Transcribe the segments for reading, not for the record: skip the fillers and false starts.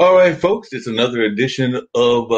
All right, folks, it's another edition of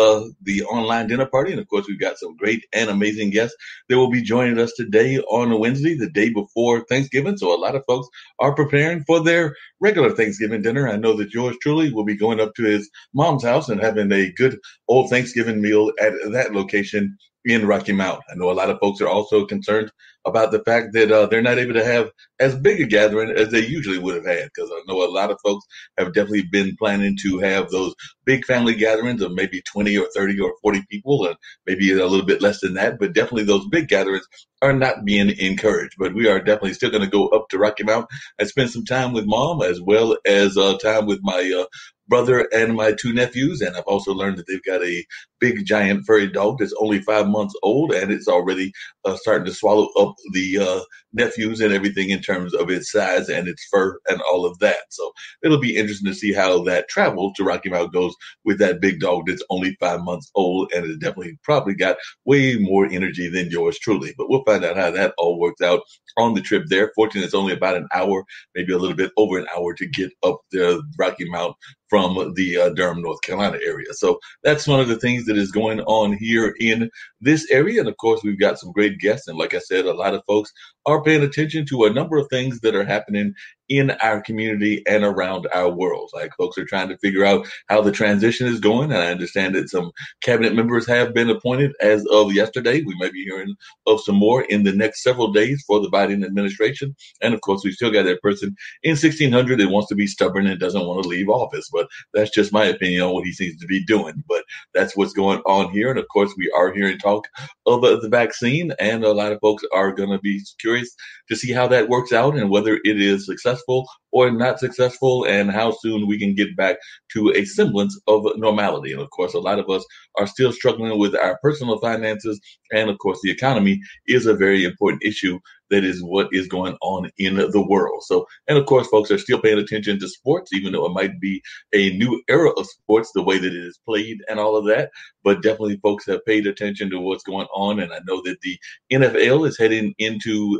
the online dinner party. And of course, we've got some great and amazing guests that will be joining us today on Wednesday, the day before Thanksgiving. So a lot of folks are preparing for their regular Thanksgiving dinner. I know that yours truly will be going up to his mom's house and having a good old Thanksgiving meal at that location in Rocky Mount. I know a lot of folks are also concerned about the fact that they're not able to have as big a gathering as they usually would have had, because I know a lot of folks have definitely been planning to have those big family gatherings of maybe 20 or 30 or 40 people, and maybe a little bit less than that, but definitely those big gatherings are not being encouraged. But we are definitely still going to go up to Rocky Mount and spend some time with Mom, as well as time with my brother and my two nephews. And I've also learned that they've got a big giant furry dog that's only 5 months old, and it's already starting to swallow up the nephews and everything in terms of its size and its fur and all of that. So it'll be interesting to see how that travel to Rocky Mount goes with that big dog that's only 5 months old, and it definitely probably got way more energy than yours truly. But we'll find out how that all works out on the trip there. Fortunately, it's only about an hour, maybe a little bit over an hour to get up the Rocky Mount from the Durham, North Carolina area. So that's one of the things that is going on here in this area. And of course, we've got some great guests. And like I said, a lot of folks are paying attention to a number of things that are happening in our community and around our world. Like, folks are trying to figure out how the transition is going. And I understand that some cabinet members have been appointed as of yesterday. We may be hearing of some more in the next several days for the Biden administration. And of course, we still got that person in 1600 that wants to be stubborn and doesn't want to leave office. But that's just my opinion on what he seems to be doing. But that's what's going on here. And of course, we are hearing talk of the vaccine, and a lot of folks are going to be curious to see how that works out and whether it is successful or not successful, and how soon we can get back to a semblance of normality. And of course, a lot of us are still struggling with our personal finances. And of course, the economy is a very important issue. That is what is going on in the world. So, and of course, folks are still paying attention to sports, even though it might be a new era of sports, the way that it is played and all of that. But definitely folks have paid attention to what's going on. And I know that the NFL is heading into,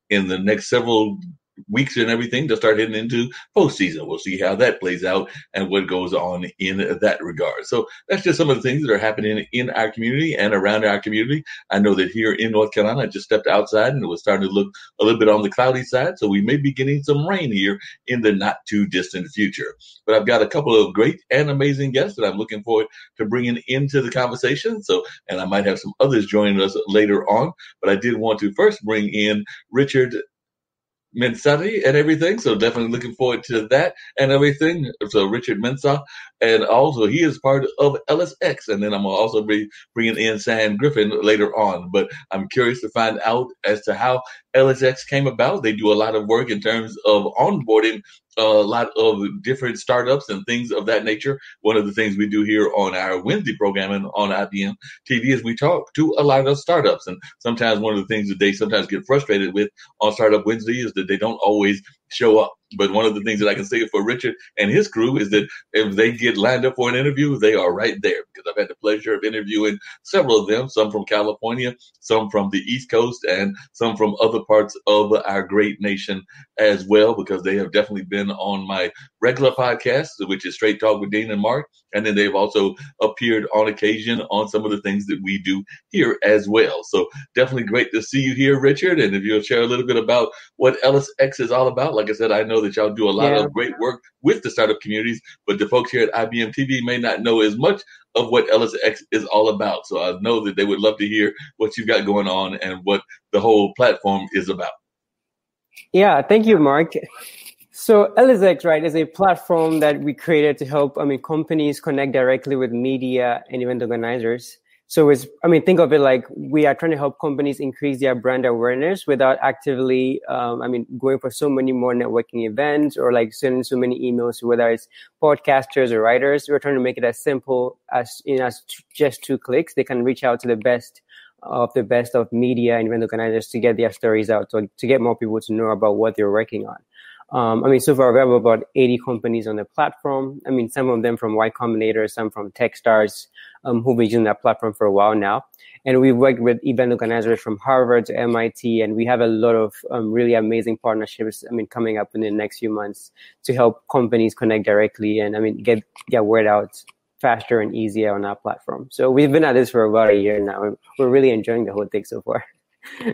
in the next several weeks and everything, to start heading into postseason. We'll see how that plays out and what goes on in that regard. So that's just some of the things that are happening in our community and around our community. I know that here in North Carolina, I just stepped outside and it was starting to look a little bit on the cloudy side. So we may be getting some rain here in the not too distant future. But I've got a couple of great and amazing guests that I'm looking forward to bringing into the conversation. So, and I might have some others joining us later on, but I did want to first bring in Richard Mensah and everything. So definitely looking forward to that and everything. So Richard Mensah, and also he is part of EllisX. And then I'm going to also be bringing in San Griffin later on. But I'm curious to find out as to how EllisX came about. They do a lot of work in terms of onboarding a lot of different startups and things of that nature. One of the things we do here on our Wednesday programming on IBM TV is we talk to a lot of startups. And sometimes one of the things that they sometimes get frustrated with on Startup Wednesday is that they don't always show up. But one of the things that I can say for Richard and his crew is that if they get lined up for an interview, they are right there, because I've had the pleasure of interviewing several of them, some from California, some from the East Coast, and some from other parts of our great nation as well, because they have definitely been on my regular podcast, which is Straight Talk with Dean and Marc. And then they've also appeared on occasion on some of the things that we do here as well. So definitely great to see you here, Richard. And if you'll share a little bit about what EllisX is all about. Like I said, I know that y'all do a lot of great work with the startup communities, but the folks here at IBM TV may not know as much of what EllisX is all about. So I know that they would love to hear what you've got going on and what the whole platform is about. Yeah, thank you, Marc. So EllisX, right, is a platform that we created to help, companies connect directly with media and event organizers. So think of it like we are trying to help companies increase their brand awareness without actively, going for so many more networking events or like sending so many emails, whether it's podcasters or writers. We're trying to make it as simple as, as just 2 clicks. They can reach out to the best of media and event organizers to get their stories out, to get more people to know about what they're working on. So far we have about 80 companies on the platform. Some of them from Y Combinator, some from Techstars, who've been using that platform for a while now. And we've worked with event organizers from Harvard to MIT, and we have a lot of really amazing partnerships, coming up in the next few months to help companies connect directly and, get word out faster and easier on our platform. So we've been at this for about a year now, and we're really enjoying the whole thing so far.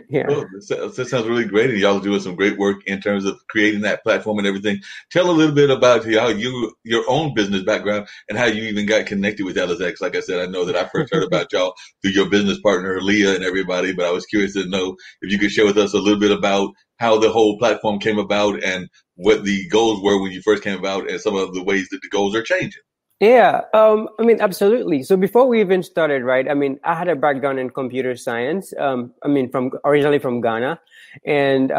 Yeah. Oh, that sounds really great, and y'all are doing some great work in terms of creating that platform and everything. Tell a little bit about how your own business background and how you even got connected with EllisX. Like I said, I know that I first heard about y'all through your business partner, Leah, and everybody, but I was curious to know if you could share with us a little bit about how the whole platform came about and what the goals were when you first came about and some of the ways that the goals are changing. Yeah, absolutely. So before we even started, right, I had a background in computer science, originally from Ghana. And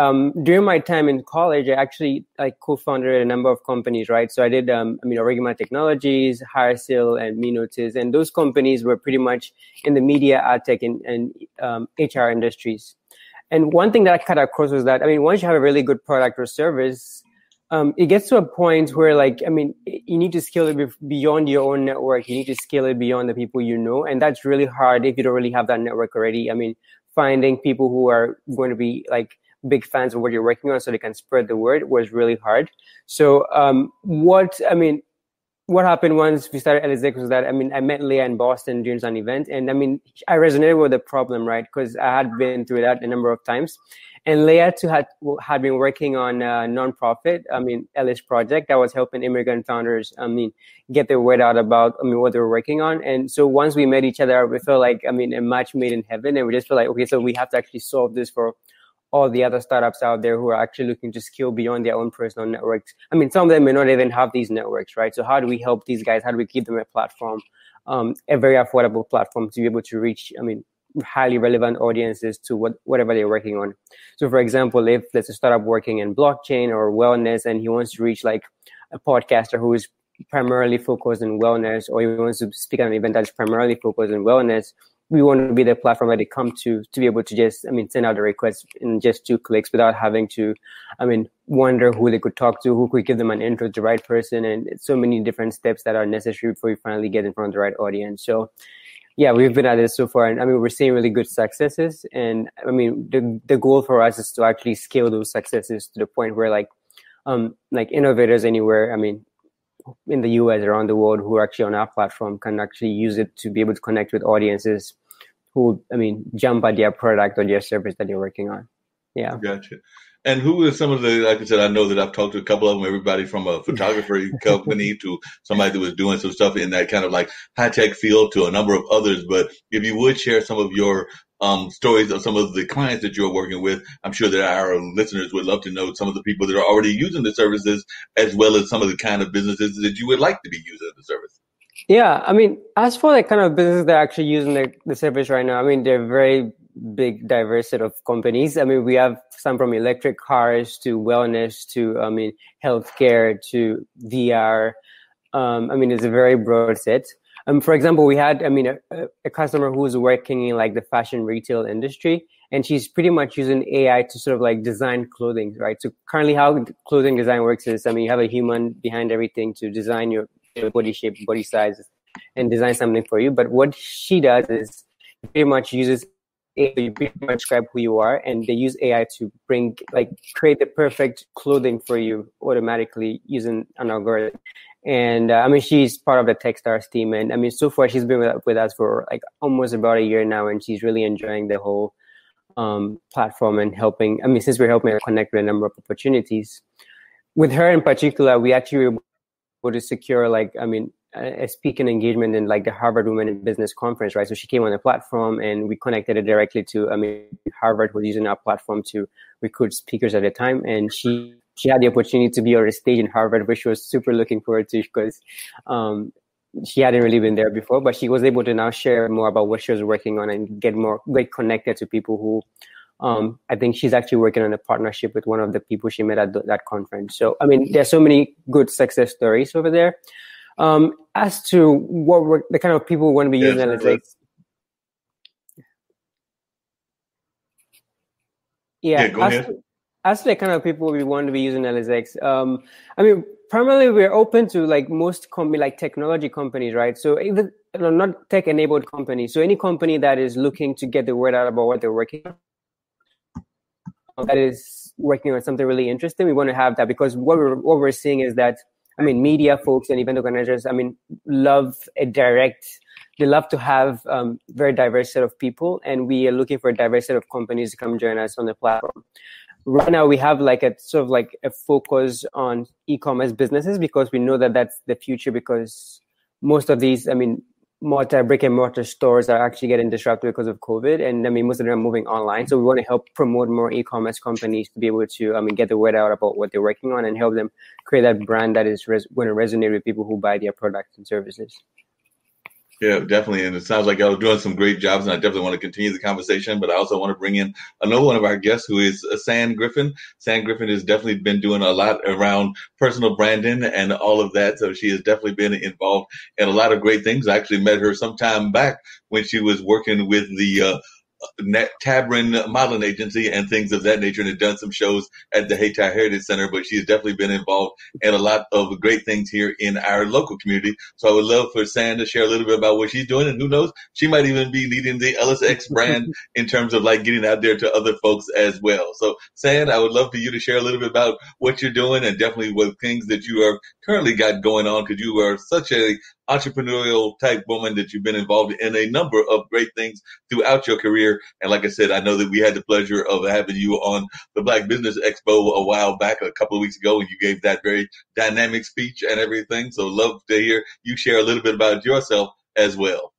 during my time in college, I actually co-founded a number of companies, right? So I did, Origama Technologies, HireSale, and MeNotice. And those companies were pretty much in the media, ad tech, and HR industries. And one thing that I cut across was that, once you have a really good product or service, it gets to a point where, you need to scale it beyond your own network. You need to scale it beyond the people you know. And that's really hard if you don't really have that network already. Finding people who are going to be big fans of what you're working on so they can spread the word was really hard. So what happened once we started EllisX was that, I met Leah in Boston during an event. And I resonated with the problem, right? Because I had been through that a number of times. And Leah too had been working on a nonprofit, Ellis Project, that was helping immigrant founders, get their word out about, what they were working on. And so once we met each other, we felt like, a match made in heaven. And we just felt like, okay, so we have to actually solve this for all the other startups out there who are actually looking to scale beyond their own personal networks. Some of them may not even have these networks, right? So how do we help these guys? How do we give them a platform, a very affordable platform to be able to reach, highly relevant audiences to whatever they're working on. So for example, if there's a startup working in blockchain or wellness and he wants to reach a podcaster who is primarily focused on wellness, or he wants to speak at an event that's primarily focused on wellness, we want to be the platform that they come to be able to just, send out a request in just 2 clicks without having to, wonder who they could talk to, who could give them an intro to the right person. And it's so many different steps that are necessary before you finally get in front of the right audience. So yeah, we've been at it so far, and we're seeing really good successes. And the goal for us is to actually scale those successes to the point where innovators anywhere, in the US, around the world, who are actually on our platform can actually use it to be able to connect with audiences who, jump at their product or their service that they're working on. Yeah. Gotcha. And who are some of the, like I said, I know that I've talked to a couple of them, everybody from a photography company to somebody that was doing some stuff in that kind of high tech field to a number of others. But if you would share some of your stories of some of the clients that you're working with, I'm sure that our listeners would love to know some of the people that are already using the services, as well as some of the kind of businesses that you would like to be using the service. Yeah, as for the kind of businesses that are actually using the service right now, they're very big, diverse set of companies. We have some from electric cars to wellness to, healthcare to VR. It's a very broad set. For example, we had, a customer who's working in the fashion retail industry, and she's pretty much using AI to sort of design clothing, right? So currently how clothing design works is, you have a human behind everything to design your body shape, body size, and design something for you. But what she does is pretty much uses AI to pretty much describe who you are, and they use AI to create the perfect clothing for you automatically using an algorithm. And she's part of the Techstars team, and so far she's been with us for almost about a year now, and she's really enjoying the whole platform and helping. Since we're helping her connect with a number of opportunities. With her in particular, we actually were able to secure a speaking engagement in the Harvard Women in Business conference, right? So she came on the platform and we connected it directly to Harvard was using our platform to recruit speakers at the time, and she had the opportunity to be on a stage in Harvard, which she was super looking forward to because she hadn't really been there before, but she was able to now share more about what she was working on and get connected to people who I think she's actually working on a partnership with one of the people she met at that conference. So, there's so many good success stories over there. As to what the kind of people who want to be using EllisX. Yeah, go ahead. As to the kind of people we want to be using EllisX, primarily we're open to most technology companies, right? So not tech-enabled companies. So any company that is looking to get the word out about what they're working on, that is working on something really interesting, we want to have that, because what we're seeing is that, I mean, media folks and event organizers, I mean, they love to have very diverse set of people, and we are looking for a diverse set of companies to come join us on the platform. Right now, we have like a sort of like a focus on e-commerce businesses, because we know that that's the future, because most of these, I mean, brick and mortar stores are actually getting disrupted because of COVID. And I mean, most of them are moving online. So we want to help promote more e-commerce companies to be able to, I mean, get the word out about what they're working on and help them create that brand that is going to resonate with people who buy their products and services. Yeah, definitely. And it sounds like y'all are doing some great jobs, and I definitely want to continue the conversation, but I also want to bring in another one of our guests, who is San Griffin. San Griffin has definitely been doing a lot around personal branding and all of that. So she has definitely been involved in a lot of great things. I actually met her some time back when she was working with the Tabrin modeling agency and things of that nature, and had done some shows at the Hayti Heritage Center, but she's definitely been involved in a lot of great things here in our local community. So I would love for San to share a little bit about what she's doing, and who knows, she might even be leading the EllisX brand in terms of like getting out there to other folks as well. So San, I would love for you to share a little bit about what you're doing, and definitely what things that you are currently got going on, because you are such a entrepreneurial type woman that you've been involved in a number of great things throughout your career. And like I said, I know that we had the pleasure of having you on the Black Business Expo a while back, a couple of weeks ago, and you gave that very dynamic speech and everything. So love to hear you share a little bit about yourself as well.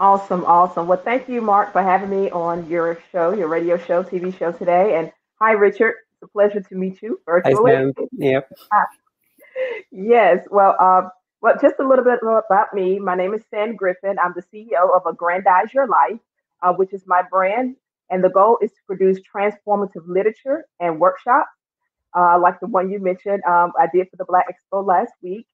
Awesome, awesome. Well, thank you, Mark, for having me on your show, your radio show, TV show today. And hi, Richard. It's a pleasure to meet you Hi, virtually. Sam. Yep. Yes. Well, just a little bit more about me. My name is San Griffin. I'm the CEO of Aggrandize Your Life, which is my brand. And the goal is to produce transformative literature and workshops, like the one you mentioned I did for the Black Expo last week.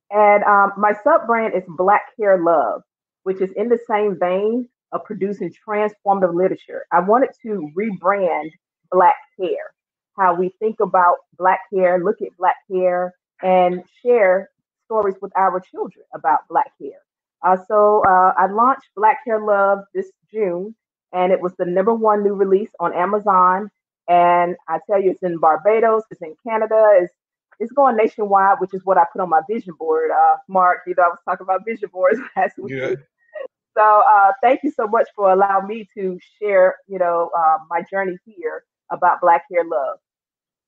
And my sub brand is Black Hair Love, which is in the same vein of producing transformative literature. I wanted to rebrand Black hair, how we think about Black hair, look at Black hair, and share stories with our children about Black hair. So I launched Black Hair Love this June, and it was the #1 new release on Amazon. And I tell you, it's in Barbados, it's in Canada, it's going nationwide, which is what I put on my vision board. Mark, I was talking about vision boards last week. Yeah. So thank you so much for allowing me to share, my journey here about Black Hair Love.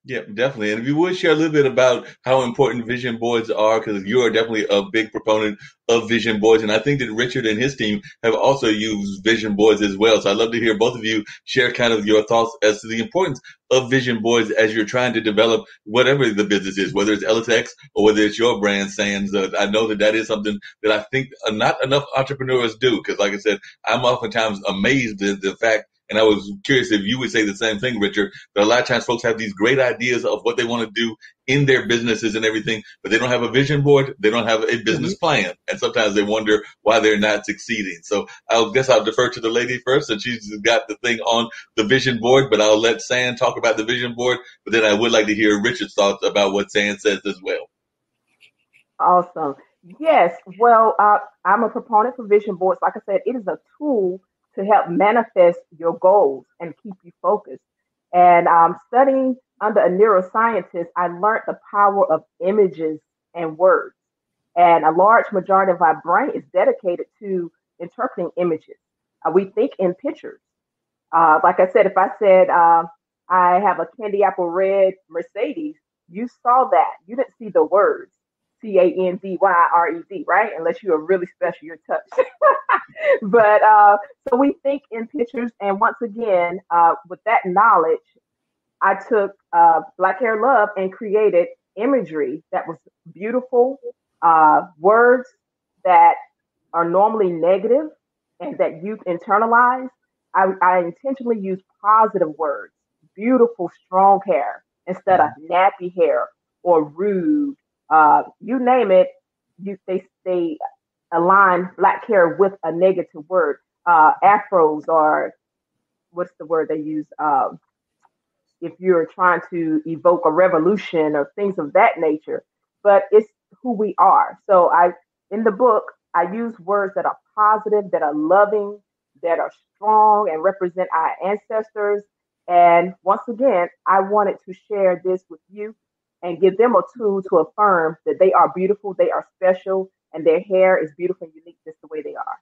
Yeah, definitely. And if you would share a little bit about how important vision boards are, because you are definitely a big proponent of vision boards. And I think that Richard and his team have also used vision boards as well. So I'd love to hear both of you share kind of your thoughts as to the importance of vision boards as you're trying to develop whatever the business is, whether it's EllisX or whether it's your brand, Sans. I know that is something that I think not enough entrepreneurs do, because like I said, I'm oftentimes amazed at the fact. And I was curious if you would say the same thing, Richard, that a lot of times folks have these great ideas of what they want to do in their businesses and everything, but they don't have a vision board. They don't have a business plan. And sometimes they wonder why they're not succeeding. So I guess I'll defer to the lady first, and she's got the thing on the vision board, but I'll let San talk about the vision board. But then I would like to hear Richard's thoughts about what San says as well. Awesome. Yes. Well, I'm a proponent for vision boards. Like I said, it is a tool to help manifest your goals and keep you focused. And studying under a neuroscientist, I learned the power of images and words. And a large majority of our brain is dedicated to interpreting images. We think in pictures. Like I said, if I said I have a candy apple red Mercedes, you saw that. You didn't see the words. CANDYRED, right? Unless you are really special, you're touched. But so we think in pictures. And once again, with that knowledge, I took Black Hair Love and created imagery that was beautiful, words that are normally negative and that you've internalized. I intentionally use positive words, beautiful, strong hair instead of nappy hair or rude. You name it, they align Black hair with a negative word. Afros, or what's the word they use? If you're trying to evoke a revolution or things of that nature, but it's who we are. So in the book, I use words that are positive, that are loving, that are strong, and represent our ancestors. And once again, I wanted to share this with you and give them a tool to affirm that they are beautiful, they are special, and their hair is beautiful and unique just the way they are.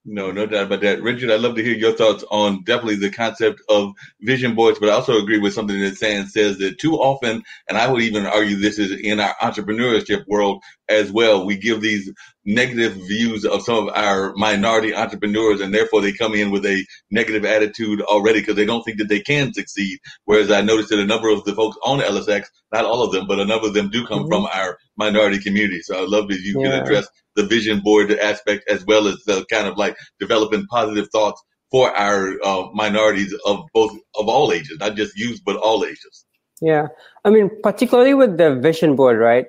No, no doubt about that. Richard, I'd love to hear your thoughts on definitely the concept of vision boards, but I also agree with something that Sam says that too often, and I would even argue this is in our entrepreneurship world as well, we give these negative views of some of our minority entrepreneurs, and therefore they come in with a negative attitude already because they don't think that they can succeed. Whereas I noticed that a number of the folks on EllisX, not all of them, but a number of them do come from our minority community. So I'd love if you can address the vision board aspect as well as the kind of like developing positive thoughts for our minorities of all ages, not just youth, but all ages. Yeah. I mean, particularly with the vision board, right?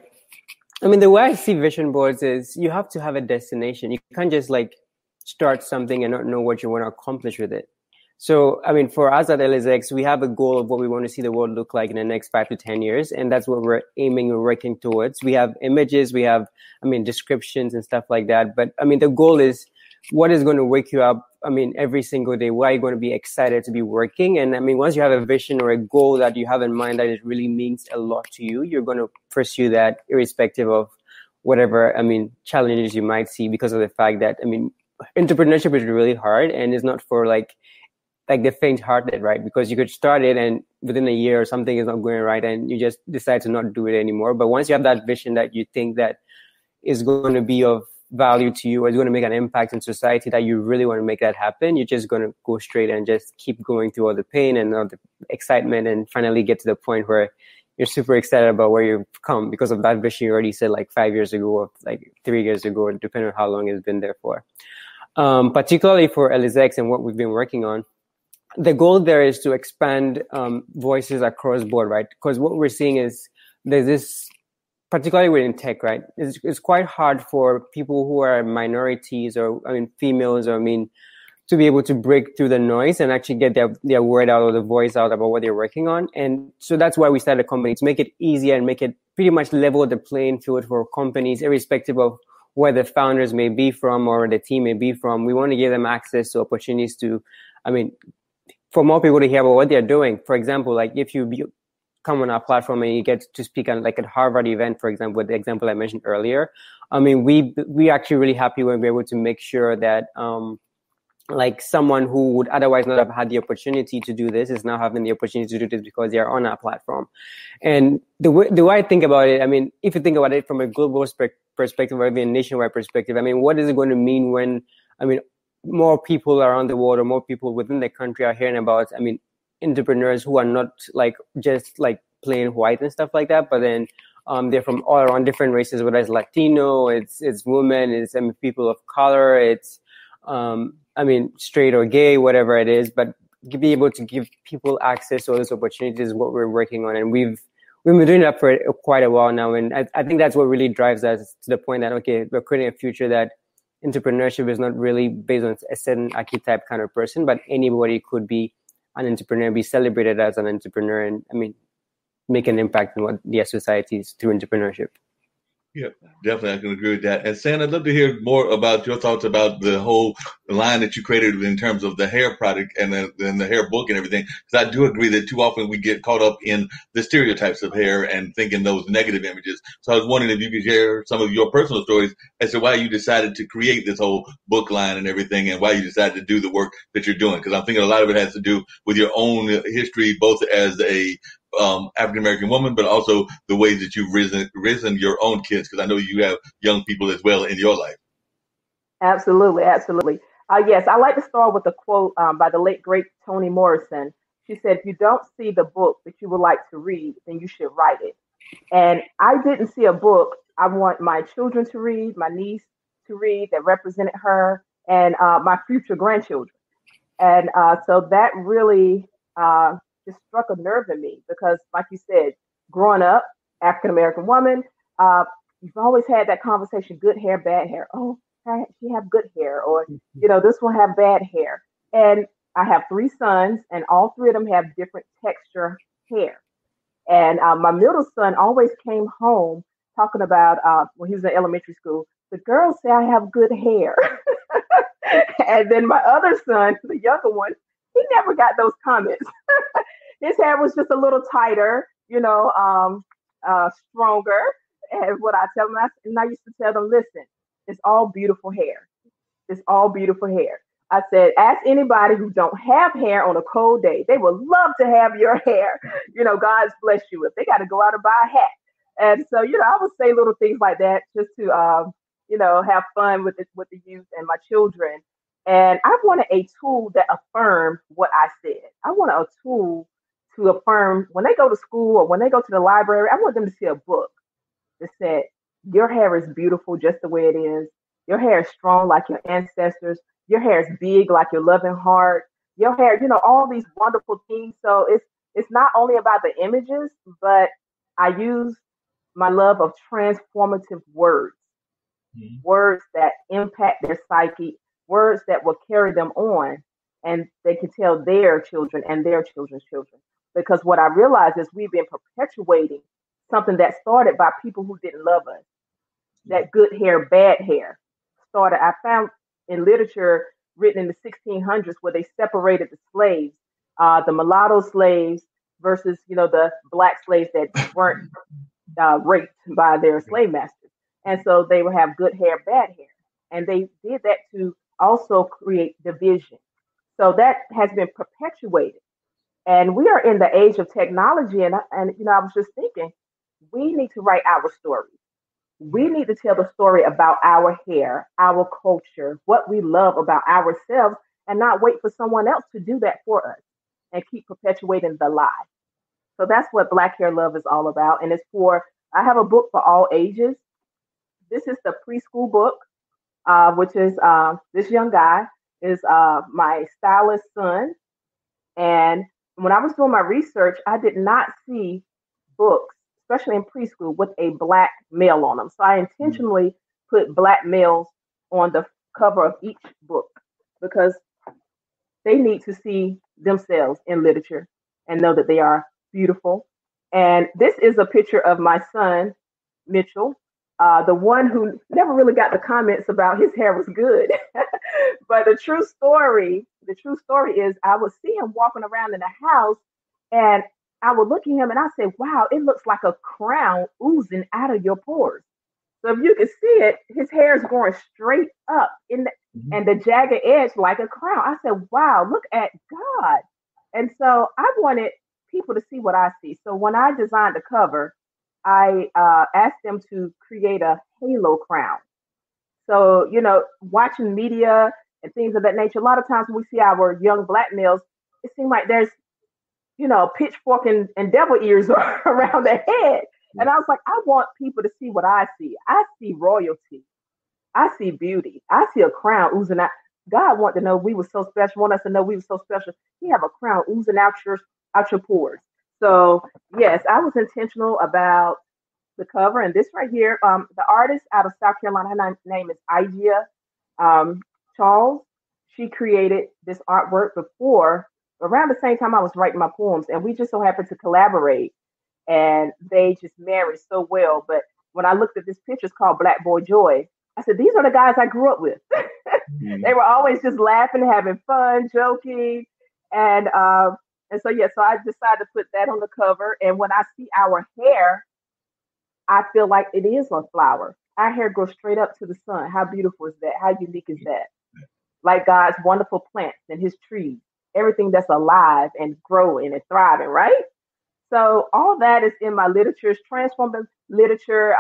I mean, the way I see vision boards is you have to have a destination. You can't just like start something and not know what you want to accomplish with it. So, I mean, for us at EllisX, we have a goal of what we want to see the world look like in the next 5 to 10 years. And that's what we're aiming and working towards. We have images, we have, descriptions and stuff like that. But I mean, the goal is what is going to wake you up, every single day? Why are you going to be excited to be working? And I mean, once you have a vision or a goal that you have in mind that it really means a lot to you, you're going to pursue that irrespective of whatever, challenges you might see because of the fact that, entrepreneurship is really hard and it's not for like the faint-hearted, right? Because you could start it and within a year or something is not going right and you just decide to not do it anymore. But once you have that vision that you think that is going to be of value to you or is going to make an impact in society, that you really want to make that happen, you're just going to go straight and just keep going through all the pain and all the excitement and finally get to the point where you're super excited about where you've come because of that vision you already said like 5 years ago or like 3 years ago, depending on how long it's been there for. Particularly for EllisX and what we've been working on, the goal there is to expand voices across board, right? Because what we're seeing is there's this, particularly within tech, right? It's quite hard for people who are minorities or, females or, to be able to break through the noise and actually get their word out or the voice out about what they're working on. And so that's why we started a company, to make it easier and make it pretty much level the playing field for companies, irrespective of where the founders may be from or the team may be from. We want to give them access to opportunities to, for more people to hear about what they're doing. For example, like if you come on our platform and you get to speak on like a Harvard event, for example, with the example I mentioned earlier, we actually really happy when we're able to make sure that like someone who would otherwise not have had the opportunity to do this is now having the opportunity to do this because they're on our platform. And the way I think about it, if you think about it from a global perspective or even a nationwide perspective, what is it going to mean when, more people around the world or more people within the country are hearing about, entrepreneurs who are not like just like plain white and stuff like that, but then they're from all around different races, whether it's Latino, it's women, it's people of color, it's straight or gay, whatever it is, but to be able to give people access to all those opportunities is what we're working on. And we've been doing that for quite a while now. And I think that's what really drives us to the point that, okay, we're creating a future that entrepreneurship is not really based on a certain archetype kind of person, but anybody could be an entrepreneur, be celebrated as an entrepreneur, and make an impact in what their society is through entrepreneurship. Yeah, definitely. I can agree with that. And Sam, I'd love to hear more about your thoughts about the whole line that you created in terms of the hair product and the hair book and everything. Because I do agree that too often we get caught up in the stereotypes of hair and thinking those negative images. So I was wondering if you could share some of your personal stories as to why you decided to create this whole book line and everything, and why you decided to do the work that you're doing. Because I'm thinking a lot of it has to do with your own history, both as a African-American woman, but also the ways that you've risen your own kids, because I know you have young people as well in your life. Absolutely. Yes, I like to start with a quote by the late, great Toni Morrison. She said, if you don't see the book that you would like to read, then you should write it. And I didn't see a book I want my children to read, my niece to read, that represented her, and my future grandchildren. And so that really just struck a nerve in me because, like you said, growing up, African-American woman, you've always had that conversation, good hair, bad hair. Oh, she have good hair, or, this one have bad hair. And I have 3 sons, and all 3 of them have different texture hair. And my middle son always came home talking about, when he was in elementary school, the girls say I have good hair. And then my other son, the younger one, he never got those comments. His hair was just a little tighter, stronger. And what I tell them, and I used to tell them, listen, it's all beautiful hair. It's all beautiful hair. I said, ask anybody who don't have hair on a cold day. They would love to have your hair. God's blessed you with. They got to go out and buy a hat. And so, I would say little things like that just to, have fun with the youth and my children. And I wanted a tool that affirmed what I said. I wanted a tool to affirm when they go to school or when they go to the library. I want them to see a book that said, your hair is beautiful just the way it is. Your hair is strong like your ancestors. Your hair is big like your loving heart. Your hair, all these wonderful things. So it's not only about the images, but I use my love of transformative words, words that impact their psyche, words that will carry them on, and they can tell their children and their children's children. Because what I realize is we've been perpetuating something that started by people who didn't love us. That good hair, bad hair started. I found in literature written in the 1600s where they separated the slaves, the mulatto slaves versus, the black slaves that weren't raped by their slave masters. And so they would have good hair, bad hair. And they did that to also create division. So that has been perpetuated. And we are in the age of technology. And I was just thinking, we need to write our stories. We need to tell the story about our hair, our culture, what we love about ourselves, and not wait for someone else to do that for us and keep perpetuating the lie. So that's what Black Hair Love is all about. And I have a book for all ages. This is the preschool book, which is this young guy is my stylist son. And when I was doing my research, I did not see books, especially in preschool, with a Black male on them. So I intentionally put Black males on the cover of each book because they need to see themselves in literature and know that they are beautiful. And this is a picture of my son, Mitchell, the one who never really got the comments about his hair was good. But the true story is I would see him walking around in the house and I would look at him and I say, wow, it looks like a crown oozing out of your pores. So if you can see it, his hair is going straight up and the jagged edge like a crown. I said, wow, look at God. And so I wanted people to see what I see. So when I designed the cover, I asked them to create a halo crown. So, watching media and things of that nature, a lot of times when we see our young Black males, it seems like there's pitchfork and devil ears around their head. And I was like, I want people to see what I see. I see royalty. I see beauty. I see a crown oozing out. God wanted to know we were so special, want us to know we were so special. He have a crown oozing out your pores. So yes, I was intentional about the cover. And this right here, the artist out of South Carolina, her name is Igia Charles. She created this artwork around the same time I was writing my poems, and we just so happened to collaborate, and they just married so well. But when I looked at this picture, it's called Black Boy Joy. I said, these are the guys I grew up with. They were always just laughing, having fun, joking, and so I decided to put that on the cover. And when I see our hair, I feel like it is a flower. Our hair goes straight up to the sun. How beautiful is that? How unique is that? Like God's wonderful plants and his trees, everything that's alive and growing and thriving, right? So all that is in my literature. It's transformative literature.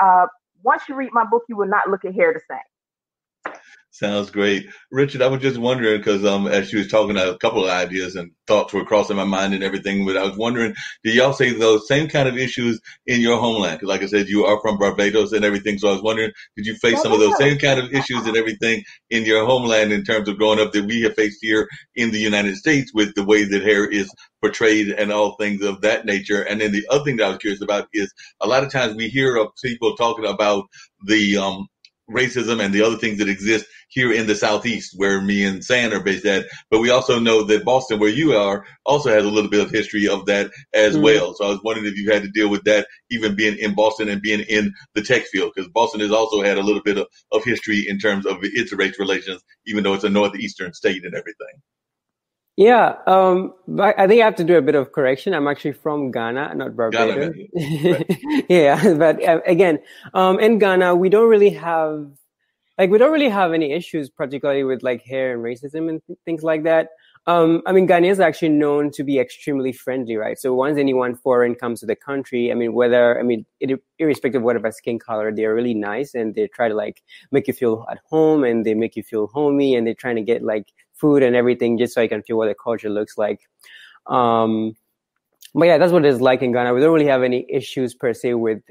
Once you read my book, you will not look at hair the same. Sounds great. Richard, I was just wondering, because as she was talking, a couple of ideas and thoughts were crossing my mind and everything, but I was wondering, do y'all see those same kind of issues in your homeland? Because like I said, you are from Barbados and everything, so I was wondering, did you face some of those same kind of issues and everything in your homeland in terms of growing up that we have faced here in the United States with the way that hair is portrayed and all things of that nature? And then the other thing that I was curious about is a lot of times we hear of people talking about the racism and the other things that exist here in the Southeast, where me and San are based at. But we also know that Boston, where you are, also has a little bit of history of that as well. So I was wondering if you had to deal with that, even being in Boston and being in the tech field, because Boston has also had a little bit of history in terms of its race relations, even though it's a northeastern state and everything. Yeah, but I think I have to do a bit of correction. I'm actually from Ghana, not Barbados. Right. Yeah, but again, in Ghana, we don't really have any issues, particularly with like hair and racism and things like that. I mean, Ghanaians are actually known to be extremely friendly, right? So once anyone foreign comes to the country, irrespective of whatever skin color, they're really nice and they try to like make you feel at home and they make you feel homey and they're trying to get like food and everything just so you can feel what the culture looks like. But yeah, that's what it's like in Ghana. We don't really have any issues per se with,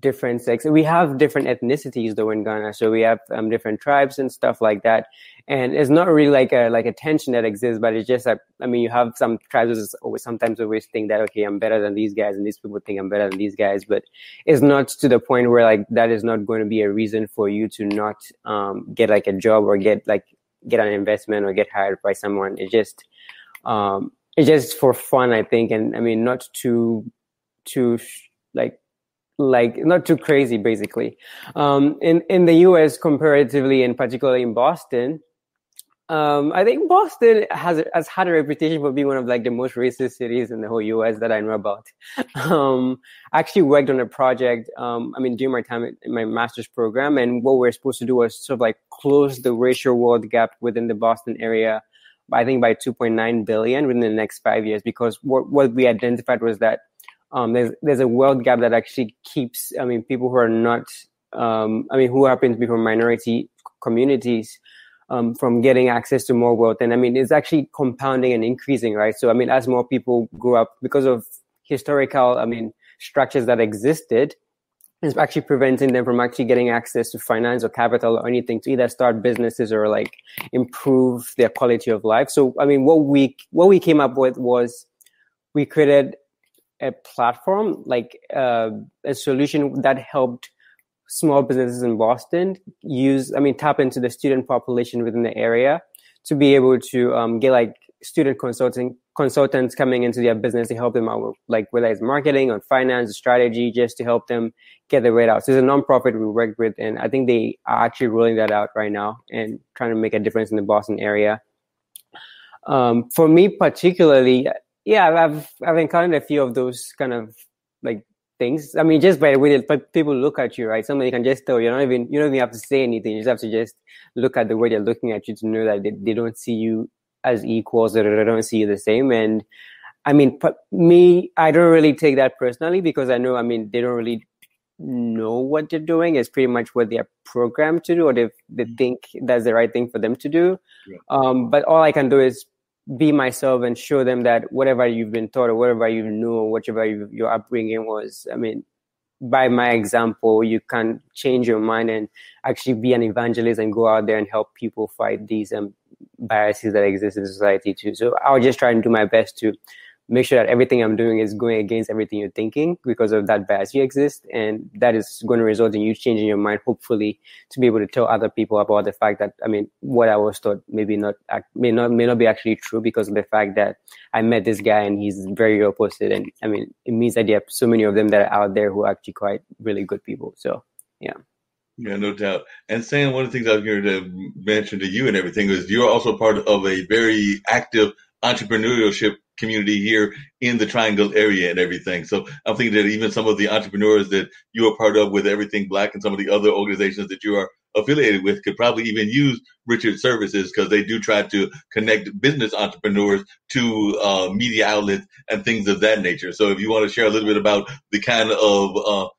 different sex. We have different ethnicities though in Ghana. So we have different tribes and stuff like that. And it's not really like a tension that exists, but it's just that, you have some tribes sometimes always think that, okay, I'm better than these guys and these people think I'm better than these guys, but it's not to the point where like that is not going to be a reason for you to not get like a job or get an investment or get hired by someone. It's just for fun, I think. And not too not too crazy, basically. In the US comparatively, and particularly in Boston, I think Boston has had a reputation for being one of like the most racist cities in the whole US that I know about. I actually worked on a project, during my time in my master's program, and what we're supposed to do was sort of like close the racial wealth gap within the Boston area, I think by 2.9 billion within the next 5 years, because what we identified was that there's a wealth gap that actually keeps, people who are not, who happen to be from minority communities, from getting access to more wealth. And it's actually compounding and increasing, right? So, as more people grow up, because of historical, structures that existed, it's actually preventing them from actually getting access to finance or capital or anything to either start businesses or like improve their quality of life. So, what we came up with was we created a platform, like a solution that helped small businesses in Boston tap into the student population within the area to be able to get like student consultants coming into their business to help them out with like whether it's marketing or finance, strategy, just to help them get the word out. So it's a nonprofit we worked with, and I think they are actually rolling that out right now and trying to make a difference in the Boston area. For me particularly, yeah, I've encountered a few of those kind of like things. Just by the way that people look at you, right? Somebody can just tell you don't even have to say anything. You just have to just look at the way they're looking at you to know that they don't see you as equals, or they don't see you the same. And me, I don't really take that personally because I know, they don't really know what they're doing. It's pretty much what they're programmed to do, or they think that's the right thing for them to do. Yeah. But all I can do is be myself and show them that whatever you've been taught or whatever you know or whatever your upbringing was, by my example, you can change your mind and actually be an evangelist and go out there and help people fight these biases that exist in society too. So I'll just try and do my best to make sure that everything I'm doing is going against everything you're thinking because of that bias you exist. And that is going to result in you changing your mind, hopefully, to be able to tell other people about the fact that, what I was taught may not be actually true because of the fact that I met this guy and he's very opposite. And it means that there are so many of them that are out there who are actually quite really good people. So, yeah. Yeah, no doubt. And Sam, one of the things I was here to mention to you and everything is you're also part of a very active entrepreneurship community here in the Triangle area and everything. So I'm thinking that even some of the entrepreneurs that you are part of with Everything Black and some of the other organizations that you are affiliated with could probably even use Richard's services because they do try to connect business entrepreneurs to media outlets and things of that nature. So if you want to share a little bit about the kind of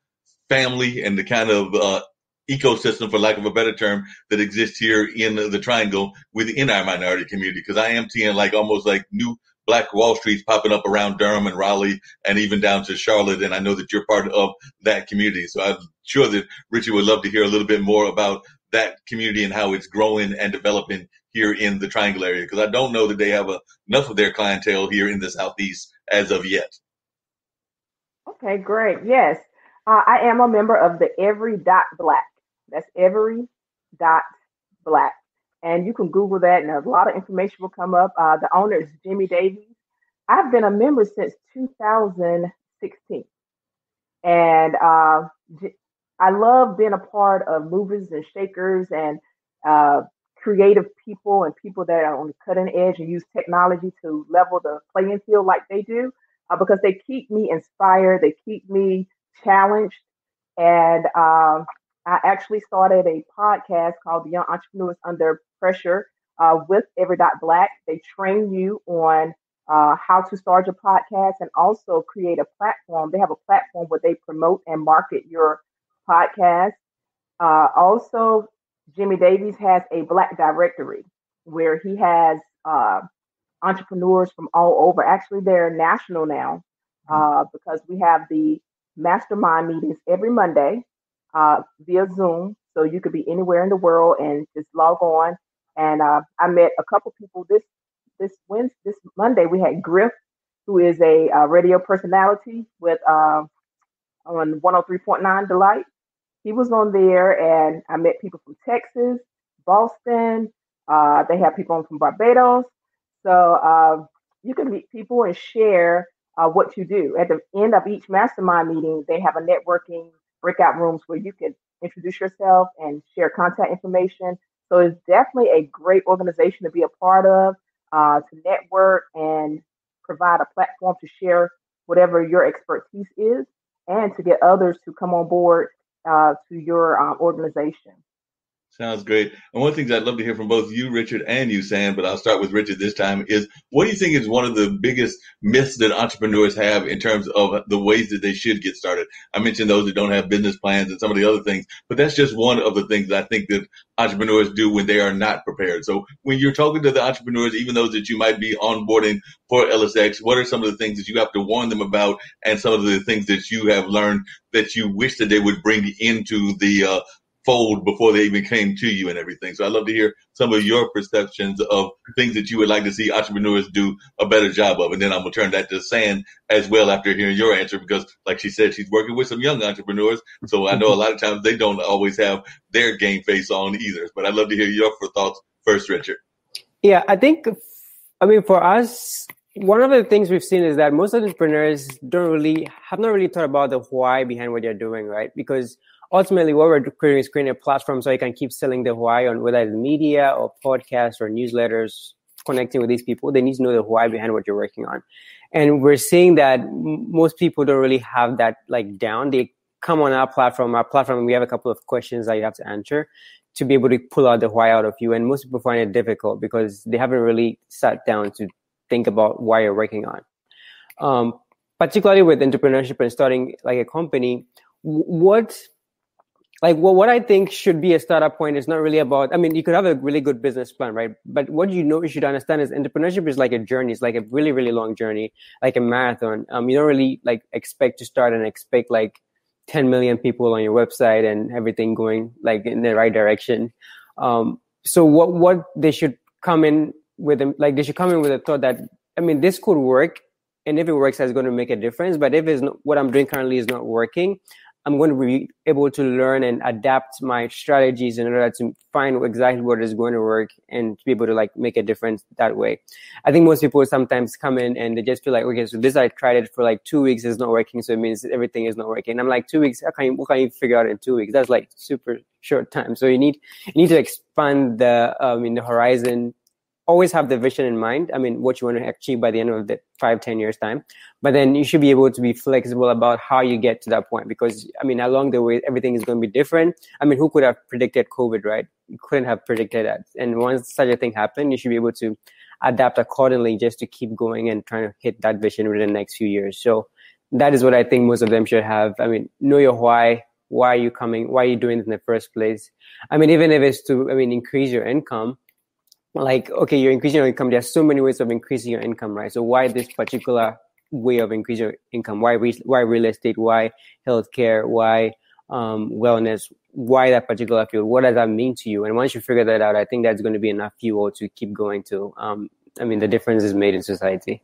family and the kind of ecosystem, for lack of a better term, that exists here in the Triangle within our minority community, because I am seeing like almost like new Black Wall Streets popping up around Durham and Raleigh and even down to Charlotte. And I know that you're part of that community. So I'm sure that Richard would love to hear a little bit more about that community and how it's growing and developing here in the Triangle area, because I don't know that they have enough of their clientele here in the Southeast as of yet. Okay, great. Yes, I am a member of the Every Black That's every.black. And you can Google that, and a lot of information will come up. The owner is Jimmy Davies. I've been a member since 2016. And I love being a part of movers and shakers and uh, creative people and people that are on the cutting edge and use technology to level the playing field like they do, because they keep me inspired, they keep me challenged. And I actually started a podcast called The Young Entrepreneurs Under Pressure with Every.Black. They train you on how to start your podcast and also create a platform. They have a platform where they promote and market your podcast. Also, Jimmy Davies has a Black directory where he has entrepreneurs from all over. Actually, they're national now because we have the mastermind meetings every Monday via Zoom. So you could be anywhere in the world and just log on. And I met a couple people this Monday. We had Griff, who is a radio personality with on 103.9 Delight. He was on there, and I met people from Texas, Boston. They have people on from Barbados. So you can meet people and share what you do. At the end of each mastermind meeting, they have a networking breakout rooms where you can introduce yourself and share contact information. So it's definitely a great organization to be a part of, to network and provide a platform to share whatever your expertise is and to get others to come on board to your organization. Sounds great. And one of the things I'd love to hear from both you, Richard, and you, Sam, but I'll start with Richard this time, is what do you think is one of the biggest myths that entrepreneurs have in terms of the ways that they should get started? I mentioned those that don't have business plans and some of the other things, but that's just one of the things that I think that entrepreneurs do when they are not prepared. So when you're talking to the entrepreneurs, even those that you might be onboarding for EllisX, what are some of the things that you have to warn them about and some of the things that you have learned that you wish that they would bring into the fold before they even came to you and everything? So I'd love to hear some of your perceptions of things that you would like to see entrepreneurs do a better job of. And then I'm going to turn that to San as well after hearing your answer, because like she said, she's working with some young entrepreneurs. So I know a lot of times they don't always have their game face on either. But I'd love to hear your thoughts first, Richard. Yeah, I mean, for us, one of the things we've seen is that most entrepreneurs have not really thought about the why behind what they're doing, right? Because ultimately, what we're doing is creating a platform so you can keep selling the why on whether it's media or podcasts or newsletters, connecting with these people. They need to know the why behind what you're working on. And we're seeing that most people don't really have that down. They come on our platform. We have a couple of questions that you have to answer to be able to pull out the why out of you. And most people find it difficult because they haven't really sat down to think about why you're working on. Particularly with entrepreneurship and starting a company, what I think should be a startup point is not really about, I mean, you could have a really good business plan, right? But what you should understand is entrepreneurship is like a journey. It's like a really, really long journey, like a marathon. You don't really expect to start and expect 10 million people on your website and everything going in the right direction. So what they should come in with them, they should come in with a thought that, I mean, this could work. And if it works, that's going to make a difference. But if it's not, what I'm doing currently is not working, I'm going to be able to learn and adapt my strategies in order to find exactly what is going to work and to be able to make a difference that way. I think most people sometimes come in and they just feel okay, so this, I tried it for 2 weeks, it's not working. So it means everything is not working. And I'm 2 weeks, what can you figure out in 2 weeks? That's super short time. So you need to expand the horizon. Always have the vision in mind. I mean, what you want to achieve by the end of the 5-10 years time. But then you should be able to be flexible about how you get to that point, because along the way, everything is going to be different. I mean, who could have predicted COVID, right? You couldn't have predicted that. And once such a thing happened, you should be able to adapt accordingly just to keep going and trying to hit that vision within the next few years. So that is what I think most of them should have. I mean, know your why. Why are you coming? Why are you doing it in the first place? I mean, even if it's to, increase your income, okay, you're increasing your income. There's so many ways of increasing your income, right? So why this particular way of increasing your income? Why real estate? Why healthcare? Why wellness? Why that particular field? What does that mean to you? And once you figure that out, I think that's going to be enough fuel to keep going to. The difference is made in society.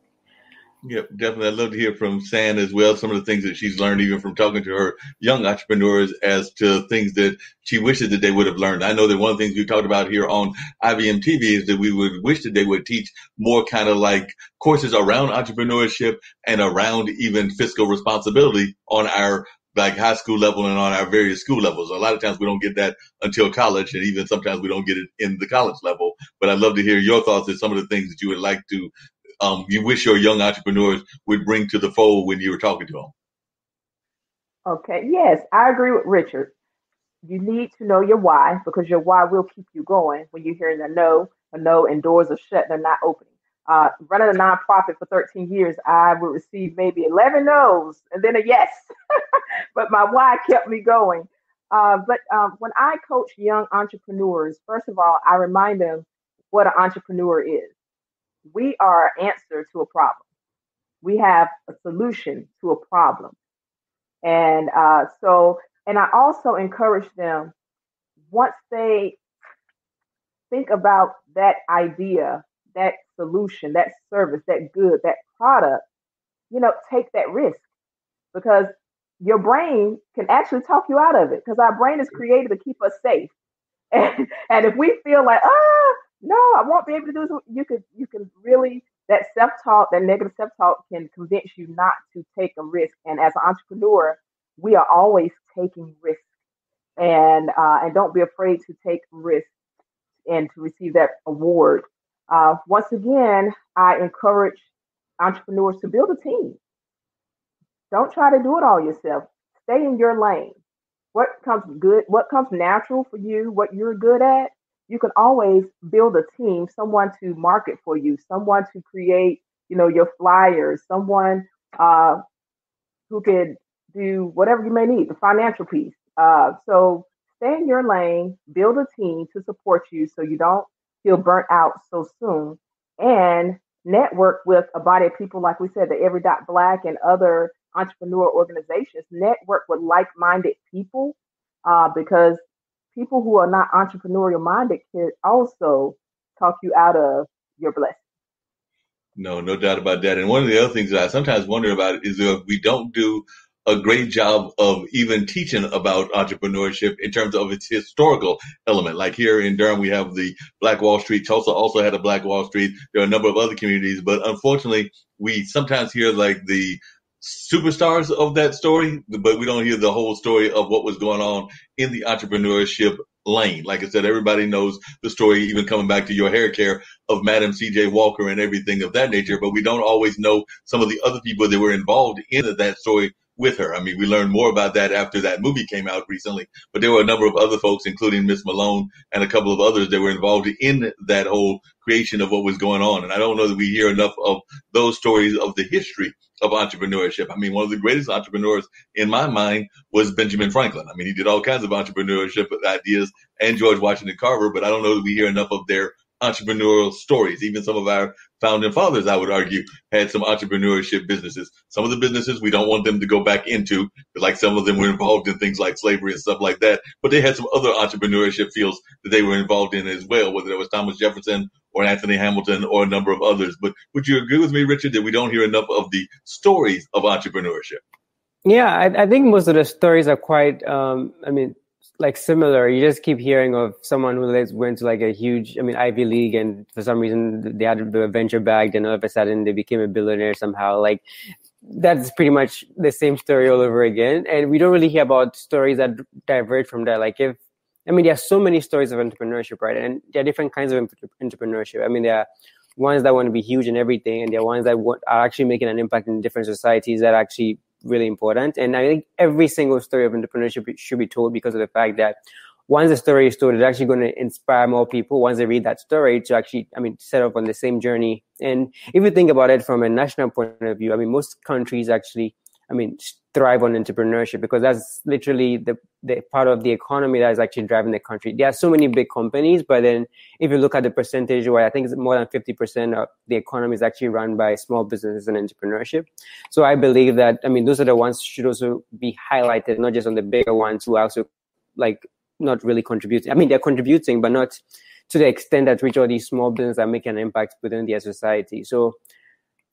Yep, definitely. I'd love to hear from San as well. Some of the things that she's learned, even from talking to her young entrepreneurs, as to things that she wishes that they would have learned. I know that one of the things we talked about here on IBM TV is that we would wish that they would teach more kind of like courses around entrepreneurship and around even fiscal responsibility on our like high school level and on our various school levels. A lot of times we don't get that until college, and even sometimes we don't get it in the college level. But I'd love to hear your thoughts on some of the things that you would like to you wish your young entrepreneurs would bring to the fold when you were talking to them. Okay, yes, I agree with Richard. You need to know your why, because your why will keep you going when you're hearing a no, and doors are shut, they're not opening. Running a nonprofit for 13 years, I would receive maybe 11 no's and then a yes, but my why kept me going. But when I coach young entrepreneurs, first of all, I remind them what an entrepreneur is. We are an answer to a problem. We have a solution to a problem. And and I also encourage them, once they think about that idea, that solution, that service, that good, that product, take that risk, because your brain can actually talk you out of it, because our brain is created to keep us safe. And if we feel like, no, I won't be able to do this, you can really, that self-talk, that negative self-talk can convince you not to take a risk. And as an entrepreneur, we are always taking risks, and don't be afraid to take risks and to receive that award. Once again, I encourage entrepreneurs to build a team. Don't try to do it all yourself. Stay in your lane. What comes good, what comes natural for you, what you're good at, you can always build a team, someone to market for you, someone to create, your flyers, someone who could do whatever you may need, the financial piece. So stay in your lane, build a team to support you so you don't feel burnt out so soon, and network with a body of people, like we said, the Every Dot Black and other entrepreneur organizations. Network with like-minded people, because people who are not entrepreneurial minded can also talk you out of your blessing. No doubt about that. And one of the other things that I sometimes wonder about is that we don't do a great job of even teaching about entrepreneurship in terms of its historical element. Like here in Durham, we have the Black Wall Street. Tulsa also had a Black Wall Street. There are a number of other communities, but unfortunately, we sometimes hear like the superstars of that story, but we don't hear the whole story of what was going on in the entrepreneurship lane. Like I said, everybody knows the story, even coming back to your hair care, of Madam C.J. Walker and everything of that nature, but we don't always know some of the other people that were involved in that story with her. I mean, we learned more about that after that movie came out recently, but there were a number of other folks, including Miss Malone and a couple of others, that were involved in that whole creation of what was going on. And I don't know that we hear enough of those stories of the history of entrepreneurship. I mean, one of the greatest entrepreneurs in my mind was Benjamin Franklin. I mean, he did all kinds of entrepreneurship ideas, and George Washington Carver, but I don't know that we hear enough of their entrepreneurial stories. Even some of our founding fathers, I would argue, had some entrepreneurship businesses. Some of the businesses we don't want them to go back into, like some of them were involved in things like slavery and stuff like that, but they had some other entrepreneurship fields that they were involved in as well, whether it was Thomas Jefferson or Anthony Hamilton or a number of others. But would you agree with me, Richard, that we don't hear enough of the stories of entrepreneurship? Yeah, I think most of the stories are quite, like similar. You just keep hearing of someone who went to like a huge, Ivy League, and for some reason they had the venture bagged, and all of a sudden they became a billionaire somehow. Like that's pretty much the same story all over again. And we don't really hear about stories that diverge from that. Like there are so many stories of entrepreneurship, right? And there are different kinds of entrepreneurship. There are ones that want to be huge and everything, and there are ones that are actually making an impact in different societies that are actually really important. And I think every single story of entrepreneurship should be told, because of the fact that once the story is told, it's actually going to inspire more people once they read that story to actually, set off on the same journey. And if you think about it from a national point of view, most countries actually, thrive on entrepreneurship, because that's literally the part of the economy that is actually driving the country. There are so many big companies, but then if you look at the percentage, where I think it's more than 50% of the economy is actually run by small businesses and entrepreneurship. So I believe that, those are the ones should also be highlighted, not just on the bigger ones who are also like not really contributing. They're contributing, but not to the extent that which all these small businesses are making an impact within their society. So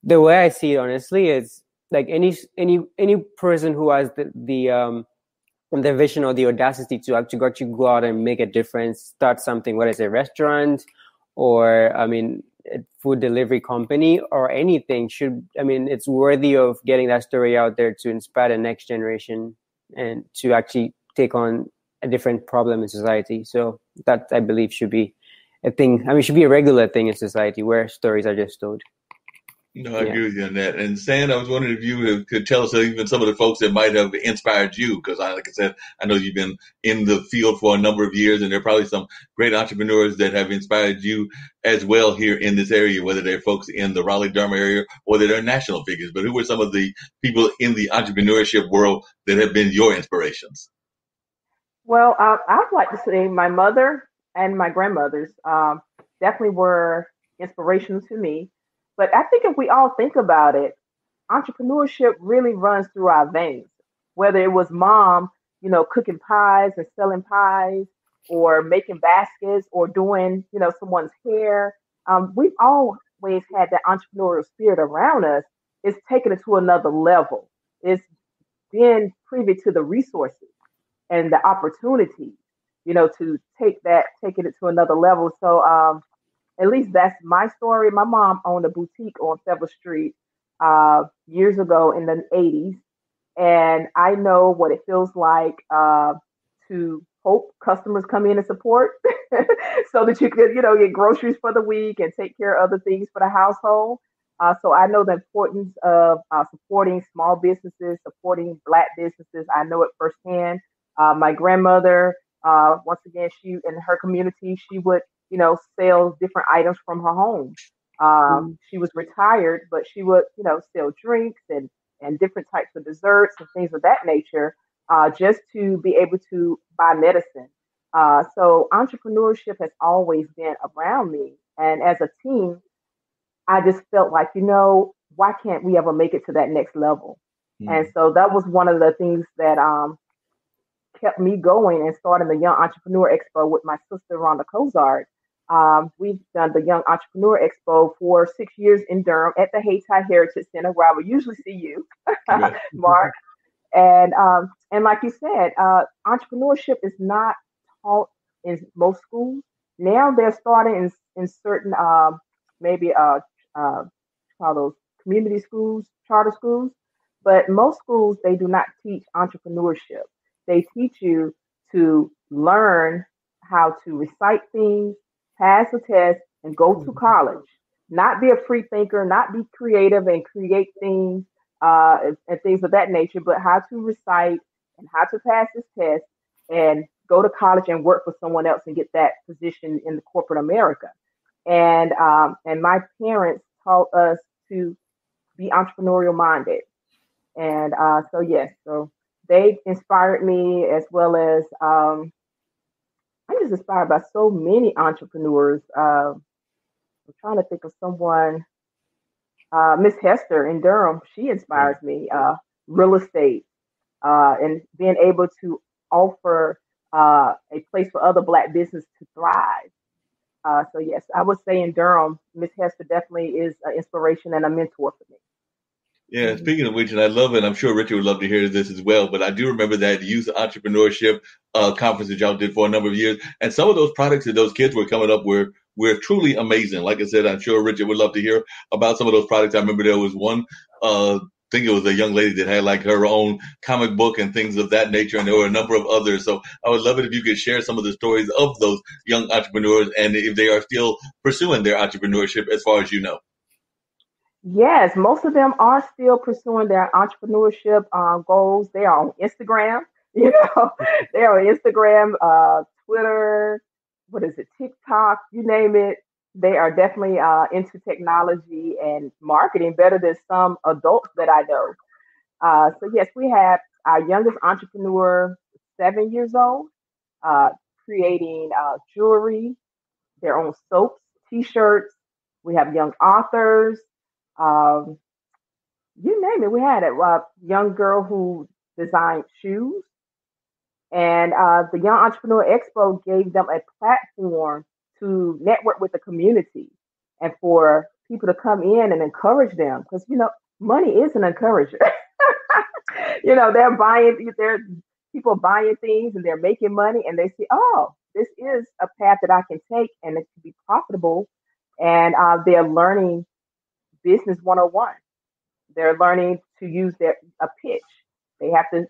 the way I see it, honestly, is like any person who has the vision or the audacity to actually go out and make a difference, start something, whether it's a restaurant or, I mean, a food delivery company or anything, it's worthy of getting that story out there to inspire the next generation and to actually take on a different problem in society. So that, I believe, should be a thing. I mean, it should be a regular thing in society where stories are just told. No, I agree with you on that. And Stan, I was wondering if you could tell us even some of the folks that might have inspired you, because like I said, I know you've been in the field for a number of years, and there are probably some great entrepreneurs that have inspired you as well here in this area, whether they're folks in the Raleigh-Durham area or whether they're national figures. But who were some of the people in the entrepreneurship world that have been your inspirations? Well, I'd like to say my mother and my grandmothers definitely were inspirational to me. But I think if we all think about it, entrepreneurship really runs through our veins. Whether it was mom, cooking pies and selling pies, or making baskets, or doing, someone's hair. We've always had that entrepreneurial spirit around us. It's taken it to another level. It's been privy to the resources and the opportunities, to take it to another level. So at least that's my story. My mom owned a boutique on Federal Street years ago in the 80s. And I know what it feels like to hope customers come in and support so that you could, get groceries for the week and take care of other things for the household. So I know the importance of supporting small businesses, supporting Black businesses. I know it firsthand. My grandmother, once again, she in her community, she would, sell different items from her home. She was retired, but she would, sell drinks and different types of desserts and things of that nature, just to be able to buy medicine. So entrepreneurship has always been around me. And as a teen, I just felt like, why can't we ever make it to that next level? And so that was one of the things that kept me going and starting the Young Entrepreneur Expo with my sister, Rhonda Cozart. We've done the Young Entrepreneur Expo for 6 years in Durham at the Hayti Heritage Center, where I would usually see you, Mark. And like you said, entrepreneurship is not taught in most schools. Now they're starting in certain maybe call those community schools, charter schools. But most schools, they do not teach entrepreneurship. They teach you to learn how to recite things, pass a test, and go to college. Not be a free thinker, not be creative and create things and things of that nature, but how to recite and how to pass this test and go to college and work for someone else and get that position in the corporate America. And my parents taught us to be entrepreneurial minded. And so they inspired me, as well as I'm just inspired by so many entrepreneurs. I'm trying to think of someone. Miss Hester in Durham, she inspires me. Real estate and being able to offer a place for other Black business to thrive. So yes, I would say in Durham, Miss Hester definitely is an inspiration and a mentor for me. Yeah, speaking of which, and I love it, I'm sure Richard would love to hear this as well, but I do remember that youth entrepreneurship conference that y'all did for a number of years. And some of those products that those kids were coming up were truly amazing. Like I said, I'm sure Richard would love to hear about some of those products. I remember there was one, I think it was a young lady that had like her own comic book and things of that nature. And there were a number of others. So I would love it if you could share some of the stories of those young entrepreneurs and if they are still pursuing their entrepreneurship as far as you know. Yes, most of them are still pursuing their entrepreneurship goals. They are on Instagram, they're on Instagram, Twitter, what is it, TikTok, you name it. They are definitely into technology and marketing better than some adults that I know. So yes, we have our youngest entrepreneur, 7 years old, creating jewelry, their own soaps, T-shirts. We have young authors. Um, you name it. We had a young girl who designed shoes, and the Young Entrepreneur Expo gave them a platform to network with the community and for people to come in and encourage them because, money is an encourager. They're people buying things and they're making money and they see, oh, this is a path that I can take and it can be profitable. And they're learning business 101. They're learning to use a pitch. They have to,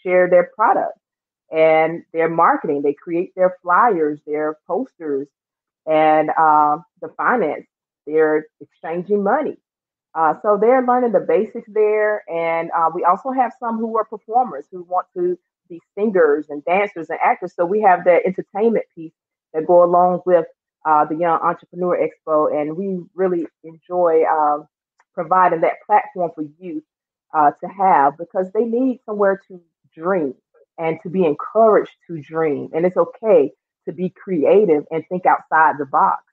share their product and their marketing. They create their flyers, their posters, and the finance. They're exchanging money. So they're learning the basics there. And we also have some who are performers who want to be singers and dancers and actors. So we have the entertainment piece that go along with the Young Entrepreneur Expo. And we really enjoy providing that platform for youth to have because they need somewhere to dream and to be encouraged to dream. And it's okay to be creative and think outside the box.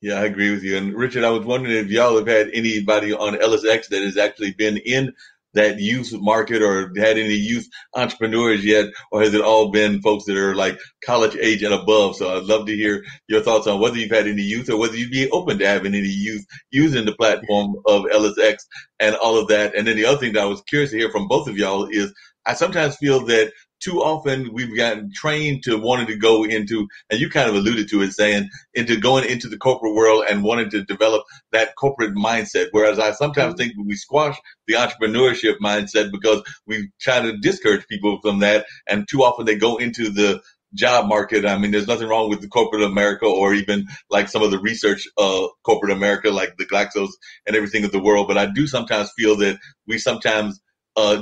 Yeah, I agree with you. And Richard, I was wondering if y'all have had anybody on EllisX that has actually been in that youth market or had any youth entrepreneurs yet, or has it all been folks that are like college age and above? So I'd love to hear your thoughts on whether you've had any youth or whether you'd be open to having any youth using the platform of EllisX and all of that. And then the other thing that I was curious to hear from both of y'all is I sometimes feel that too often we've gotten trained to wanting to go into, and you kind of alluded to it, saying into going into the corporate world and wanting to develop that corporate mindset. Whereas I sometimes think we squash the entrepreneurship mindset because we try to discourage people from that. And too often they go into the job market. I mean, there's nothing wrong with the corporate America or even like some of the research corporate America, like the Glaxos and everything of the world. But I do sometimes feel that we sometimes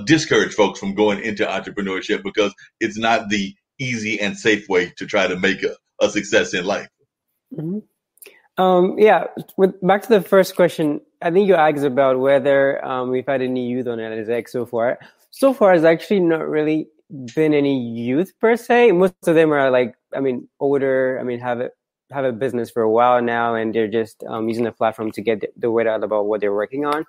discourage folks from going into entrepreneurship because it's not the easy and safe way to try to make a success in life. Mm-hmm. Back to the first question, I think you asked about whether we've had any youth on EllisX so far. So far, it's actually not really been any youth per se. Most of them are older. Have a business for a while now, and they're just using the platform to get the word out about what they're working on.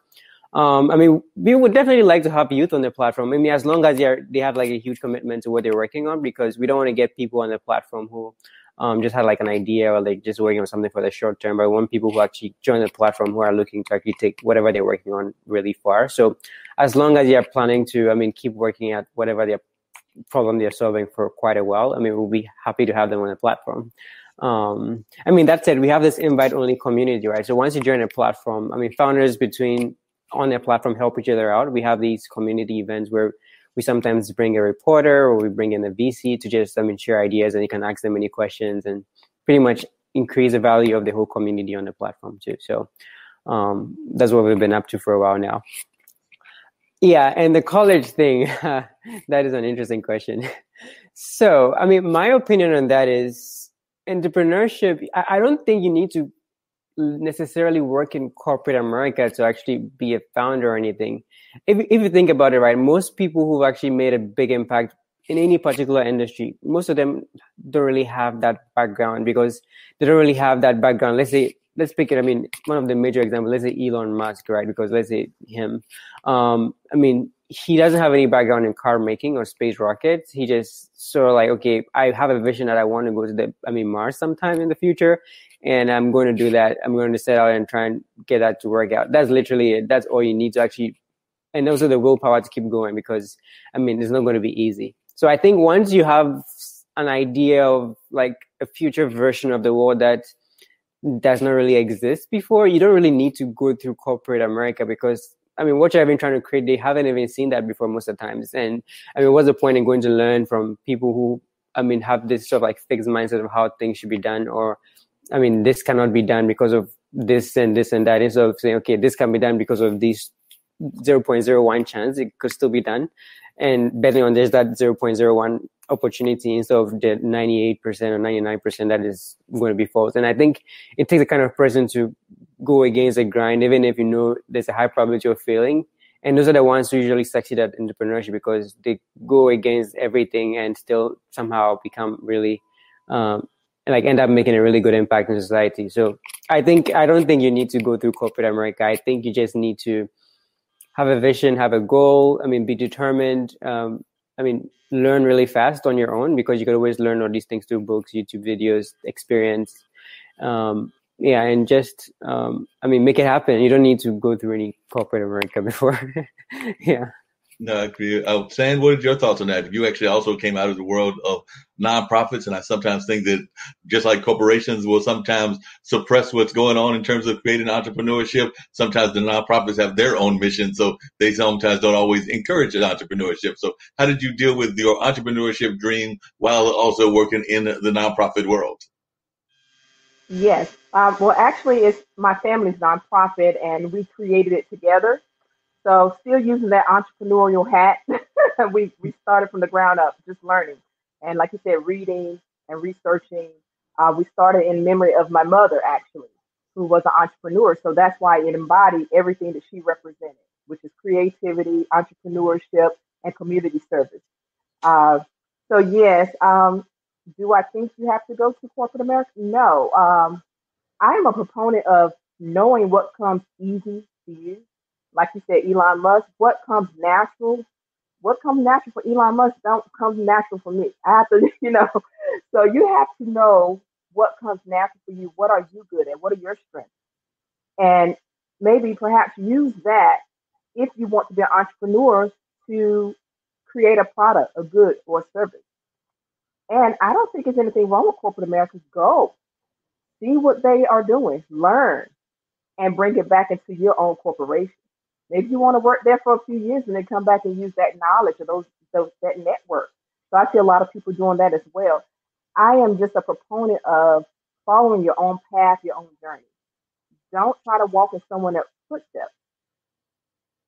We would definitely like to have youth on the platform. As long as they have like a huge commitment to what they're working on, because we don't want to get people on the platform who just had like an idea or like just working on something for the short term. But we want people who actually join the platform who are looking to actually take whatever they're working on really far. So as long as you're planning to, keep working at whatever their problem they're solving for quite a while, we'll be happy to have them on the platform. That said, we have this invite-only community, right? So once you join a platform, founders on their platform help each other out. We have these community events where we sometimes bring a reporter or we bring in a VC to just share ideas, and you can ask them any questions and pretty much increase the value of the whole community on the platform too. So that's what we've been up to for a while now. Yeah, and the college thing, that is an interesting question. So, my opinion on that is entrepreneurship, I don't think you need to necessarily work in corporate America to actually be a founder or anything. If you think about it, right, most people who've actually made a big impact in any particular industry, most of them don't really have that background because they don't really have that background. Let's pick it. One of the major examples, let's say Elon Musk, right? Because let's say him. He doesn't have any background in car making or space rockets. He just sort of like, okay, I have a vision that I want to go to Mars sometime in the future, and I'm going to do that. I'm going to set out and try and get that to work out. That's literally it. That's all you need to actually, and also the willpower to keep going because, it's not going to be easy. So I think once you have an idea of like a future version of the world that does not really exist before, you don't really need to go through corporate America because what you've been trying to create, they haven't even seen that before most of the times. And what's the point in going to learn from people who, have this sort of like fixed mindset of how things should be done, or, this cannot be done because of this and this and that, instead of saying, okay, this can be done because of these 0.01 chance it could still be done, and betting on there's that 0.01 opportunity instead of the 98% or 99% that is going to be false. And I think it takes a kind of person to go against the grind, even if there's a high probability of failing. And those are the ones who usually succeed at entrepreneurship because they go against everything and still somehow become really, end up making a really good impact in society. So I don't think you need to go through corporate America. I think you just need to have a vision, have a goal. Be determined. Learn really fast on your own because you can always learn all these things through books, YouTube videos, experience. yeah, and just make it happen. You don't need to go through any corporate America before. Yeah. No, I agree. San, what are your thoughts on that? You actually also came out of the world of nonprofits, and I sometimes think that just like corporations will sometimes suppress what's going on in terms of creating entrepreneurship, sometimes the nonprofits have their own mission, so they sometimes don't always encourage entrepreneurship. So how did you deal with your entrepreneurship dream while also working in the nonprofit world? Yes. Well, actually, it's my family's nonprofit, and we created it together. So, still using that entrepreneurial hat, we started from the ground up, just learning, and like you said, reading and researching. We started in memory of my mother, actually, who was an entrepreneur. So that's why it embodied everything that she represented, which is creativity, entrepreneurship, and community service. Uh, so yes, do I think you have to go to corporate America? No. I am a proponent of knowing what comes easy to you. Like you said, Elon Musk, what comes natural for Elon Musk don't come natural for me. I have to, so you have to know what comes natural for you. What are you good at? What are your strengths? And maybe perhaps use that if you want to be an entrepreneur to create a product, a good, or a service. And I don't think there's anything wrong with corporate America's goal. See what they are doing, learn, and bring it back into your own corporation. Maybe you want to work there for a few years and then come back and use that knowledge or that network. So I see a lot of people doing that as well. I am just a proponent of following your own path, your own journey. Don't try to walk in someone else's footsteps.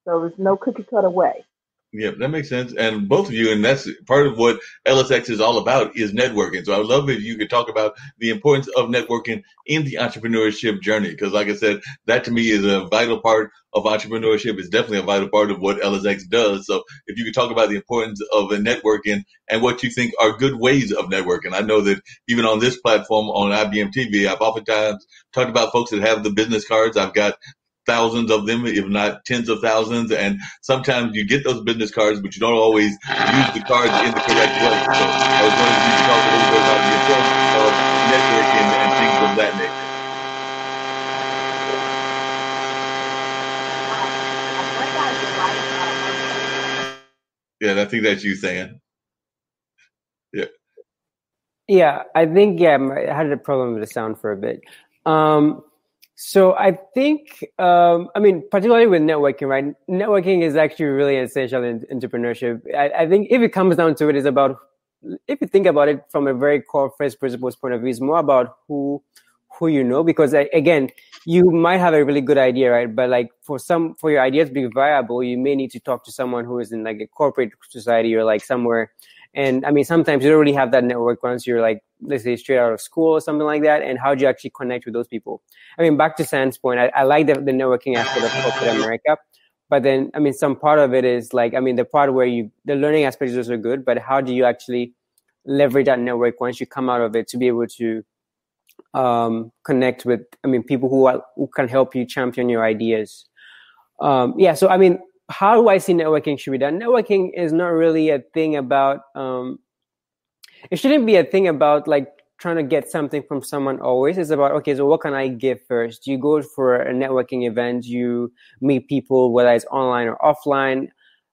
So there's no cookie cutter way. Yeah, that makes sense. And both of you, and that's part of what EllisX is all about, is networking. So I would love if you could talk about the importance of networking in the entrepreneurship journey. Because like I said, that to me is a vital part of entrepreneurship. It's definitely a vital part of what EllisX does. So if you could talk about the importance of networking and what you think are good ways of networking. I know that even on this platform on IBM TV, I've oftentimes talked about folks that have the business cards. I've got thousands of them, if not tens of thousands. And sometimes you get those business cards, but you don't always use the cards in the correct way. So I was wondering if you could talk a little bit about the importance of networking and things of that nature. Yeah, I think that's you saying. Yeah. Yeah, I think, I had a problem with the sound for a bit. So I think, particularly with networking, right? Networking is actually really essential in entrepreneurship. I think if it comes down to it, it's about, if you think about it from a very core first principles point of view, it's more about who you know, because again, you might have a really good idea, right? But like for your ideas to be viable, you may need to talk to someone who is in like a corporate society or like somewhere. And I mean, sometimes you don't really have that network once you're like, let's say, straight out of school or something like that. And how do you actually connect with those people? I mean, back to San's point, I like the networking aspect of corporate America. But then, I mean, some part of it is like, I mean, the part where the learning aspect is also good, but how do you actually leverage that network once you come out of it to be able to connect with, people who can help you champion your ideas. So, I mean, how do I see networking should be done? Networking is not really a thing about, it shouldn't be a thing about like trying to get something from someone always. It's about, okay, so what can I give first? You go for a networking event, you meet people, whether it's online or offline.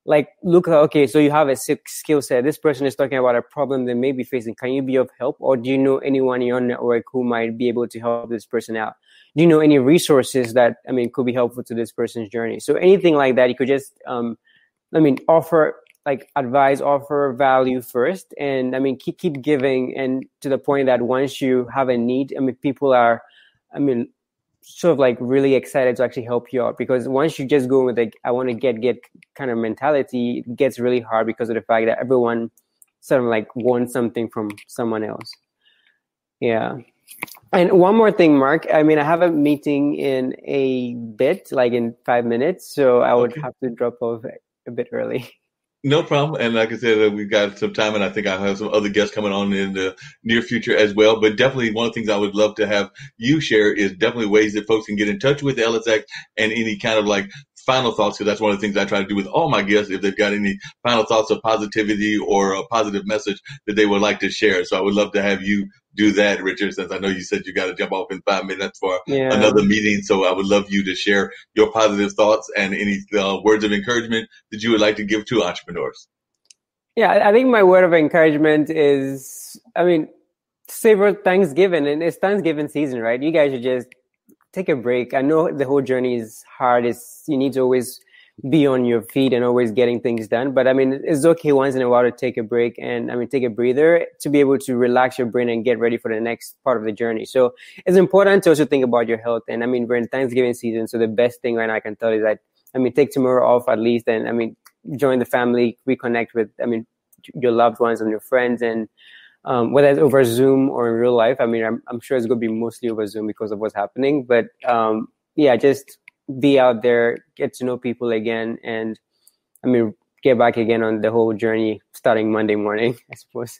Like, look, okay, so you have a skill set. This person is talking about a problem they may be facing. Can you be of help? Or do you know anyone in your network who might be able to help this person out? Do you know any resources that, could be helpful to this person's journey? So anything like that, you could just, offer like advice, offer value first. And keep giving. And to the point that once you have a need, people are, sort of like really excited to actually help you out, because once you just go with like, I want to get kind of mentality, it gets really hard because of the fact that everyone sort of like wants something from someone else. Yeah. And one more thing, Marc, I have a meeting in a bit, like in 5 minutes. So I would have to drop off a bit early. No problem. And like I said, we've got some time, and I think I'll have some other guests coming on in the near future as well. But definitely one of the things I would love to have you share is definitely ways that folks can get in touch with EllisX and any kind of like final thoughts, because that's one of the things I try to do with all my guests, if they've got any final thoughts of positivity or a positive message that they would like to share. So I would love to have you do that, Richard, since I know you said you got to jump off in 5 minutes for Yeah. another meeting. So I would love you to share your positive thoughts and any words of encouragement that you would like to give to entrepreneurs. Yeah, I think my word of encouragement is, savor Thanksgiving, and it's Thanksgiving season, right? You guys should just take a break. I know the whole journey is hard. You need to always be on your feet and always getting things done. But it's okay once in a while to take a break and take a breather to be able to relax your brain and get ready for the next part of the journey. So it's important to also think about your health. And we're in Thanksgiving season. So the best thing right now I can tell you is that, take tomorrow off at least, and join the family, reconnect with, your loved ones and your friends, and whether it's over Zoom or in real life. I'm sure it's going to be mostly over Zoom because of what's happening. But just be out there, get to know people again, and get back again on the whole journey starting Monday morning, I suppose.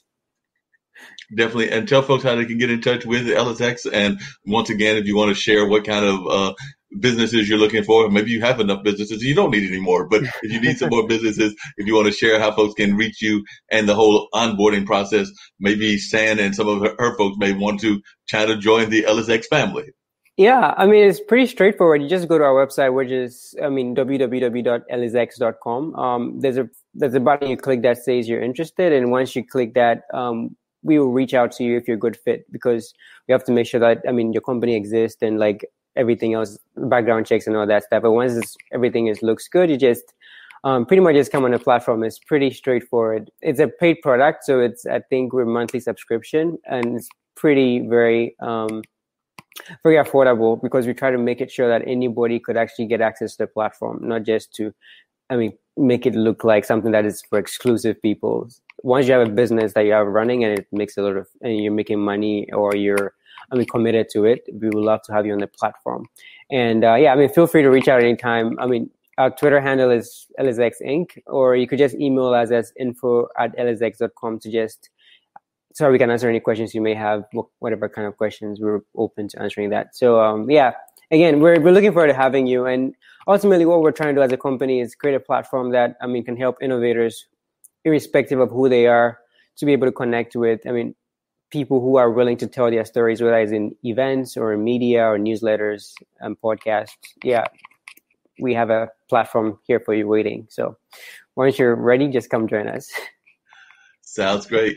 Definitely. And tell folks how they can get in touch with EllisX. And once again, if you want to share what kind of businesses you're looking for, maybe you have enough businesses, you don't need any more. But if you need some more businesses, if you want to share how folks can reach you and the whole onboarding process, maybe San and some of her folks may want to try to join the EllisX family. Yeah, it's pretty straightforward. You just go to our website, which is, www.ellisx.com. There's a button you click that says you're interested. And once you click that, we will reach out to you if you're a good fit, because we have to make sure that, your company exists and like everything else, background checks and all that stuff. But once everything looks good, you just pretty much just come on the platform. It's pretty straightforward. It's a paid product. So I think we're monthly subscription, and it's very affordable, because we try to make it sure that anybody could actually get access to the platform, not just to, make it look like something that is for exclusive people. Once you have a business that you are running and it makes and you're making money, or you're, committed to it, we would love to have you on the platform. And feel free to reach out anytime. Our Twitter handle is EllisX Inc., or you could just email us as info@ellisx.com so we can answer any questions you may have, whatever kind of questions. We're open to answering that. So, again, we're looking forward to having you. And ultimately, what we're trying to do as a company is create a platform that, can help innovators, irrespective of who they are, to be able to connect with, people who are willing to tell their stories, whether it's in events or in media or newsletters and podcasts. Yeah, we have a platform here for you waiting. So once you're ready, just come join us. Sounds great.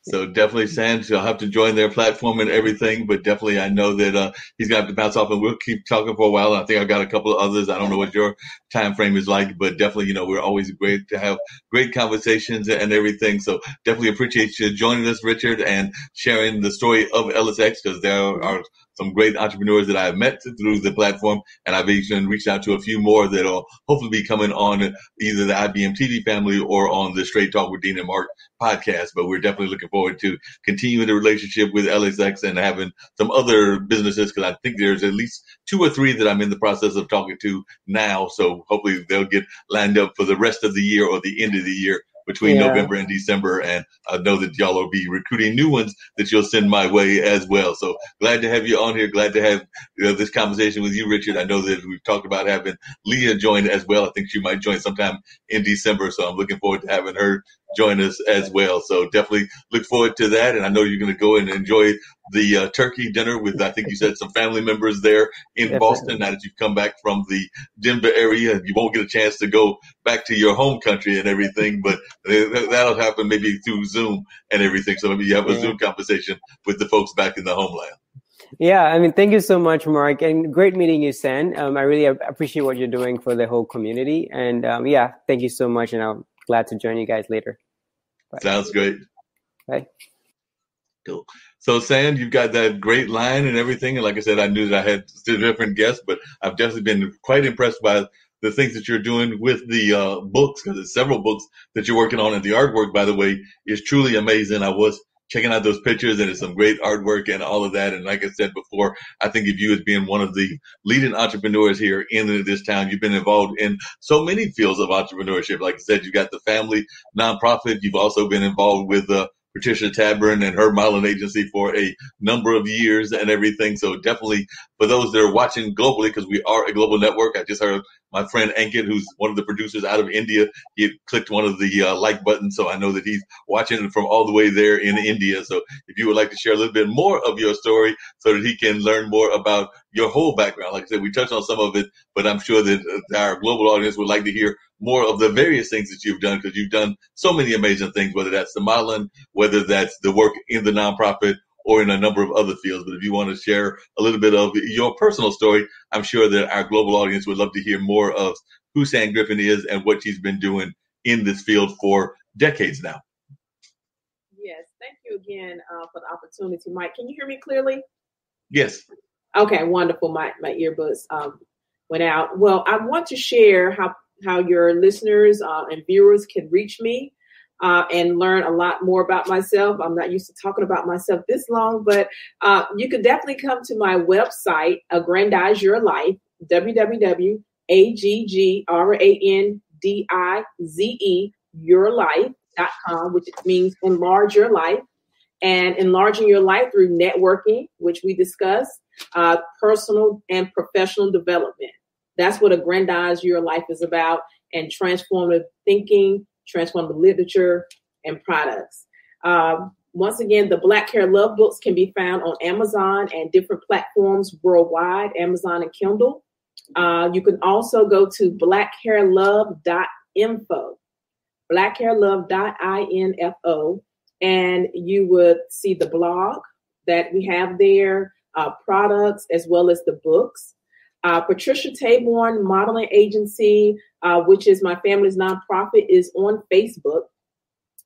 So definitely, San, you'll have to join their platform and everything. But definitely, I know that he's going to have to bounce off, and we'll keep talking for a while. I think I've got a couple of others. I don't know what your time frame is like, but definitely, we're always great to have great conversations and everything. So definitely appreciate you joining us, Richard, and sharing the story of EllisX, because there are some great entrepreneurs that I've met through the platform, and I've even reached out to a few more that will hopefully be coming on either the IBM TV family or on the Straight Talk with Dean and Marc podcast. But we're definitely looking forward to continuing the relationship with EllisX and having some other businesses, because I think there's at least 2 or 3 that I'm in the process of talking to now. So hopefully they'll get lined up for the rest of the year or the end of the year, between November and December. And I know that y'all will be recruiting new ones that you'll send my way as well. So glad to have you on here. Glad to have this conversation with you, Richard. I know that we've talked about having Leah join as well. I think she might join sometime in December. So I'm looking forward to having her join us as well. So definitely look forward to that. And I know you're going to go and enjoy the turkey dinner with, I think you said, some family members there in Boston. Now that you've come back from the Denver area, you won't get a chance to go back to your home country and everything, but that'll happen maybe through Zoom and everything. So maybe you have a Zoom conversation with the folks back in the homeland. Yeah, thank you so much, Marc, and great meeting you, San. I really appreciate what you're doing for the whole community. And thank you so much, and I'm glad to join you guys later. Bye. Sounds great. Bye. Cool. So, San, you've got that great line and everything. And like I said, I knew that I had different guests, but I've definitely been quite impressed by the things that you're doing with the books, because there's several books that you're working on. And the artwork, by the way, is truly amazing. I was checking out those pictures, and it's some great artwork and all of that. And like I said before, I think of you as being one of the leading entrepreneurs here in this town. You've been involved in so many fields of entrepreneurship. Like I said, you got the family nonprofit. You've also been involved with Patricia Taburn and her modeling agency for a number of years and everything. So definitely for those that are watching globally, because we are a global network, I just heard my friend Ankit, who's one of the producers out of India, he had clicked one of the like buttons. So I know that he's watching from all the way there in India. So if you would like to share a little bit more of your story so that he can learn more about your whole background. Like I said, we touched on some of it, but I'm sure that our global audience would like to hear more of the various things that you've done, because you've done so many amazing things, whether that's the modeling, whether that's the work in the nonprofit or in a number of other fields. But if you want to share a little bit of your personal story, I'm sure that our global audience would love to hear more of who San Griffin is and what she's been doing in this field for decades now. Yes, thank you again for the opportunity, Mike. Can you hear me clearly? Yes. Okay, wonderful. My earbuds went out. Well, I want to share how your listeners and viewers can reach me and learn a lot more about myself. I'm not used to talking about myself this long, but you can definitely come to my website, Aggrandize Your Life, www.aggrandize yourlife.com, which means enlarge your life. And enlarging your life through networking, which we discussed, personal and professional development. That's what Aggrandize Your Life is about, and transformative thinking, transformative literature, and products. Once again, the Black Hair Love books can be found on Amazon and different platforms worldwide, Amazon and Kindle. You can also go to blackhairlove.info, blackhairlove.info. And you would see the blog that we have there, products, as well as the books. Patricia Taburn Modeling Agency, which is my family's nonprofit, is on Facebook.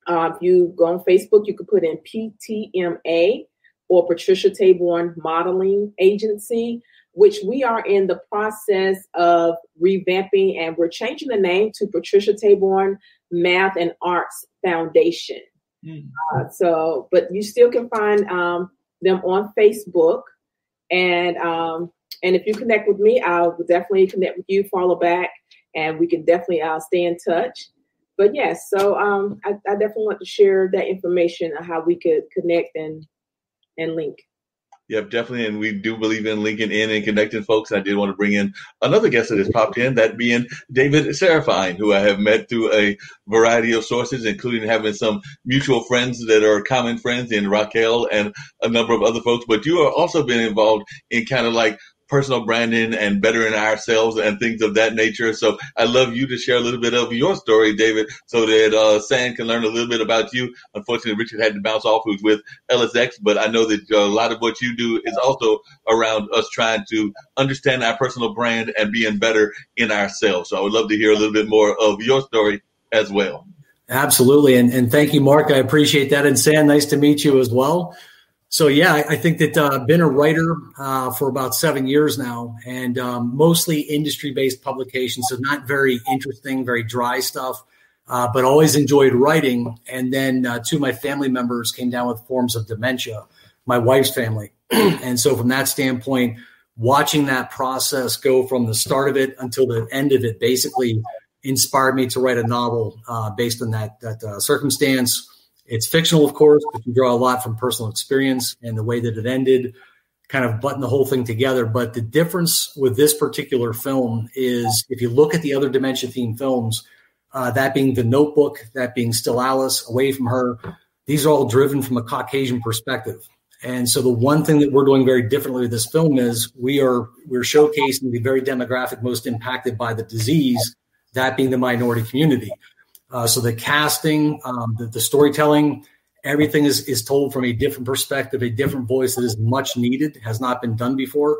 If you go on Facebook, you can put in PTMA or Patricia Taburn Modeling Agency, which we are in the process of revamping, and we're changing the name to Patricia Taburn Math and Arts Foundation. But you still can find them on Facebook, and if you connect with me, I'll definitely connect with you, follow back, and we can definitely stay in touch. But yes, so I definitely want to share that information on how we could connect and link. Yep, definitely. And we do believe in linking in and connecting folks. I did want to bring in another guest that has popped in, that being David Serafine, who I have met through a variety of sources, including having some mutual friends that are common friends in Raquel and a number of other folks. But you are also been involved in kind of like personal branding and bettering ourselves and things of that nature. So I'd love you to share a little bit of your story, David, so that San can learn a little bit about you. Unfortunately, Richard had to bounce off, who's with EllisX, but I know that a lot of what you do is also around us trying to understand our personal brand and being better in ourselves. So I would love to hear a little bit more of your story as well. Absolutely. And thank you, Mark. I appreciate that. And San, nice to meet you as well. So, yeah, I think that I've been a writer for about 7 years now, and mostly industry-based publications, so not very interesting, very dry stuff, but always enjoyed writing. And then two of my family members came down with forms of dementia, my wife's family. And so from that standpoint, watching that process go from the start of it until the end of it basically inspired me to write a novel based on that circumstance. It's fictional, of course, but you draw a lot from personal experience and the way that it ended, kind of button the whole thing together. But the difference with this particular film is if you look at the other dementia-themed films, that being The Notebook, that being Still Alice, Away from Her, these are all driven from a Caucasian perspective. And so the one thing that we're doing very differently with this film is we're showcasing the very demographic most impacted by the disease, that being the minority community. So the casting, the storytelling, everything is told from a different perspective, a different voice that is much needed, has not been done before.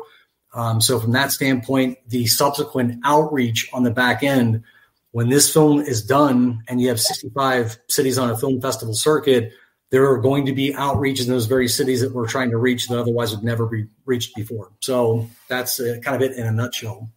So from that standpoint, the subsequent outreach on the back end, when this film is done and you have 65 cities on a film festival circuit, there are going to be outreach in those very cities that we're trying to reach that otherwise would never be reached before. So that's kind of it in a nutshell.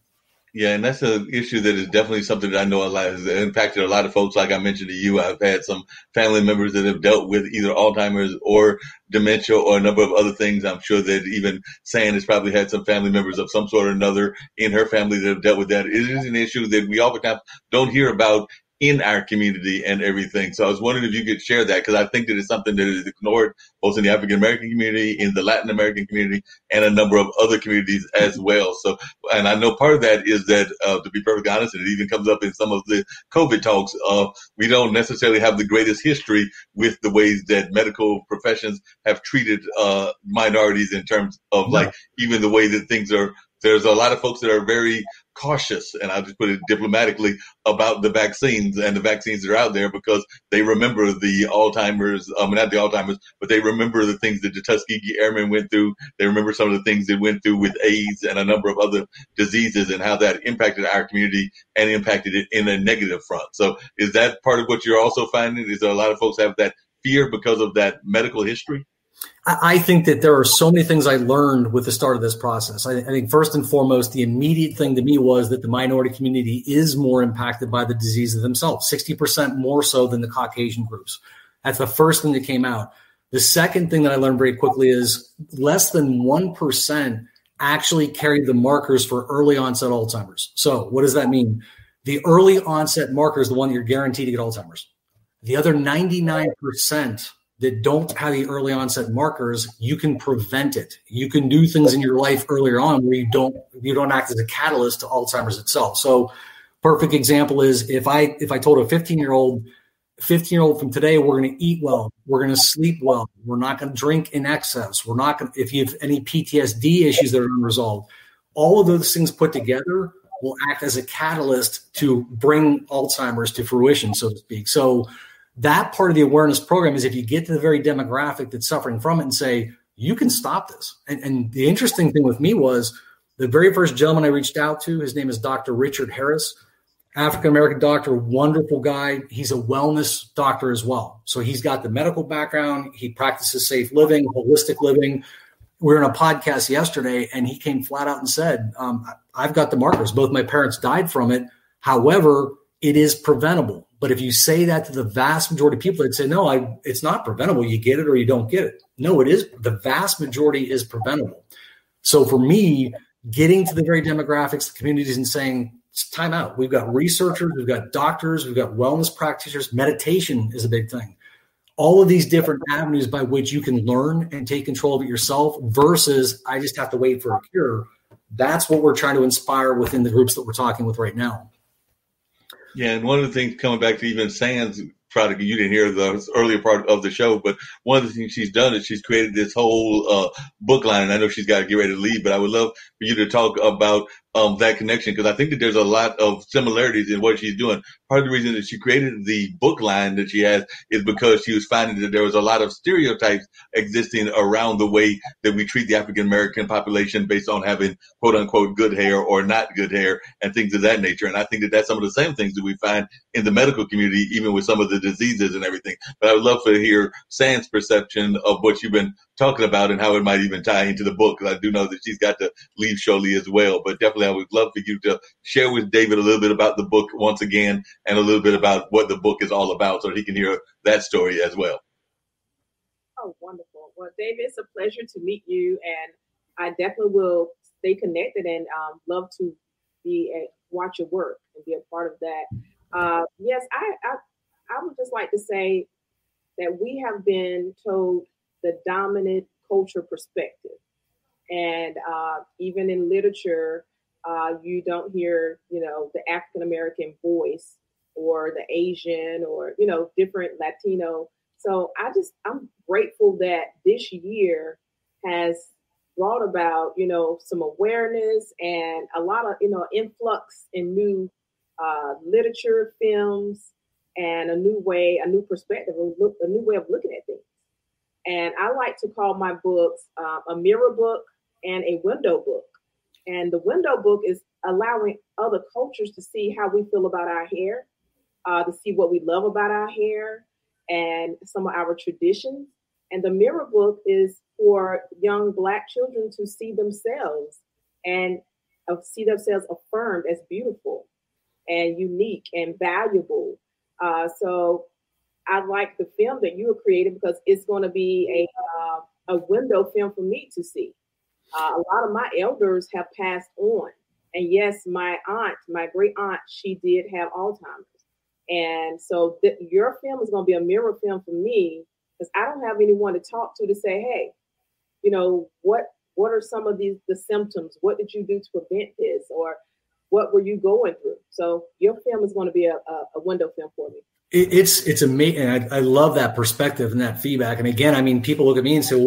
Yeah, and that's an issue that is definitely something that I know has impacted a lot of folks. Like I mentioned to you, I've had some family members that have dealt with either Alzheimer's or dementia or a number of other things. I'm sure that even San has probably had some family members of some sort or another in her family that have dealt with that. It is an issue that we oftentimes don't hear about in our community and everything. So I was wondering if you could share that, because I think that it's something that is ignored both in the African American community, in the Latin American community, and a number of other communities as well. So, and I know part of that is that, to be perfectly honest, and it even comes up in some of the COVID talks, we don't necessarily have the greatest history with the ways that medical professions have treated minorities in terms of like even the way that things are. There's a lot of folks that are very cautious, and I'll just put it diplomatically, about the vaccines and the vaccines that are out there, because they remember the Alzheimer's, not the Alzheimer's, but they remember the things that the Tuskegee Airmen went through. They remember some of the things they went through with AIDS and a number of other diseases, and how that impacted our community and impacted it in a negative front. So is that part of what you're also finding? Is there a lot of folks have that fear because of that medical history? I think that there are so many things I learned with the start of this process. I think first and foremost, the immediate thing to me was that the minority community is more impacted by the diseases themselves, 60% more so than the Caucasian groups. That's the first thing that came out. The second thing that I learned very quickly is less than 1% actually carry the markers for early onset Alzheimer's. So what does that mean? The early onset marker is the one that you're guaranteed to get Alzheimer's. The other 99% that don't have the early onset markers, you can prevent it. You can do things in your life earlier on where you don't act as a catalyst to Alzheimer's itself. So perfect example is if I told a 15-year-old from today, we're going to eat well, we're going to sleep well, we're not going to drink in excess, we're not going to, if you have any PTSD issues that are unresolved, all of those things put together will act as a catalyst to bring Alzheimer's to fruition, so to speak. So that part of the awareness program is if you get to the very demographic that's suffering from it and say, you can stop this. And the interesting thing with me was the very first gentleman I reached out to, his name is Dr. Richard Harris, African-American doctor, wonderful guy. He's a wellness doctor as well. So he's got the medical background. He practices safe living, holistic living. We were in a podcast yesterday and he came flat out and said, I've got the markers. Both my parents died from it. However, it is preventable. But if you say that to the vast majority of people, they'd say, no, it's not preventable. You get it or you don't get it. No, it is. The vast majority is preventable. So for me, getting to the very demographics, the communities, and saying, it's time out. We've got researchers, we've got doctors, we've got wellness practitioners. Meditation is a big thing. All of these different avenues by which you can learn and take control of it yourself versus I just have to wait for a cure. That's what we're trying to inspire within the groups that we're talking with right now. Yeah, and one of the things coming back to even San's product, you didn't hear the earlier part of the show, but one of the things she's done is she's created this whole book line. And I know she's got to get ready to leave, but I would love for you to talk about that connection, because I think that there's a lot of similarities in what she's doing. Part of the reason that she created the book line that she has is because she was finding that there was a lot of stereotypes existing around the way that we treat the African American population based on having quote unquote good hair or not good hair and things of that nature. And I think that that's some of the same things that we find in the medical community, even with some of the diseases and everything. But I would love to hear San's perception of what you've been talking about and how it might even tie into the book, because I do know that she's got to leave shortly as well. But definitely I would love for you to share with David a little bit about the book once again and a little bit about what the book is all about so he can hear that story as well. Oh, wonderful. Well, David, it's a pleasure to meet you, and I definitely will stay connected and love to watch your work and be a part of that. Yes, I would just like to say that we have been told the dominant culture perspective. And even in literature, you don't hear, the African-American voice or the Asian or, different Latino. So I'm grateful that this year has brought about, some awareness and a lot of, influx in new literature, films, and a new perspective, a new way of looking at things. And I like to call my books a mirror book and a window book. And the window book is allowing other cultures to see how we feel about our hair, to see what we love about our hair and some of our traditions. And the mirror book is for young Black children to see themselves and see themselves affirmed as beautiful and unique and valuable. So I like the film that you have created because it's going to be a window film for me to see. A lot of my elders have passed on. And yes, my great aunt, she did have Alzheimer's. And so your film is going to be a mirror film for me, because I don't have anyone to talk to say, hey, what are some of the symptoms? What did you do to prevent this? Or what were you going through? So your film is going to be a window film for me. It's amazing. I love that perspective and that feedback. And again, I mean, people look at me and say,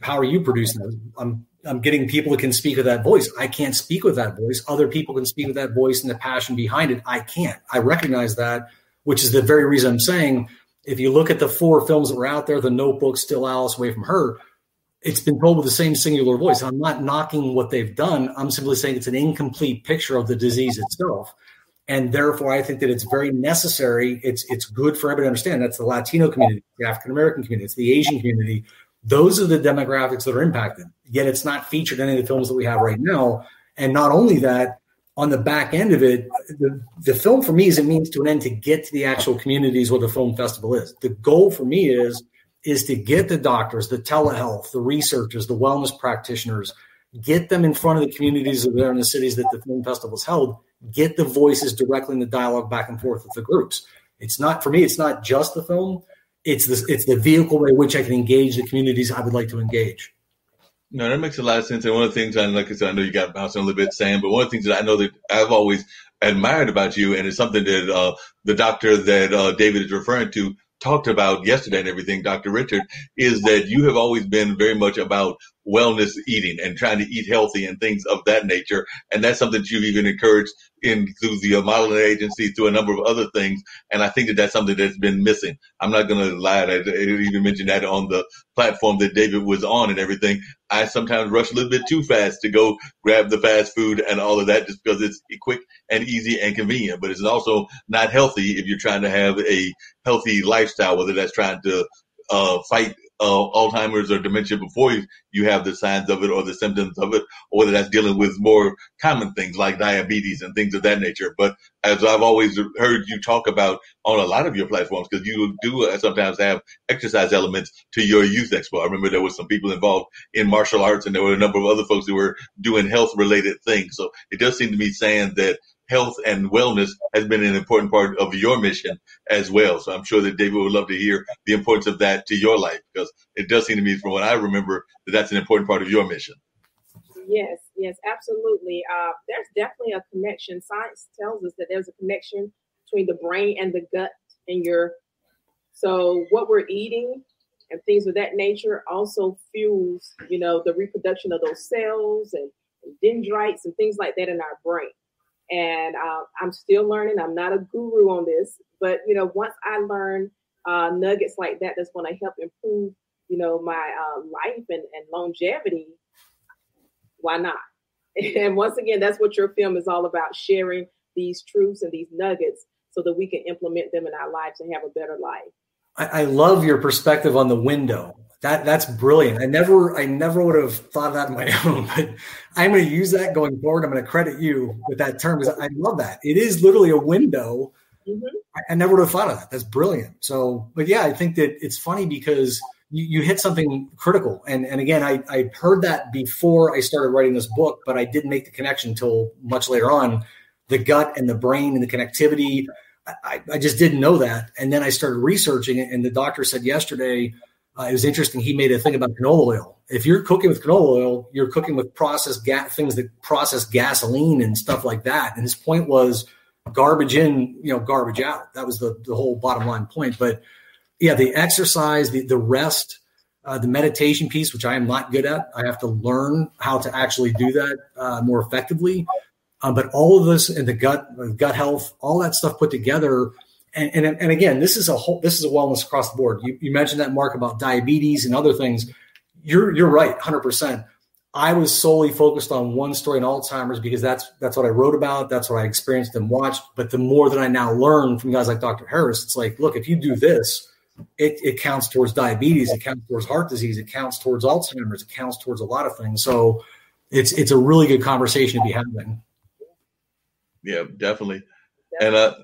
how are you producing this? I'm getting people that can speak with that voice. I can't speak with that voice. Other people can speak with that voice and the passion behind it. I can't. I recognize that, which is the very reason I'm saying, if you look at the 4 films that were out there, The Notebook, Still Alice, Away from Her, it's been told with the same singular voice. I'm not knocking what they've done. I'm simply saying it's an incomplete picture of the disease itself. And therefore, I think that it's very necessary. It's good for everybody to understand. That's the Latino community, the African-American community, it's the Asian community. Those are the demographics that are impacted. Yet it's not featured in any of the films that we have right now. And not only that, on the back end of it, the film for me is a means to an end to get to the actual communities where the film festival is. The goal for me is to get the doctors, the telehealth, the researchers, the wellness practitioners, get them in front of the communities that are there in the cities that the film festival is held, get the voices directly in the dialogue back and forth with the groups. It's not, for me, it's not just the film. It's the vehicle by which I can engage the communities I would like to engage. No, that makes a lot of sense. And one of the things, and like I said, I know you got bouncing a little bit, Sam, but one of the things that I know that I've always admired about you, and it's something that the doctor that David is referring to talked about yesterday and everything, Dr. Richard, is that you have always been very much about wellness eating and trying to eat healthy and things of that nature. And that's something that you've even encouraged through the modeling agency, through a number of other things. And I think that that's something that's been missing. I'm not going to lie. I even mentioned that on the platform that David was on and everything. I sometimes rush a little bit too fast to go grab the fast food and all of that just because it's quick and easy and convenient. But it's also not healthy if you're trying to have a healthy lifestyle, whether that's trying to fight Alzheimer's or dementia before you have the signs of it or the symptoms of it, or whether that's dealing with more common things like diabetes and things of that nature. But as I've always heard you talk about on a lot of your platforms, because you do sometimes have exercise elements to your youth expo. I remember there was some people involved in martial arts, and there were a number of other folks who were doing health-related things. So it does seem to me saying that health and wellness has been an important part of your mission as well. So I'm sure that David would love to hear the importance of that to your life, because it does seem to me, from what I remember, that that's an important part of your mission. Yes, absolutely. There's definitely a connection. Science tells us that there's a connection between the brain and the gut so what we're eating and things of that nature also fuels, the reproduction of those cells and dendrites and things like that in our brain. And I'm still learning. I'm not a guru on this, but, once I learn nuggets like that, that's going to help improve, my life and longevity. Why not? And once again, that's what your film is all about, sharing these truths and these nuggets so that we can implement them in our lives and have a better life. I love your perspective on the window. That's brilliant. I never would have thought of that on my own, but I'm going to use that going forward. I'm going to credit you with that term because I love that. It is literally a window. Mm-hmm. I never would have thought of that. That's brilliant. So, but yeah, I think that it's funny because you hit something critical. And again, I heard that before I started writing this book, but I didn't make the connection until much later on. The gut and the brain and the connectivity. I just didn't know that. And then I started researching it. And the doctor said yesterday, it was interesting. He made a thing about canola oil. If you're cooking with canola oil, you're cooking with processed things that process gasoline and stuff like that. And his point was garbage in, garbage out. That was the whole bottom line point. But yeah, the exercise, the rest, the meditation piece, which I am not good at. I have to learn how to actually do that more effectively. But all of this and the gut health, all that stuff put together. And again, this is a wellness across the board. You mentioned that, Mark, about diabetes and other things. You're right, 100%. I was solely focused on one story in Alzheimer's because that's what I wrote about. That's what I experienced and watched. But the more that I now learn from guys like Dr. Harris, it's like, look, if you do this, it counts towards diabetes. It counts towards heart disease. It counts towards Alzheimer's. It counts towards a lot of things. So it's a really good conversation to be having. Yeah, definitely. And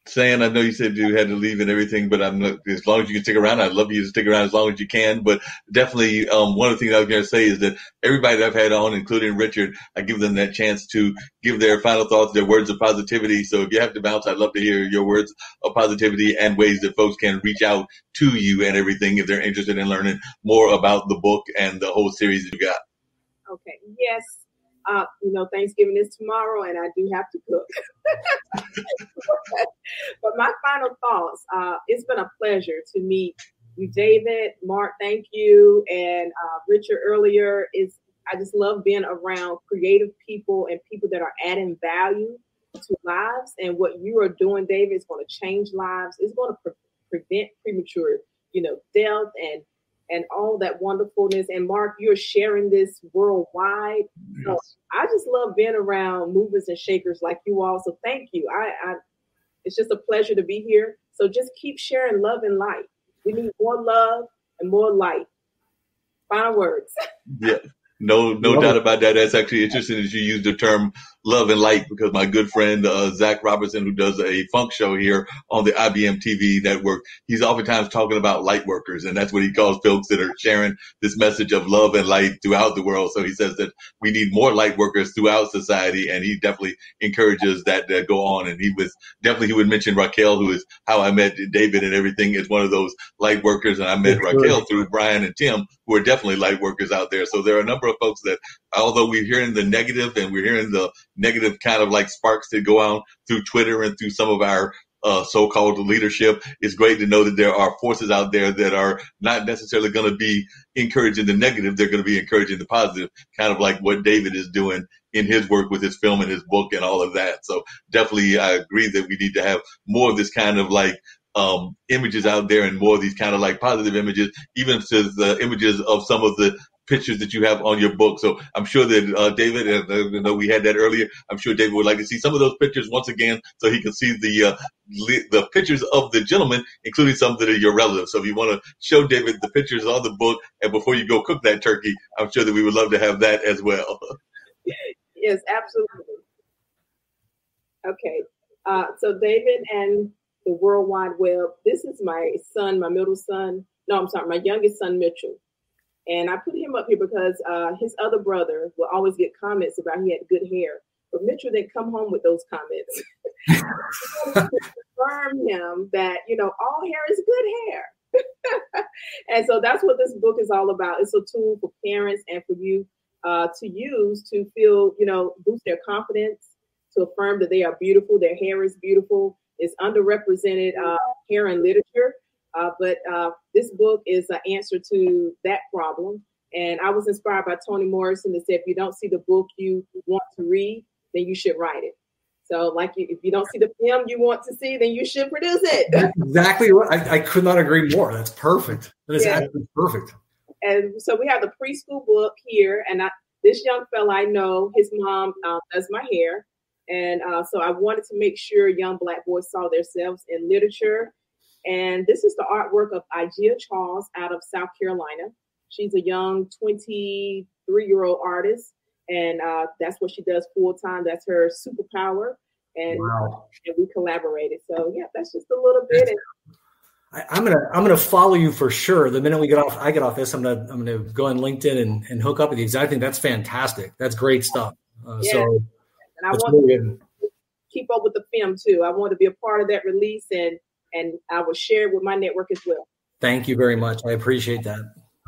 San, I know you said you had to leave and everything, but I'm not, as long as you can stick around, I'd love you to stick around as long as you can. But definitely, one of the things I was going to say is that everybody that I've had on, including Richard, I give them that chance to give their final thoughts, their words of positivity. So if you have to bounce, I'd love to hear your words of positivity and ways that folks can reach out to you and everything if they're interested in learning more about the book and the whole series that you got. Okay. Yes. Thanksgiving is tomorrow, and I do have to cook. But my final thoughts, it's been a pleasure to meet you, David, Marc, thank you, and Richard earlier. I just love being around creative people and people that are adding value to lives. And what you are doing, David, is going to change lives. It's going to prevent premature, death and all that wonderfulness. And Marc, you're sharing this worldwide. Yes. So I just love being around movers and shakers like you all. So thank you. It's just a pleasure to be here. So just keep sharing love and light. We need more love and more light. Final words. Yeah. No doubt about that. That's actually interesting that you used the term love and light, because my good friend, Zach Robertson, who does a funk show here on the IBM TV network, he's oftentimes talking about light workers. And that's what he calls folks that are sharing this message of love and light throughout the world. So he says that we need more light workers throughout society. And he definitely encourages that to go on. And he would mention Raquel, who is how I met David and everything, is one of those light workers. And I met Raquel through Brian and Tim, who are definitely light workers out there. So there are a number of folks that, although we're hearing the negative and we're hearing the negative kind of like sparks that go on through Twitter and through some of our so-called leadership, it's great to know that there are forces out there that are not necessarily going to be encouraging the negative. They're going to be encouraging the positive, kind of like what David is doing in his work with his film and his book and all of that. So definitely I agree that we need to have more of this kind of like images out there and more of these kind of like positive images, even to the images of some of the pictures that you have on your book. So I'm sure that David, and we had that earlier, I'm sure David would like to see some of those pictures once again so he can see the pictures of the gentleman, including some that are your relatives. So if you want to show David the pictures on the book and before you go cook that turkey, I'm sure that we would love to have that as well. Yes, absolutely. Okay. So David and the World Wide Web, this is my son, my youngest son, Mitchell. And I put him up here because his other brother will always get comments about he had good hair. But Mitchell didn't come home with those comments. Confirm him that, all hair is good hair. And so that's what this book is all about. It's a tool for parents and for you to use to feel, boost their confidence, to affirm that they are beautiful, their hair is beautiful. It's underrepresented hair in literature. But this book is an answer to that problem. And I was inspired by Toni Morrison that said, if you don't see the book you want to read, then you should write it. So if you don't see the film you want to see, then you should produce it. That's exactly right. I could not agree more. That's perfect. That is absolutely perfect. And so we have the preschool book here. And this young fella, I know his mom does my hair. And so I wanted to make sure young Black boys saw themselves in literature. And this is the artwork of Igea Charles out of South Carolina. She's a young 23-year-old artist, and that's what she does full time. That's her superpower, and we collaborated. So yeah, that's just a little bit. I'm gonna follow you for sure. The minute I get off this, I'm gonna go on LinkedIn and hook up with you. Because I think that's fantastic. That's great stuff. So, and I want to keep up with the film too. I want to be a part of that release, and I will share it with my network as well. Thank you very much. I appreciate that.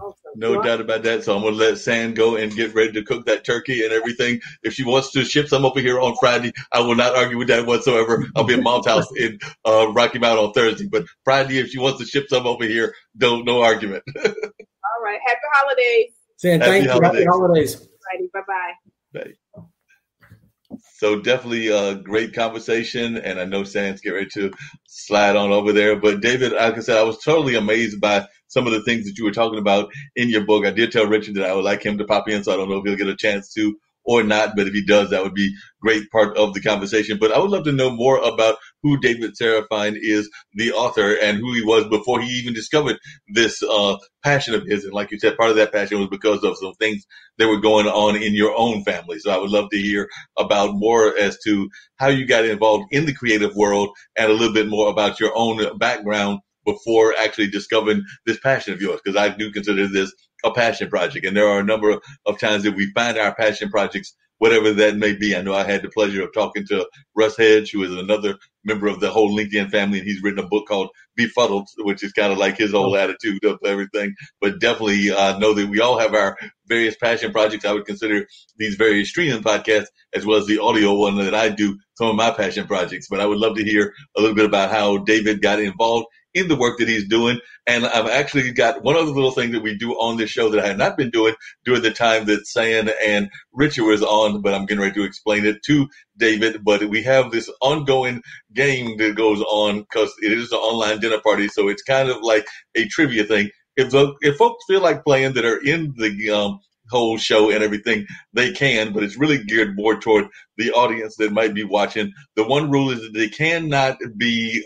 Awesome. No doubt about that. So I'm going to let San go and get ready to cook that turkey and everything. If she wants to ship some over here on Friday, I will not argue with that whatsoever. I'll be at Mom's house in Rocky Mount on Thursday. But Friday, if she wants to ship some over here, no argument. All right. Happy holidays. San, thank you. Happy holidays. Bye-bye. Bye. So definitely a great conversation, and I know San's getting ready to slide on over there. But David, like I said, I was totally amazed by some of the things that you were talking about in your book. I did tell Richard that I would like him to pop in, so I don't know if he'll get a chance to or not, but if he does, that would be a great part of the conversation. But I would love to know more about who David Serafine is, the author, and who he was before he even discovered this passion of his. And like you said, part of that passion was because of some things that were going on in your own family. So I would love to hear about more as to how you got involved in the creative world and a little bit more about your own background before actually discovering this passion of yours, because I do consider this a passion project. And there are a number of times that we find our passion projects, whatever that may be. I know I had the pleasure of talking to Russ Hedge, who is another member of the whole LinkedIn family, and he's written a book called Befuddled, which is kind of like his whole attitude of everything. But definitely know that we all have our various passion projects. I would consider these various streaming podcasts as well as the audio one that I do, some of my passion projects. But I would love to hear a little bit about how David got involved in the work that he's doing. And I've actually got one other little thing that we do on this show that I had not been doing during the time that San and Richard was on, but I'm getting ready to explain it to David. But we have this ongoing game that goes on because it is an online dinner party. So it's kind of like a trivia thing. If folks feel like playing that are in the whole show and everything, they can, but it's really geared more toward the audience that might be watching. The one rule is that they cannot be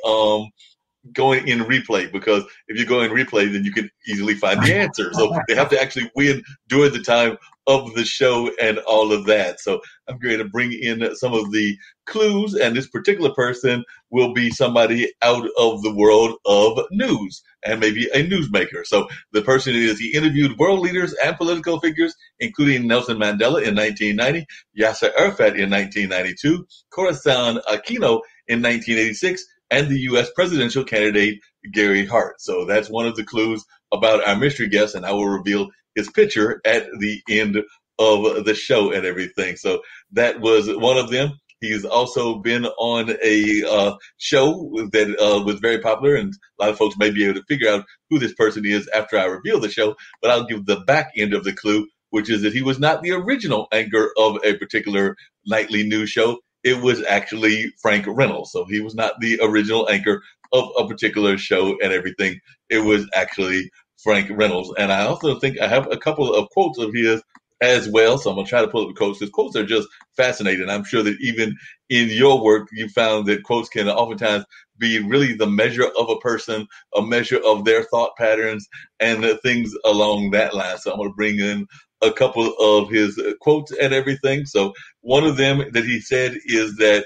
going in replay, because if you go in replay, then you can easily find the answer. So they have to actually win during the time of the show and all of that. So I'm going to bring in some of the clues, and this particular person will be somebody out of the world of news and maybe a newsmaker. So the person is, he interviewed world leaders and political figures, including Nelson Mandela in 1990, Yasser Arafat in 1992, Corazon Aquino in 1986, and the U.S. presidential candidate, Gary Hart. So that's one of the clues about our mystery guest, and I will reveal his picture at the end of the show and everything. So that was one of them. He's also been on a show that was very popular, and a lot of folks may be able to figure out who this person is after I reveal the show, but I'll give the back end of the clue, which is that he was not the original anchor of a particular nightly news show. It was actually Frank Reynolds. So he was not the original anchor of a particular show and everything. It was actually Frank Reynolds. And I also think I have a couple of quotes of his as well. So I'm going to try to pull up the quotes. His quotes are just fascinating. I'm sure that even in your work, you found that quotes can oftentimes be really the measure of a person, a measure of their thought patterns and things along that line. So I'm going to bring in a couple of his quotes and everything. So one of them that he said is that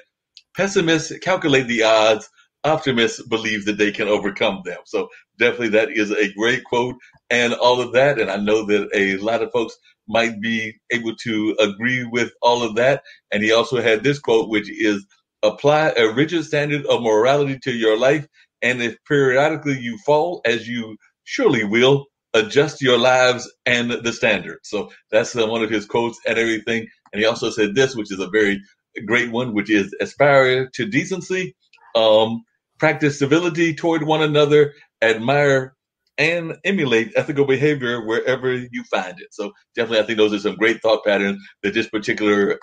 pessimists calculate the odds, optimists believe that they can overcome them. So definitely that is a great quote and all of that. And I know that a lot of folks might be able to agree with all of that. And he also had this quote, which is, apply a rigid standard of morality to your life, and if periodically you fall, as you surely will, adjust your lives and the standard. So that's one of his quotes and everything. And he also said this, which is a very great one, which is aspire to decency, practice civility toward one another, admire and emulate ethical behavior wherever you find it. So definitely, I think those are some great thought patterns that this particular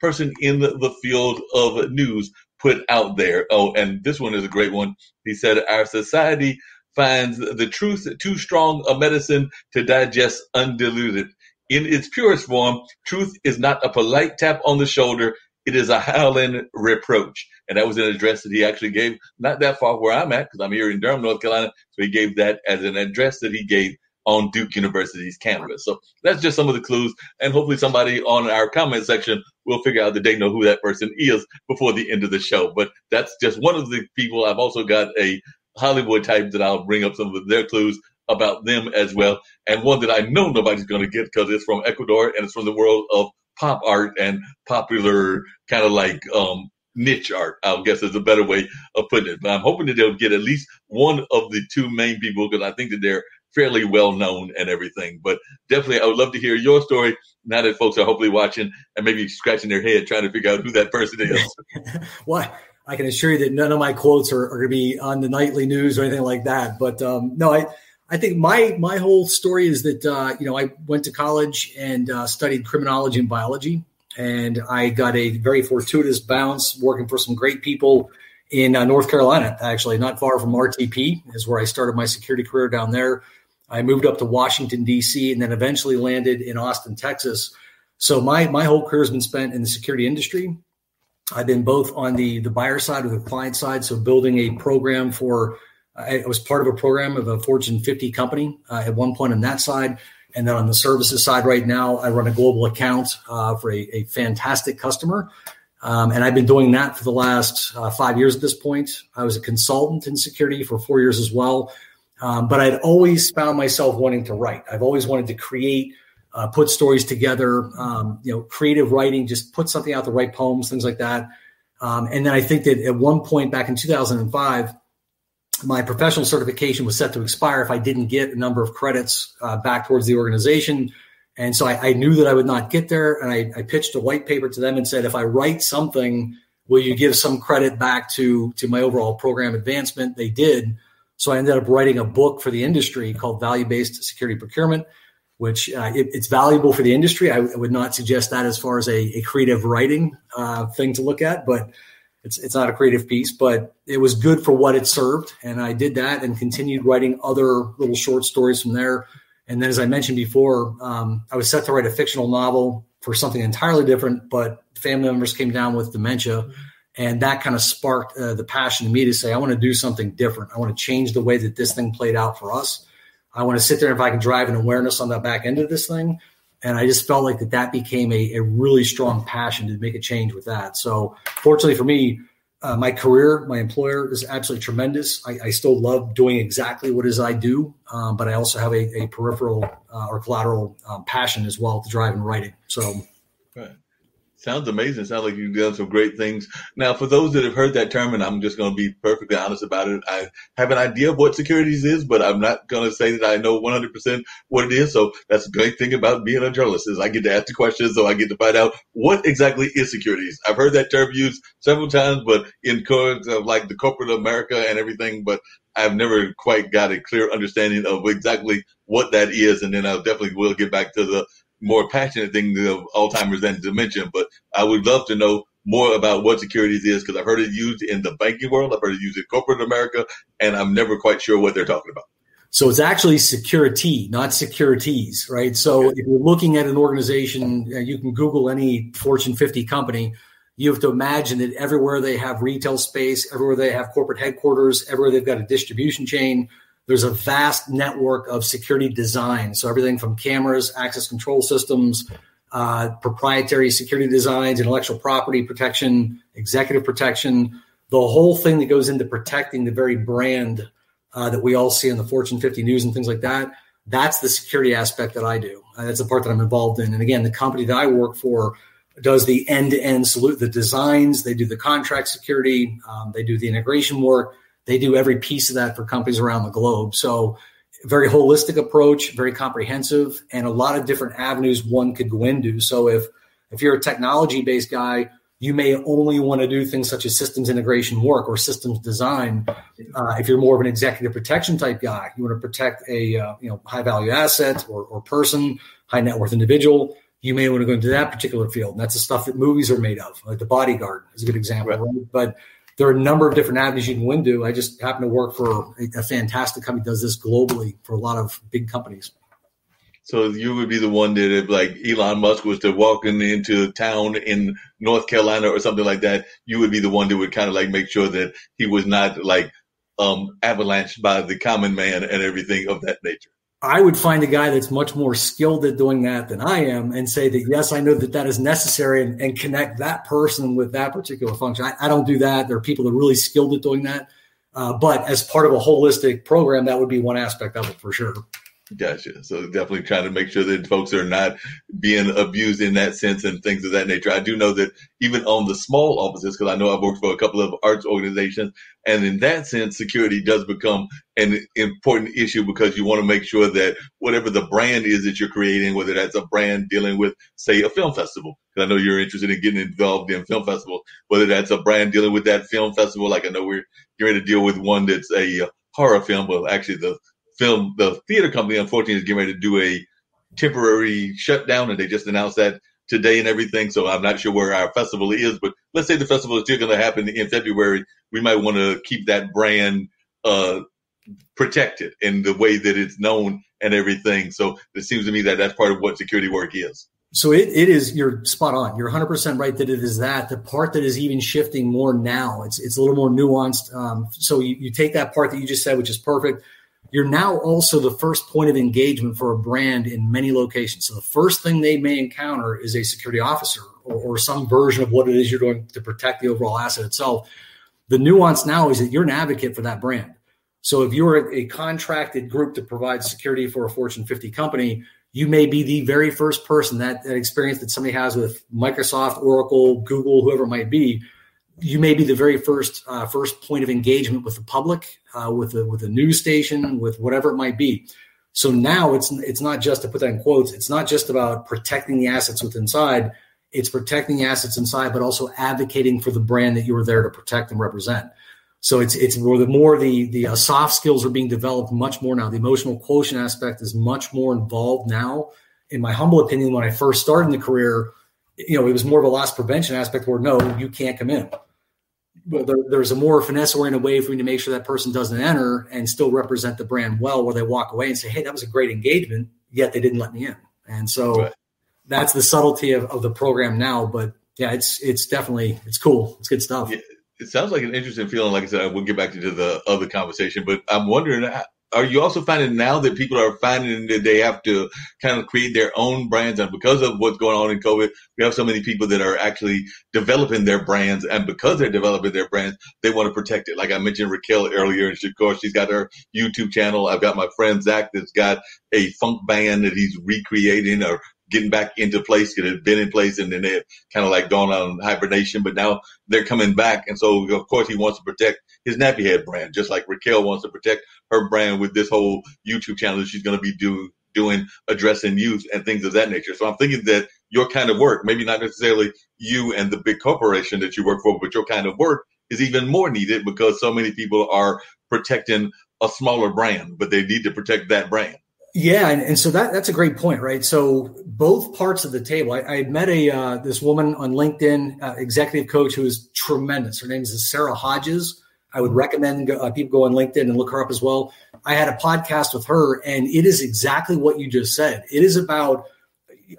person in the field of news put out there. Oh, and this one is a great one. He said, our society finds the truth too strong a medicine to digest undiluted. In its purest form, truth is not a polite tap on the shoulder. It is a howling reproach. And that was an address that he actually gave not that far where I'm at, because I'm here in Durham, North Carolina. So he gave that as an address that he gave on Duke University's campus. So that's just some of the clues. And hopefully somebody on our comment section will figure out that they know who that person is before the end of the show. But that's just one of the people. I've also got a Hollywood type that I'll bring up some of their clues about them as well. And one that I know nobody's going to get because it's from Ecuador and it's from the world of pop art and popular kind of like niche art, I guess is a better way of putting it. But I'm hoping that they'll get at least one of the two main people, because I think that they're fairly well known and everything. But definitely, I would love to hear your story now that folks are hopefully watching and maybe scratching their head trying to figure out who that person is. Well, I can assure you that none of my quotes are going to be on the nightly news or anything like that. But no, I think my whole story is that, I went to college and studied criminology and biology. And I got a very fortuitous bounce working for some great people in North Carolina, actually, not far from RTP is where I started my security career down there. I moved up to Washington, D.C., and then eventually landed in Austin, Texas. So my whole career has been spent in the security industry. I've been both on the buyer side or the client side. So building a program I was part of a program of a Fortune 50 company at one point on that side. And then on the services side right now, I run a global account for a fantastic customer. And I've been doing that for the last 5 years at this point. I was a consultant in security for 4 years as well. But I'd always found myself wanting to write. I've always wanted to create, put stories together, creative writing, just put something out, to write poems, things like that. And then I think that at one point back in 2005, my professional certification was set to expire if I didn't get a number of credits back towards the organization. And so I knew that I would not get there. And I pitched a white paper to them and said, if I write something, will you give some credit back to my overall program advancement? They did. So I ended up writing a book for the industry called Value-Based Security Procurement, which it's valuable for the industry. I would not suggest that as far as a creative writing thing to look at, but it's not a creative piece, but it was good for what it served. And I did that and continued writing other little short stories from there. And then, as I mentioned before, I was set to write a fictional novel for something entirely different, but family members came down with dementia. And that kind of sparked the passion in me to say, I want to do something different. I want to change the way that this thing played out for us. I want to sit there, and if I can drive an awareness on the back end of this thing. And I just felt like that became a really strong passion to make a change with that. So fortunately for me, my career, my employer is absolutely tremendous. I still love doing exactly what it is I do, but I also have a peripheral or collateral passion as well to drive and writing. So, right. Sounds amazing. Sounds like you've done some great things. Now, for those that have heard that term, and I'm just going to be perfectly honest about it, I have an idea of what securities is, but I'm not going to say that I know 100% what it is. So that's a great thing about being a journalist is I get to ask the questions, so I get to find out what exactly is securities. I've heard that term used several times, but in terms of like the corporate America and everything, but I've never quite got a clear understanding of exactly what that is. And then I definitely will get back to the more passionate thing of Alzheimer's and dementia, but I would love to know more about what securities is because I've heard it used in the banking world, I've heard it used in corporate America, and I'm never quite sure what they're talking about. So it's actually security, not securities, right? So if you're looking at an organization, you can Google any Fortune 50 company. You have to imagine that everywhere they have retail space, everywhere they have corporate headquarters, everywhere they've got a distribution chain, there's a vast network of security design. So everything from cameras, access control systems, proprietary security designs, intellectual property protection, executive protection, the whole thing that goes into protecting the very brand that we all see in the Fortune 50 news and things like that. That's the security aspect that I do. That's the part that I'm involved in. And again, the company that I work for does the end-to-end the designs. They do the contract security. They do the integration work. They do every piece of that for companies around the globe. So very holistic approach, very comprehensive, and a lot of different avenues one could go into. So if you're a technology-based guy, you may only want to do things such as systems integration work or systems design. If you're more of an executive protection type guy, you want to protect a high-value asset or person, high net worth individual, you may want to go into that particular field. And that's the stuff that movies are made of, like The Bodyguard is a good example. Right? But there are a number of different avenues you can go into. I just happen to work for a fantastic company that does this globally for a lot of big companies. So you would be the one that if like Elon Musk was to walk into town in North Carolina or something like that, you would be the one that would kind of like make sure that he was not like avalanched by the common man and everything of that nature. I would find a guy that's much more skilled at doing that than I am and say that, yes, I know that is necessary and connect that person with that particular function. I don't do that. There are people that are really skilled at doing that. But as part of a holistic program, that would be one aspect of it for sure. Gotcha. So definitely trying to make sure that folks are not being abused in that sense and things of that nature. I do know that even on the small offices, because I know I've worked for a couple of arts organizations, and in that sense, security does become an important issue because you want to make sure that whatever the brand is that you're creating, whether that's a brand dealing with, say, a film festival, because I know you're interested in getting involved in film festivals, whether that's a brand dealing with that film festival, like I know we're getting to deal with one that's a horror film, but actually the theater company, unfortunately, is getting ready to do a temporary shutdown, and they just announced that today and everything. So I'm not sure where our festival is, but let's say the festival is still going to happen in February. We might want to keep that brand protected in the way that it's known and everything. So it seems to me that that's part of what security work is. So it is, you're spot on. You're 100% right that it is that. The part that is even shifting more now, it's a little more nuanced. So you take that part that you just said, which is perfect. You're now also the first point of engagement for a brand in many locations. So the first thing they may encounter is a security officer or some version of what it is you're doing to protect the overall asset itself. The nuance now is that you're an advocate for that brand. So if you're a contracted group to provide security for a Fortune 50 company, you may be the very first person that experience that somebody has with Microsoft, Oracle, Google, whoever it might be. You may be the very first point of engagement with the public, with a news station, with whatever it might be. So now it's not just, to put that in quotes, it's not just about protecting the assets within inside. It's protecting the assets inside, but also advocating for the brand that you were there to protect and represent. So it's more the soft skills are being developed much more now. The emotional quotient aspect is much more involved now. In my humble opinion, when I first started in the career, it was more of a loss prevention aspect where no, you can't come in. But there's a more finesse-oriented way for you to make sure that person doesn't enter and still represent the brand well, where they walk away and say, hey, that was a great engagement, yet they didn't let me in. And so that's the subtlety of the program now. But yeah, it's definitely, it's cool. It's good stuff. Yeah. It sounds like an interesting feeling. Like I said, we'll get back to the other conversation, but I'm wondering, are you also finding now that people are finding that they have to kind of create their own brands? And because of what's going on in COVID, we have so many people that are actually developing their brands. And because they're developing their brands, they want to protect it. Like I mentioned Raquel earlier, and of course, she's got her YouTube channel. I've got my friend Zach that's got a funk band that he's recreating or getting back into place. It had been in place and then they had kind of like gone on hibernation, but now they're coming back. And so, of course, he wants to protect his nappy head brand, just like Raquel wants to protect her brand with this whole YouTube channel that she's going to be doing, addressing youth and things of that nature. So I'm thinking that your kind of work, maybe not necessarily you and the big corporation that you work for, but your kind of work is even more needed because so many people are protecting a smaller brand, but they need to protect that brand. Yeah, and so that's a great point, right? So both parts of the table. I met this woman on LinkedIn, executive coach who is tremendous. Her name is Sarah Hodges. I would recommend people go on LinkedIn and look her up as well. I had a podcast with her, and it is exactly what you just said. It is about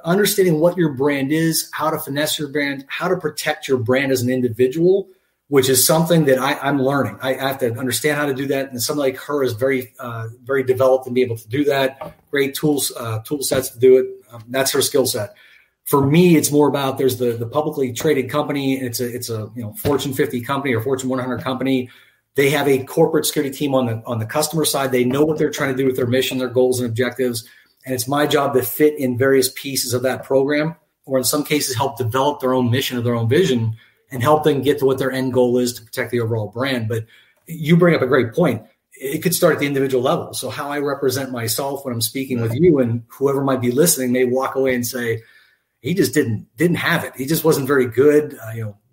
understanding what your brand is, how to finesse your brand, how to protect your brand as an individual, which is something that I'm learning. I have to understand how to do that. And somebody like her is very, very developed and be able to do that. Great tool sets to do it. That's her skill set. For me, it's more about there's the publicly traded company. It's a Fortune 50 company or Fortune 100 company. They have a corporate security team on the customer side. They know what they're trying to do with their mission, their goals and objectives. And it's my job to fit in various pieces of that program, or in some cases help develop their own mission or their own vision and help them get to what their end goal is to protect the overall brand. But you bring up a great point. It could start at the individual level. So how I represent myself when I'm speaking with you, and whoever might be listening may walk away and say, he just didn't have it. He just wasn't very good.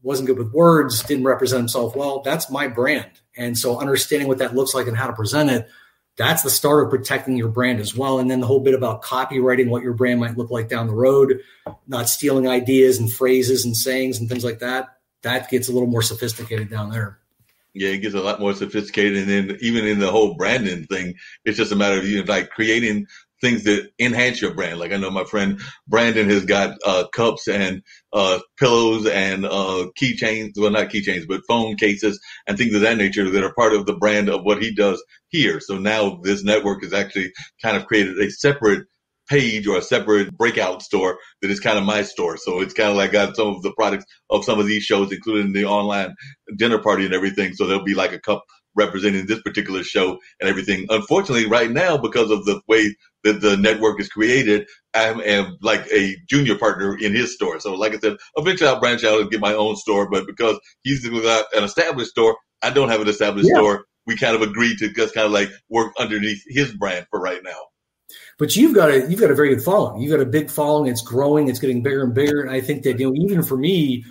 Wasn't good with words, didn't represent himself well. That's my brand. And so understanding what that looks like and how to present it, that's the start of protecting your brand as well. And then the whole bit about copywriting what your brand might look like down the road, not stealing ideas and phrases and sayings and things like that. That gets a little more sophisticated down there. Yeah, it gets a lot more sophisticated. And then even in the whole branding thing, it's just a matter of like creating things that enhance your brand. Like I know my friend Brandon has got cups and pillows and keychains. Well, not keychains, but phone cases and things of that nature that are part of the brand of what he does here. So now this network has actually kind of created a separate page or a separate breakout store that is kind of my store. So it's kind of like got some of the products of some of these shows, including the online dinner party and everything. So there'll be like a cup representing this particular show and everything. Unfortunately, right now, because of the way that the network is created, I am like a junior partner in his store. So like I said, eventually I'll branch out and get my own store. But because he's got an established store, I don't have an established store. We kind of agreed to just kind of like work underneath his brand for right now. But you've got a very good following. You've got a big following. It's growing. It's getting bigger and bigger. And I think that, even for me,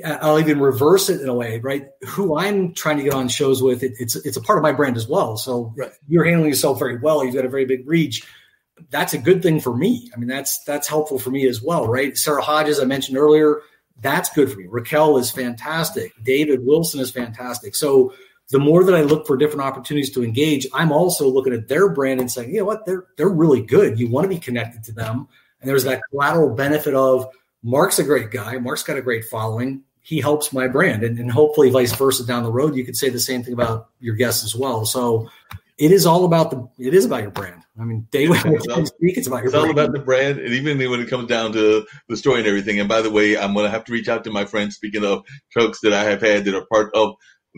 I'll even reverse it in a way, right? Who I'm trying to get on shows with, it's a part of my brand as well. So You're handling yourself very well. You've got a very big reach. That's a good thing for me. I mean, that's helpful for me as well, right? Sarah Hodges, I mentioned earlier, that's good for me. Raquel is fantastic. David Wilson is fantastic. So the more that I look for different opportunities to engage, I'm also looking at their brand and saying, you know what, they're really good. You want to be connected to them. And there's that collateral benefit of Marc's a great guy. Marc's got a great following. He helps my brand. And hopefully vice versa down the road, you could say the same thing about your guests as well. So it is all about your brand. I mean, David, it's about your brand. It's all about the brand. And even when it comes down to the story and everything. And by the way, I'm going to have to reach out to my friends, speaking of folks that I have had that are part of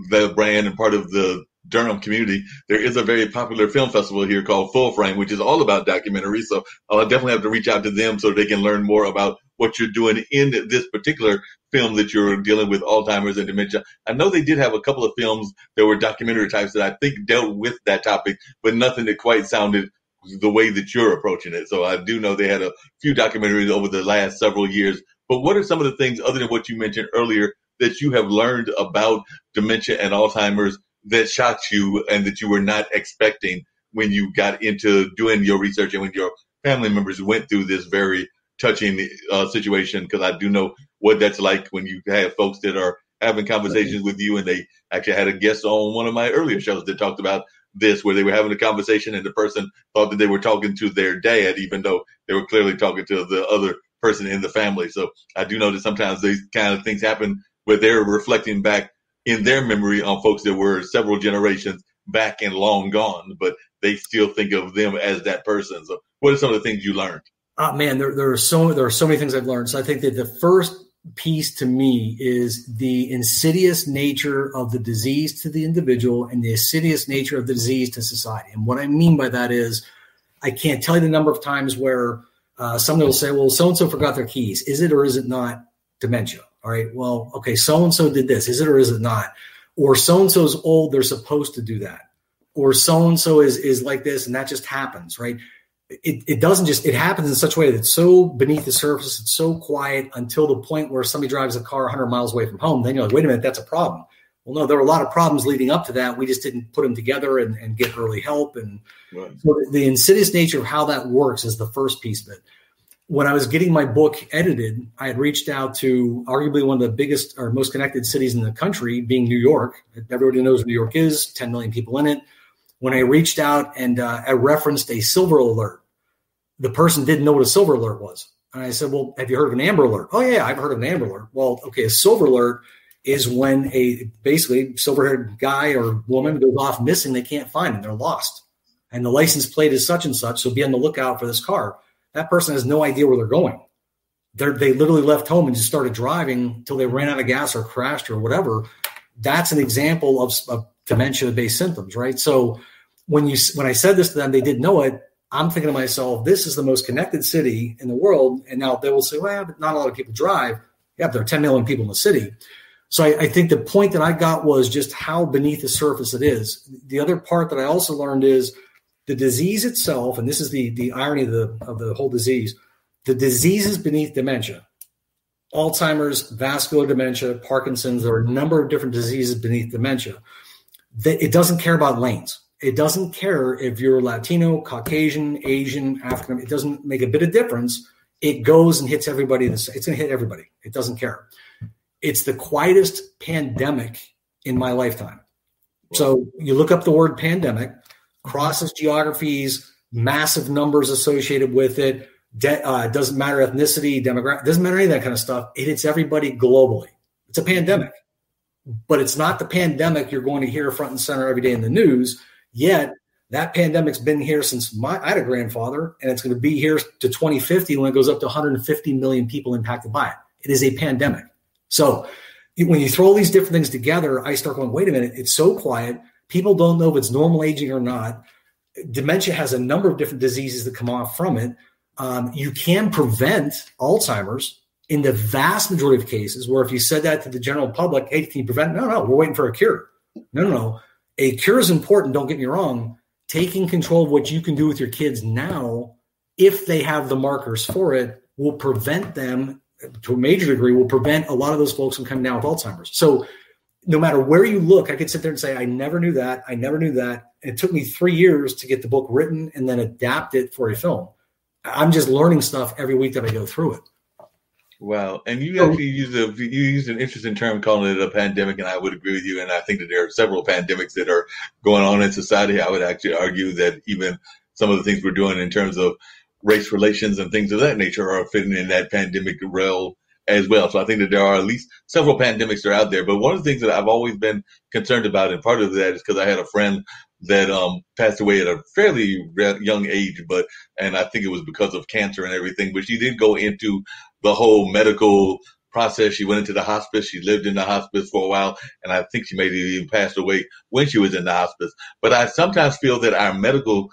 the brand and part of the Durham community. There is a very popular film festival here called Full Frame, which is all about documentaries. So I'll definitely have to reach out to them so they can learn more about what you're doing in this particular film that you're dealing with Alzheimer's and dementia. I know they did have a couple of films that were documentary types that I think dealt with that topic, but nothing that quite sounded the way that you're approaching it. So I do know they had a few documentaries over the last several years. But what are some of the things, other than what you mentioned earlier, that you have learned about dementia and Alzheimer's that shocked you and that you were not expecting when you got into doing your research and when your family members went through this very touching situation? Because I do know what that's like when you have folks that are having conversations with you. And they actually had a guest on one of my earlier shows that talked about this, where they were having a conversation and the person thought that they were talking to their dad, even though they were clearly talking to the other person in the family. So I do know that sometimes these kind of things happen where they're reflecting back in their memory on folks that were several generations back and long gone, but they still think of them as that person. So what are some of the things you learned? Man, there are so many things I've learned. So I think that the first piece to me is the insidious nature of the disease to the individual and the insidious nature of the disease to society. And what I mean by that is, I can't tell you the number of times where somebody will say, well, so-and-so forgot their keys. Is it or is it not dementia? All right, well, okay, so-and-so did this. Is it or is it not? Or so-and-so's old, they're supposed to do that. Or so-and-so is like this, and that just happens, right? It doesn't just, it happens in such a way that it's so beneath the surface, it's so quiet until the point where somebody drives a car 100 miles away from home. Then you're like, wait a minute, that's a problem. Well, no, there were a lot of problems leading up to that. We just didn't put them together and get early help. And right. So the insidious nature of how that works is the first piece of it. When I was getting my book edited, I had reached out to arguably one of the biggest or most connected cities in the country, being New York. Everybody knows where New York is, 10 million people in it. When I reached out and I referenced a silver alert, the person didn't know what a silver alert was. And I said, well, have you heard of an amber alert? Oh, yeah, I've heard of an amber alert. Well, okay, a silver alert is when a basically silver-haired guy or woman goes off missing, they can't find them, they're lost. And the license plate is such and such, so be on the lookout for this car. That person has no idea where they're going. They literally left home and just started driving until they ran out of gas or crashed or whatever. That's an example of dementia-based symptoms, right? So when I said this to them, they didn't know it. I'm thinking to myself, this is the most connected city in the world. And now they will say, well, but not a lot of people drive. Yeah, but there are 10 million people in the city. So I think the point that I got was just how beneath the surface it is. The other part that I also learned is the disease itself, and this is the irony of the whole disease, the disease is beneath dementia. Alzheimer's, vascular dementia, Parkinson's, there are a number of different diseases beneath dementia. It doesn't care about lanes. It doesn't care if you're Latino, Caucasian, Asian, African. It doesn't make a bit of difference. It goes and hits everybody. It's going to hit everybody. It doesn't care. It's the quietest pandemic in my lifetime. So you look up the word pandemic, crosses geographies, massive numbers associated with it. Doesn't matter ethnicity, demographic, doesn't matter any of that kind of stuff. It hits everybody globally. It's a pandemic, but it's not the pandemic you're going to hear front and center every day in the news. Yet that pandemic's been here since I had a grandfather, and it's going to be here to 2050 when it goes up to 150 million people impacted by it. It is a pandemic. So when you throw all these different things together, I start going, wait a minute, it's so quiet. People don't know if it's normal aging or not. Dementia has a number of different diseases that come off from it. You can prevent Alzheimer's in the vast majority of cases, where if you said that to the general public, hey, can you prevent? No, we're waiting for a cure. No. A cure is important, don't get me wrong. Taking control of what you can do with your kids now, if they have the markers for it, will prevent them, to a major degree, will prevent a lot of those folks from coming down with Alzheimer's. So no matter where you look, I could sit there and say, I never knew that. And it took me 3 years to get the book written and then adapt it for a film. I'm just learning stuff every week that I go through it. Wow. And you actually used an interesting term calling it a pandemic, and I would agree with you. And I think that there are several pandemics that are going on in society. I would actually argue that even some of the things we're doing in terms of race relations and things of that nature are fitting in that pandemic realm as well. So I think that there are at least several pandemics that are out there. But one of the things that I've always been concerned about, and part of that is because I had a friend that passed away at a fairly young age, and I think it was because of cancer and everything. But she did go into the whole medical process. She went into the hospice. She lived in the hospice for a while, and I think she maybe even passed away when she was in the hospice. But I sometimes feel that our medical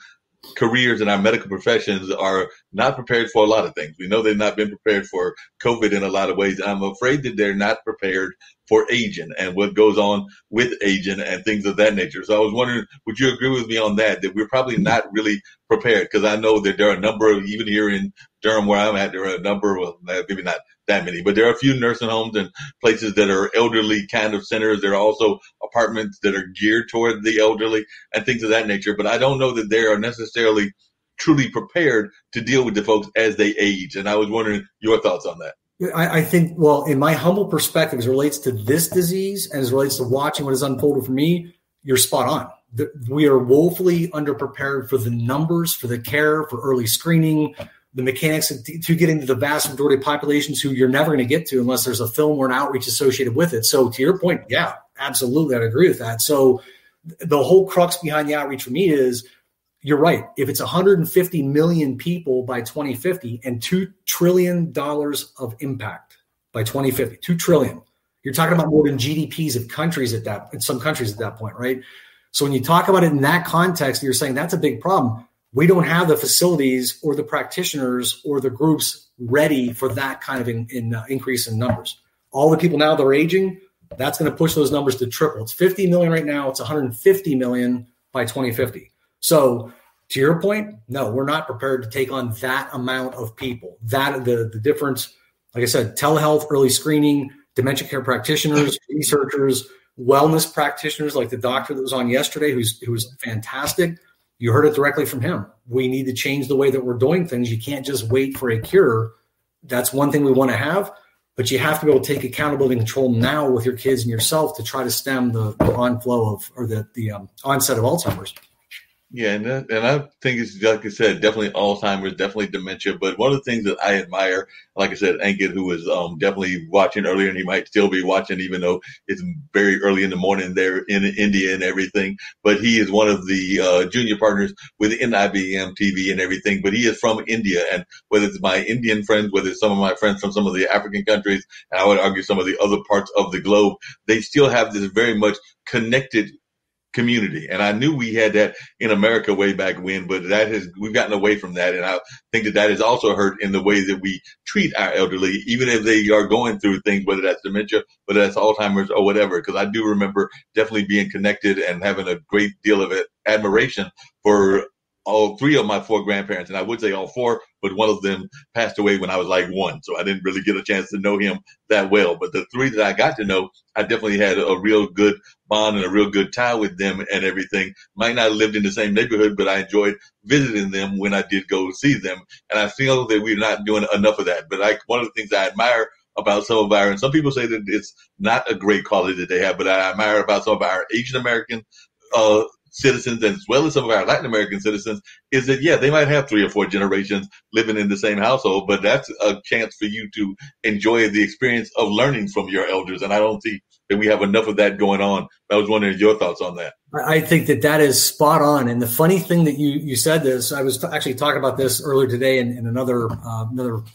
careers and our medical professions are not prepared for a lot of things. We know they've not been prepared for COVID in a lot of ways. And I'm afraid that they're not prepared for aging and what goes on with aging and things of that nature. So I was wondering, would you agree with me on that we're probably not really prepared? Because I know that there are a number of, even here in Durham where I'm at, there are a number of, maybe not that many, but there are a few nursing homes and places that are elderly kind of centers. There are also apartments that are geared toward the elderly and things of that nature. But I don't know that they are necessarily truly prepared to deal with the folks as they age. And I was wondering your thoughts on that. I think, well, in my humble perspective, as it relates to this disease and as it relates to watching what has unfolded for me, you're spot on. We are woefully underprepared for the numbers, for the care, for early screening, the mechanics to getting to the vast majority of populations who you're never going to get to unless there's a film or an outreach associated with it. So to your point, yeah, absolutely. I'd agree with that. So the whole crux behind the outreach for me is, you're right. If it's 150 million people by 2050 and $2 trillion of impact by 2050, $2 trillion, you're talking about more than GDPs of countries in some countries at that point, right? So when you talk about it in that context, you're saying that's a big problem. We don't have the facilities or the practitioners or the groups ready for that kind of increase in numbers. All the people now that are aging, that's going to push those numbers to triple. It's 50 million right now. It's 150 million by 2050. So to your point, no, we're not prepared to take on that amount of people. That the difference, like I said, telehealth, early screening, dementia care practitioners, researchers, wellness practitioners, like the doctor that was on yesterday, who was fantastic. You heard it directly from him. We need to change the way that we're doing things. You can't just wait for a cure. That's one thing we want to have, but you have to be able to take accountability and control now with your kids and yourself to try to stem the onflow of, or the onset of Alzheimer's. Yeah, and I think it's, like I said, definitely Alzheimer's, definitely dementia. But one of the things that I admire, like I said, Ankit, who was definitely watching earlier, and he might still be watching, even though it's very early in the morning there in India and everything. But he is one of the junior partners within IBM TV and everything. But he is from India, and whether it's my Indian friends, whether it's some of my friends from some of the African countries, and I would argue some of the other parts of the globe, they still have this very much connected community. And I knew we had that in America way back when, but we've gotten away from that. And I think that has also hurt in the way that we treat our elderly, even if they are going through things, whether that's dementia, whether that's Alzheimer's or whatever. Because I do remember definitely being connected and having a great deal of admiration for all three of my four grandparents. And I would say all four, but one of them passed away when I was like 1. So I didn't really get a chance to know him that well. But the three that I got to know, I definitely had a real good bond and a real good tie with them and everything. Might not have lived in the same neighborhood, but I enjoyed visiting them when I did go see them. And I feel that we're not doing enough of that. But one of the things I admire about some of and some people say that it's not a great quality that they have, but I admire about some of our Asian American citizens, as well as some of our Latin American citizens, is that, yeah, they might have 3 or 4 generations living in the same household, but that's a chance for you to enjoy the experience of learning from your elders. And I don't see that we have enough of that going on. I was wondering your thoughts on that. I think that is spot on. And the funny thing that you said this, I was actually talking about this earlier today in another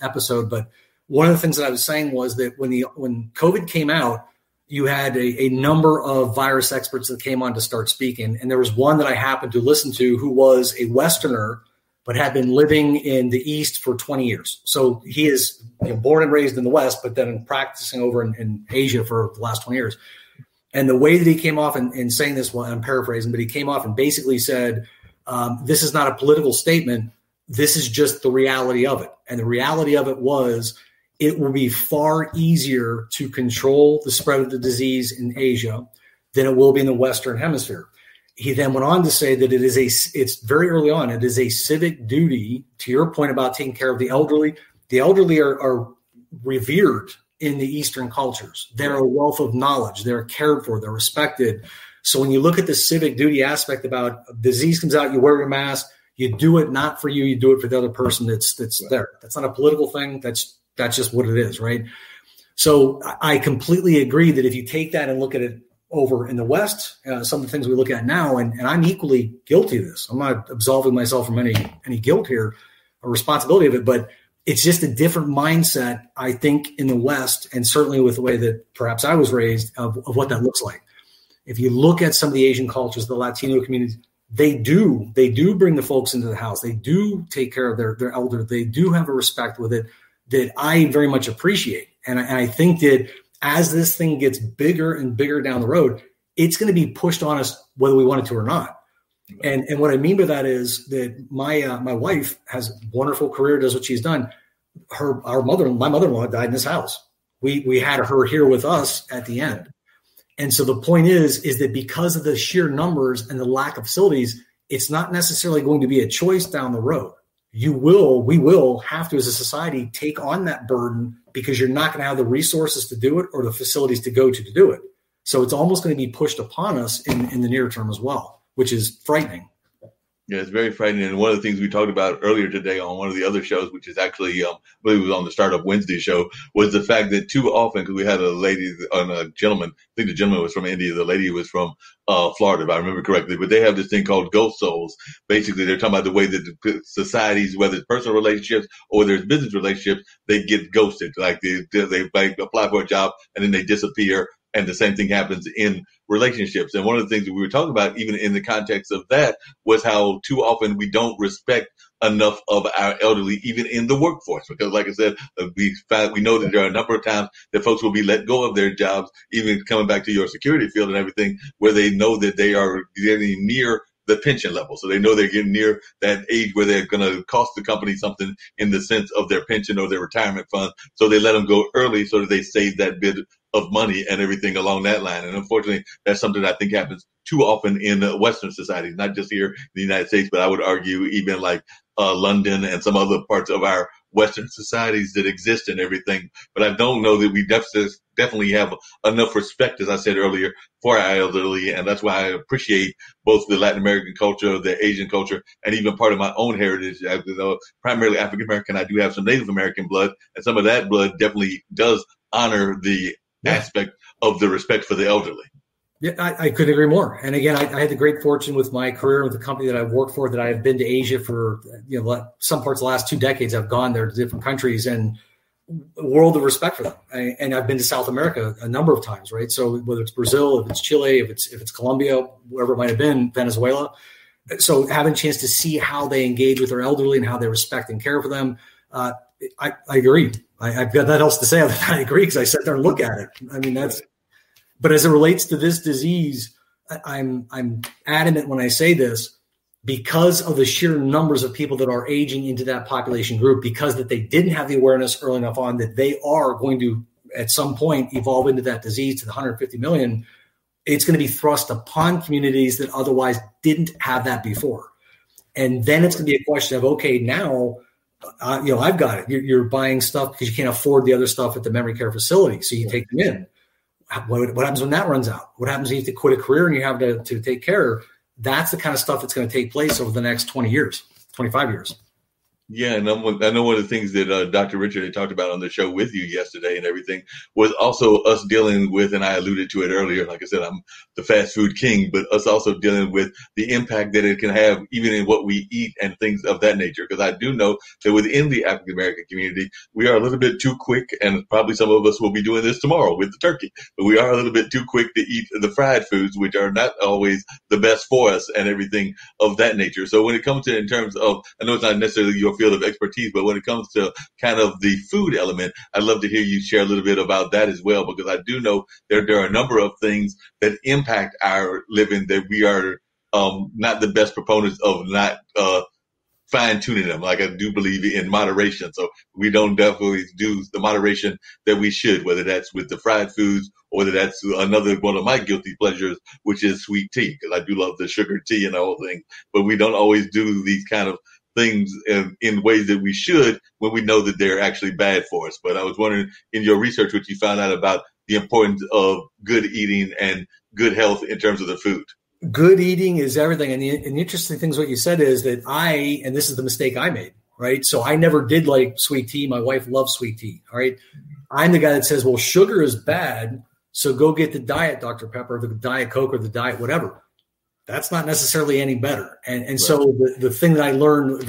episode, but one of the things that I was saying was that when COVID came out, you had a number of virus experts that came on to start speaking. And there was one that I happened to listen to who was a Westerner, but had been living in the East for 20 years. So he is born and raised in the West, but then practicing over in Asia for the last 20 years. And the way that he came off and saying this, well, I'm paraphrasing, but he came off and basically said, this is not a political statement. This is just the reality of it. And the reality of it was, it will be far easier to control the spread of the disease in Asia than it will be in the Western Hemisphere. He then went on to say that it's very early on, it is a civic duty, to your point about taking care of the elderly. The elderly are revered in the Eastern cultures. They're a wealth of knowledge. They're cared for. They're respected. So when you look at the civic duty aspect about disease comes out, you wear your mask, You do it not for you. You do it for the other person that's there. That's not a political thing. That's just what it is, right? So I completely agree that if you take that and look at it over in the West, some of the things we look at now, and I'm equally guilty of this. I'm not absolving myself from any guilt here or responsibility of it, but it's just a different mindset, I think, in the West, and certainly with the way that perhaps I was raised of what that looks like. If you look at some of the Asian cultures, the Latino communities, they do bring the folks into the house. They do take care of their elder. They do have a respect with it that I very much appreciate. And I think that as this thing gets bigger and bigger down the road, it's going to be pushed on us whether we want it to or not. And what I mean by that is that my wife has a wonderful career, does what she's done. My mother-in-law died in this house. We had her here with us at the end. And so the point is that because of the sheer numbers and the lack of facilities, it's not necessarily going to be a choice down the road. We will have to, as a society, take on that burden because you're not going to have the resources to do it or the facilities to go to do it. So it's almost going to be pushed upon us in the near term as well, which is frightening. Yeah, it's very frightening. And one of the things we talked about earlier today on one of the other shows, which is actually, I believe it was on the Startup Wednesday show, was the fact that too often, because we had a gentleman, I think the gentleman was from India, the lady was from Florida, if I remember correctly, but they have this thing called ghost souls. Basically, they're talking about the way that the societies, whether it's personal relationships or whether it's business relationships, they get ghosted. Like they apply for a job and then they disappear. And the same thing happens in relationships. And one of the things that we were talking about, even in the context of that, was how too often we don't respect enough of our elderly, even in the workforce. Because like I said, we know that there are a number of times that folks will be let go of their jobs, even coming back to your security field and everything, where they know that they are getting near the pension level. So they know they're getting near that age where they're going to cost the company something in the sense of their pension or their retirement fund. So they let them go early so that they save that bit of money and everything along that line. And unfortunately, that's something that I think happens too often in Western societies, not just here in the United States, but I would argue even like London and some other parts of our Western societies that exist and everything. But I don't know that we definitely have enough respect, as I said earlier, for our elderly. And that's why I appreciate both the Latin American culture, the Asian culture, and even part of my own heritage. Primarily African American, I do have some Native American blood, and some of that blood definitely does honor the aspect of the respect for the elderly. Yeah, I couldn't agree more. And again, I had the great fortune with my career with the company that I've worked for that I have been to Asia for, some parts of the last 2 decades. I've gone there to different countries and a world of respect for them. And I've been to South America a number of times, right? So whether it's Brazil, if it's Chile, if it's Colombia, wherever it might have been, Venezuela. So having a chance to see how they engage with their elderly and how they respect and care for them, I agree. I've got nothing else to say other than I agree because I sat there and look at it. I mean, but as it relates to this disease, I'm adamant when I say this because of the sheer numbers of people that are aging into that population group, because that they didn't have the awareness early enough on that they are going to, at some point, evolve into that disease to the 150 million. It's going to be thrust upon communities that otherwise didn't have that before. And then it's going to be a question of, okay, now, I've got it. You're buying stuff because you can't afford the other stuff at the memory care facility. So you take them in. What happens when that runs out? What happens when you have to quit a career and you have to take care? That's the kind of stuff that's going to take place over the next 20 years, 25 years. Yeah, and I know one of the things that Dr. Richard had talked about on the show with you yesterday and everything was also us dealing with, and I alluded to it earlier, like I said, I'm the fast food king, but us also dealing with the impact that it can have even in what we eat and things of that nature. Because I do know that within the African American community, we are a little bit too quick, and probably some of us will be doing this tomorrow with the turkey, but we are a little bit too quick to eat the fried foods, which are not always the best for us and everything of that nature. So when it comes to in terms of, I know it's not necessarily your field of expertise, but when it comes to kind of the food element, I'd love to hear you share a little bit about that as well, because I do know there are a number of things that impact our living that we are not the best proponents of not fine-tuning them. Like I do believe in moderation. So we don't definitely do the moderation that we should, whether that's with the fried foods or whether that's another one of my guilty pleasures, which is sweet tea, because I do love the sugar tea and the whole thing. But we don't always do these kind of things in ways that we should when we know that they're actually bad for us. But I was wondering, in your research, what you found out about the importance of good eating and good health in terms of the food. Good eating is everything. And the interesting thing is what you said is that and this is the mistake I made, right? So I never did like sweet tea. My wife loves sweet tea. All right. I'm the guy that says, well, sugar is bad. So go get the diet Dr. Pepper, the diet Coke, or the diet whatever. That's not necessarily any better. And right. So the thing that I learned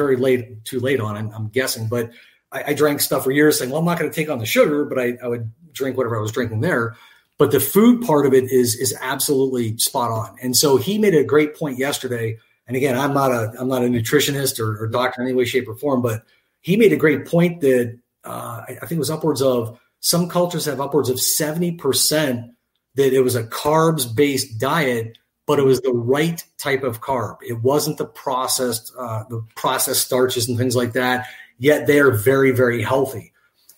too late on, I'm guessing, but I drank stuff for years saying, well, I'm not going to take on the sugar, but I would drink whatever I was drinking there. But the food part of it is absolutely spot on. And so he made a great point yesterday. And again, I'm not a nutritionist or doctor in any way, shape, or form, but he made a great point that I think it was upwards of, some cultures have upwards of 70% that it was a carbs-based diet, but it was the right type of carb. It wasn't the processed starches and things like that, yet they are very, very healthy.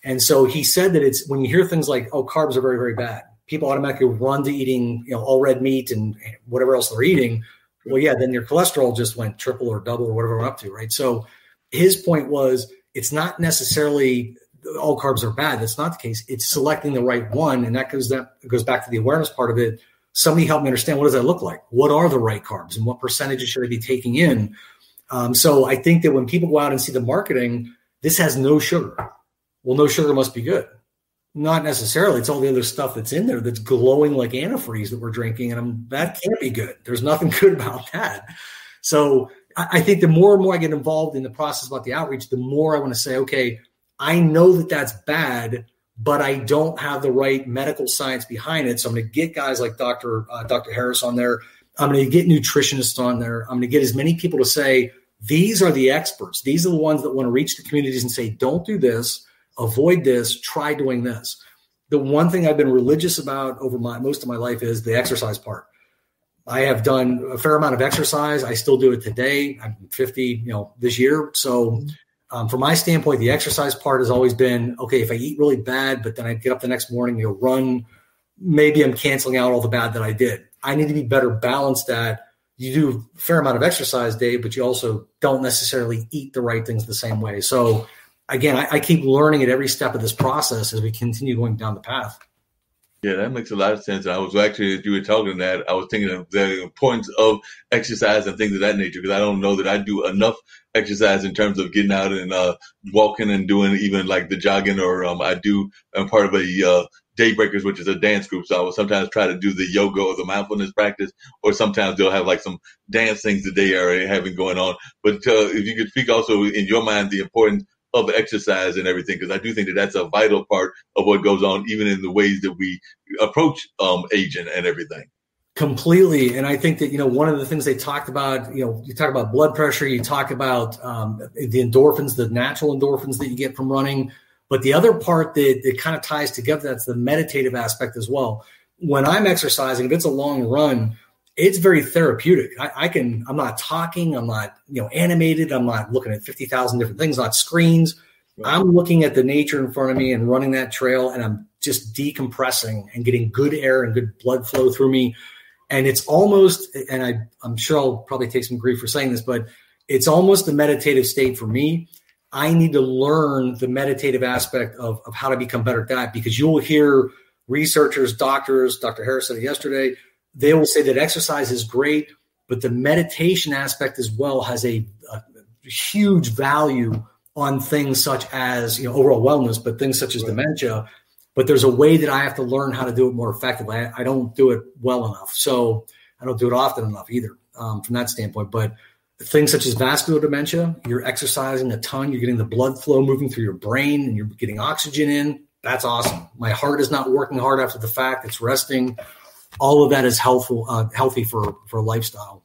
And so he said that it's when you hear things like, oh, carbs are very, very bad, people automatically run to eating, all red meat and whatever else they're eating. Well, yeah, then your cholesterol just went triple or double or whatever we're up to, right? So his point was, it's not necessarily all carbs are bad. That's not the case. It's selecting the right one. And that goes back to the awareness part of it. Somebody helped me understand, what does that look like? What are the right carbs and what percentages should I be taking in? So I think that when people go out and see the marketing, this has no sugar. Well, no sugar must be good. Not necessarily. It's all the other stuff that's in there that's glowing like antifreeze that we're drinking. And that can't be good. There's nothing good about that. So I think the more and more I get involved in the process about the outreach, the more I want to say, okay, I know that that's bad, but I don't have the right medical science behind it. So I'm going to get guys like Dr. Harris on there. I'm going to get nutritionists on there. I'm going to get as many people to say, these are the experts. These are the ones that want to reach the communities and say, don't do this, avoid this, try doing this. The one thing I've been religious about over most of my life is the exercise part. I have done a fair amount of exercise. I still do it today. I'm 50, this year. So from my standpoint, the exercise part has always been, okay, if I eat really bad, but then I get up the next morning, run, maybe I'm canceling out all the bad that I did. I need to be better balanced at, you do a fair amount of exercise, Dave, but you also don't necessarily eat the right things the same way. So again, I keep learning at every step of this process as we continue going down the path. Yeah, that makes a lot of sense. I was actually, as you were talking that, I was thinking of the importance of exercise and things of that nature, because I don't know that I do enough exercise in terms of getting out and walking and doing even like the jogging, or I'm part of a Daybreakers, which is a dance group. So I will sometimes try to do the yoga or the mindfulness practice, or sometimes they'll have like some dance things that they are having going on. But if you could speak also in your mind the importance of exercise and everything, because I do think that that's a vital part of what goes on, even in the ways that we approach aging and everything. Completely. And I think that, one of the things they talked about, you talk about blood pressure, you talk about the endorphins, the natural endorphins that you get from running. But the other part that kind of ties together, that's the meditative aspect as well. When I'm exercising, if it's a long run, it's very therapeutic. I'm not talking, I'm not, animated. I'm not looking at 50,000 different things, not screens. Right. I'm looking at the nature in front of me and running that trail, and I'm just decompressing and getting good air and good blood flow through me. And it's almost, and I'm sure I'll probably take some grief for saying this, but it's almost a meditative state for me. I need to learn the meditative aspect of how to become better at that, because you'll hear researchers, doctors, Dr. Harris said it yesterday, they will say that exercise is great, but the meditation aspect as well has a huge value on things such as, overall wellness, but things such as dementia. But there's a way that I have to learn how to do it more effectively. I don't do it well enough. So I don't do it often enough either from that standpoint. But things such as vascular dementia, you're exercising a ton, you're getting the blood flow moving through your brain, and you're getting oxygen in. That's awesome. My heart is not working hard after the fact. It's resting. All of that is healthy for a lifestyle.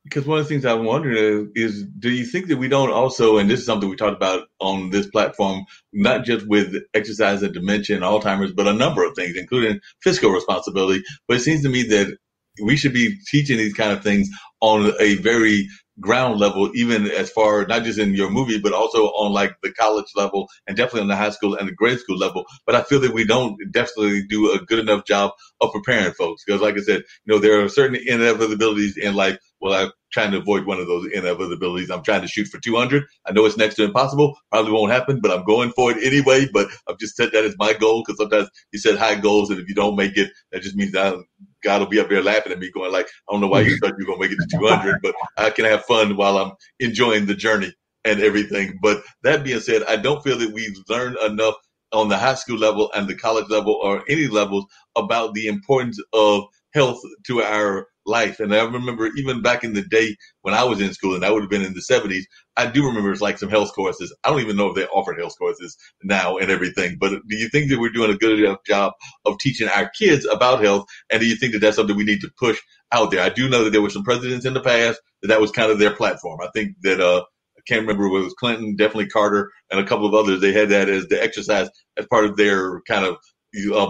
Because one of the things I wonder is, do you think that we don't also, and this is something we talked about on this platform, not just with exercise and dementia and Alzheimer's, but a number of things, including fiscal responsibility. But it seems to me that we should be teaching these kind of things on a very ground level, even as far, not just in your movie, but also on like the college level and definitely on the high school and the grade school level. But I feel that we don't definitely do a good enough job of preparing folks. Because like I said, there are certain inevitabilities in life. Well, I'm trying to avoid one of those inevitabilities. I'm trying to shoot for 200. I know it's next to impossible. Probably won't happen, but I'm going for it anyway. But I've just set that as my goal, because sometimes you set high goals, and if you don't make it, that just means I'm God will be up there laughing at me going like, I don't know why you thought you were going to make it to 200, but I can have fun while I'm enjoying the journey and everything. But that being said, I don't feel that we've learned enough on the high school level and the college level or any levels about the importance of health to our life. And I remember even back in the day when I was in school, and that would have been in the 70s, I do remember it's like some health courses. I don't even know if they offered health courses now and everything. But do you think that we're doing a good enough job of teaching our kids about health? And do you think that that's something we need to push out there? I do know that there were some presidents in the past that was kind of their platform. I think that I can't remember if it was Clinton, definitely Carter, and a couple of others. They had that as the exercise as part of their kind of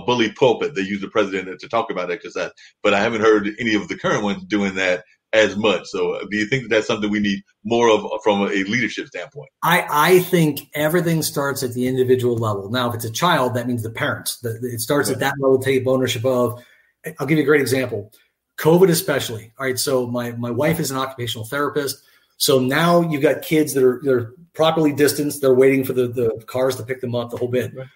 bully pulpit. They use the president to talk about exercise, but I haven't heard any of the current ones doing that as much. So do you think that that's something we need more of from a leadership standpoint? I think everything starts at the individual level. Now, if it's a child, that means the parents. It starts at that level, take ownership of. I'll give you a great example. COVID especially. All right, so my wife is an occupational therapist. So now you've got kids that are properly distanced. They're waiting for the cars to pick them up, the whole bit. Right.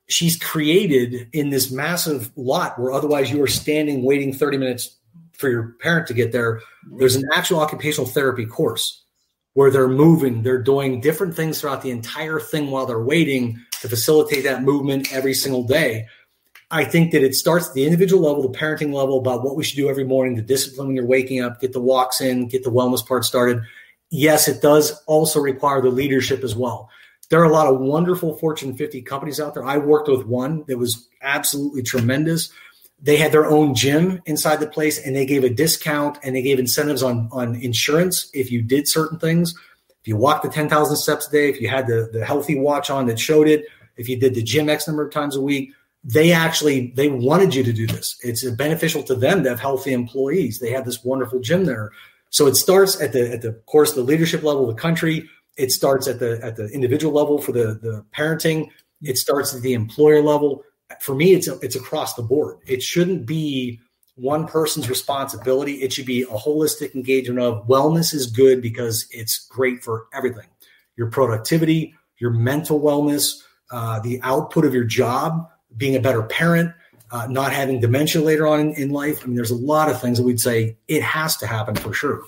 She's created in this massive lot where otherwise you are standing waiting 30 minutes for your parent to get there. There's an actual occupational therapy course where they're moving. They're doing different things throughout the entire thing while they're waiting to facilitate that movement every single day. I think that it starts at the individual level, the parenting level, about what we should do every morning, the discipline when you're waking up, get the walks in, get the wellness part started. Yes, it does also require the leadership as well. There are a lot of wonderful Fortune 50 companies out there. I worked with one that was absolutely tremendous. They had their own gym inside the place, and they gave a discount and they gave incentives on insurance if you did certain things. If you walked the 10,000 steps a day, if you had the healthy watch on that showed it, if you did the gym X number of times a week, they wanted you to do this. It's beneficial to them to have healthy employees. They have this wonderful gym there. So it starts at the course, the leadership level of the country. It starts at the individual level for the parenting. It starts at the employer level. For me, it's across the board. It shouldn't be one person's responsibility. It should be a holistic engagement of wellness is good because it's great for everything. Your productivity, your mental wellness, the output of your job, being a better parent, not having dementia later on in life. I mean, there's a lot of things that we'd say it has to happen for sure.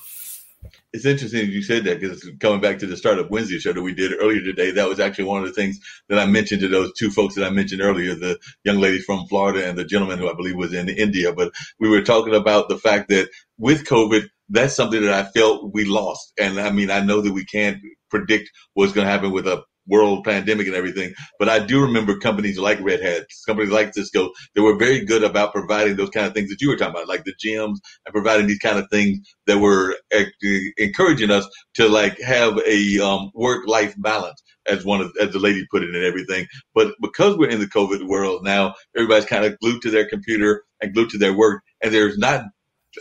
It's interesting you said that because coming back to the Startup Wednesday show that we did earlier today, that was actually one of the things that I mentioned to those two folks that I mentioned earlier, the young lady from Florida and the gentleman who I believe was in India. But we were talking about the fact that with COVID, that's something that I felt we lost. And I mean, I know that we can't predict what's going to happen with a world pandemic and everything. But I do remember companies like Red Hat, companies like Cisco, that were very good about providing those kind of things that you were talking about, like the gyms and providing these kind of things that were encouraging us to like have a work-life balance, as the lady put it and everything. But because we're in the COVID world now, everybody's kind of glued to their computer and glued to their work, and there's not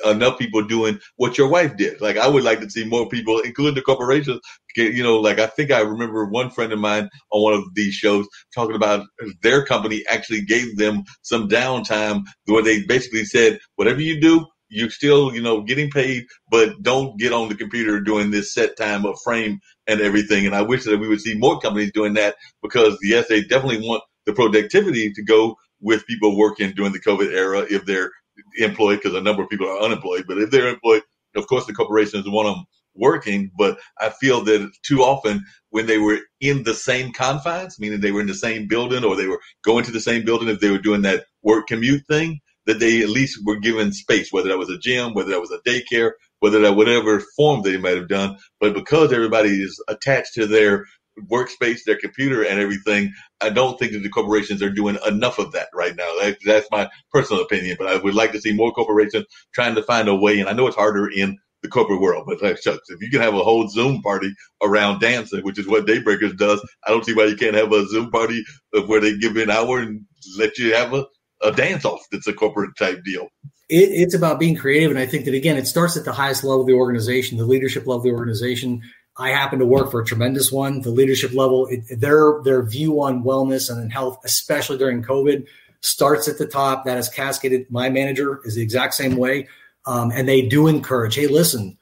enough people doing what your wife did. Like, I would like to see more people, including the corporations, like I think I remember one friend of mine on one of these shows talking about their company actually gave them some downtime where they basically said, whatever you do, you're still, getting paid, but don't get on the computer during this set time of frame and everything. And I wish that we would see more companies doing that because, yes, they definitely want the productivity to go with people working during the COVID era if they're employed, because a number of people are unemployed. But if they're employed, of course, the corporations want them working. But I feel that too often when they were in the same confines, meaning they were in the same building or they were going to the same building, if they were doing that work commute thing, that they at least were given space, whether that was a gym, whether that was a daycare, whether that whatever form they might have done. But because everybody is attached to their workspace, their computer and everything, I don't think that the corporations are doing enough of that right now. That's my personal opinion, but I would like to see more corporations trying to find a way. And I know it's harder in the corporate world, but like, shucks, if you can have a whole Zoom party around dancing, which is what Daybreakers does, I don't see why you can't have a Zoom party where they give you an hour and let you have a dance off. That's a corporate type deal. It's about being creative. And I think that, again, it starts at the highest level of the organization, the leadership level of the organization. I happen to work for a tremendous one. The leadership level, their view on wellness and health, especially during COVID, starts at the top. That is cascaded. My manager is the exact same way. And they do encourage, hey, listen,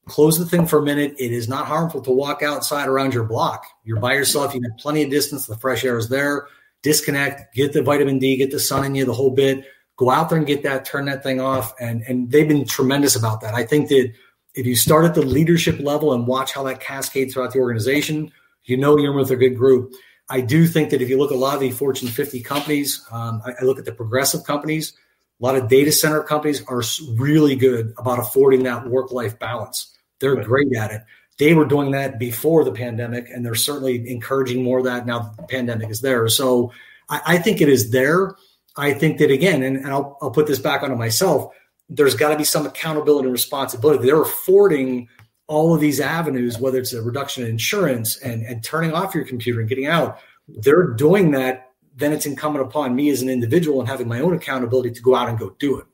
close the thing for a minute. It is not harmful to walk outside around your block. You're by yourself. You have plenty of distance. The fresh air is there. Disconnect, get the vitamin D, get the sun in you, the whole bit. Go out there and get that, turn that thing off. And they've been tremendous about that. I think that if you start at the leadership level and watch how that cascades throughout the organization, you're with a good group. I do think that if you look at a lot of the Fortune 50 companies, I look at the progressive companies, a lot of data center companies are really good about affording that work-life balance. They're great at it. They were doing that before the pandemic, and they're certainly encouraging more of that now that the pandemic is there. So I think it is there. I think that, again, and I'll put this back onto myself, there's got to be some accountability and responsibility. They're affording all of these avenues, whether it's a reduction in insurance and turning off your computer and getting out. They're doing that. Then it's incumbent upon me as an individual and having my own accountability to go out and go do it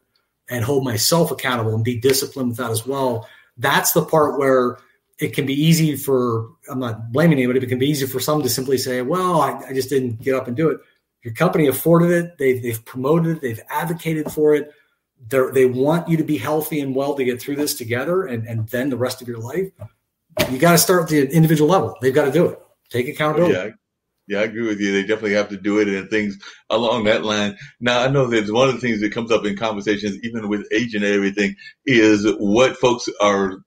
and hold myself accountable and be disciplined with that as well. That's the part where it can be easy for, I'm not blaming anybody, but it can be easy for some to simply say, well, I just didn't get up and do it. Your company afforded it. They've promoted it. They've advocated for it. They want you to be healthy and well to get through this together and then the rest of your life. You got to start at the individual level. They've got to do it. Take accountability. Yeah, I agree with you. They definitely have to do it and things along that line. Now, I know that one of the things that comes up in conversations, even with age and everything, is what folks'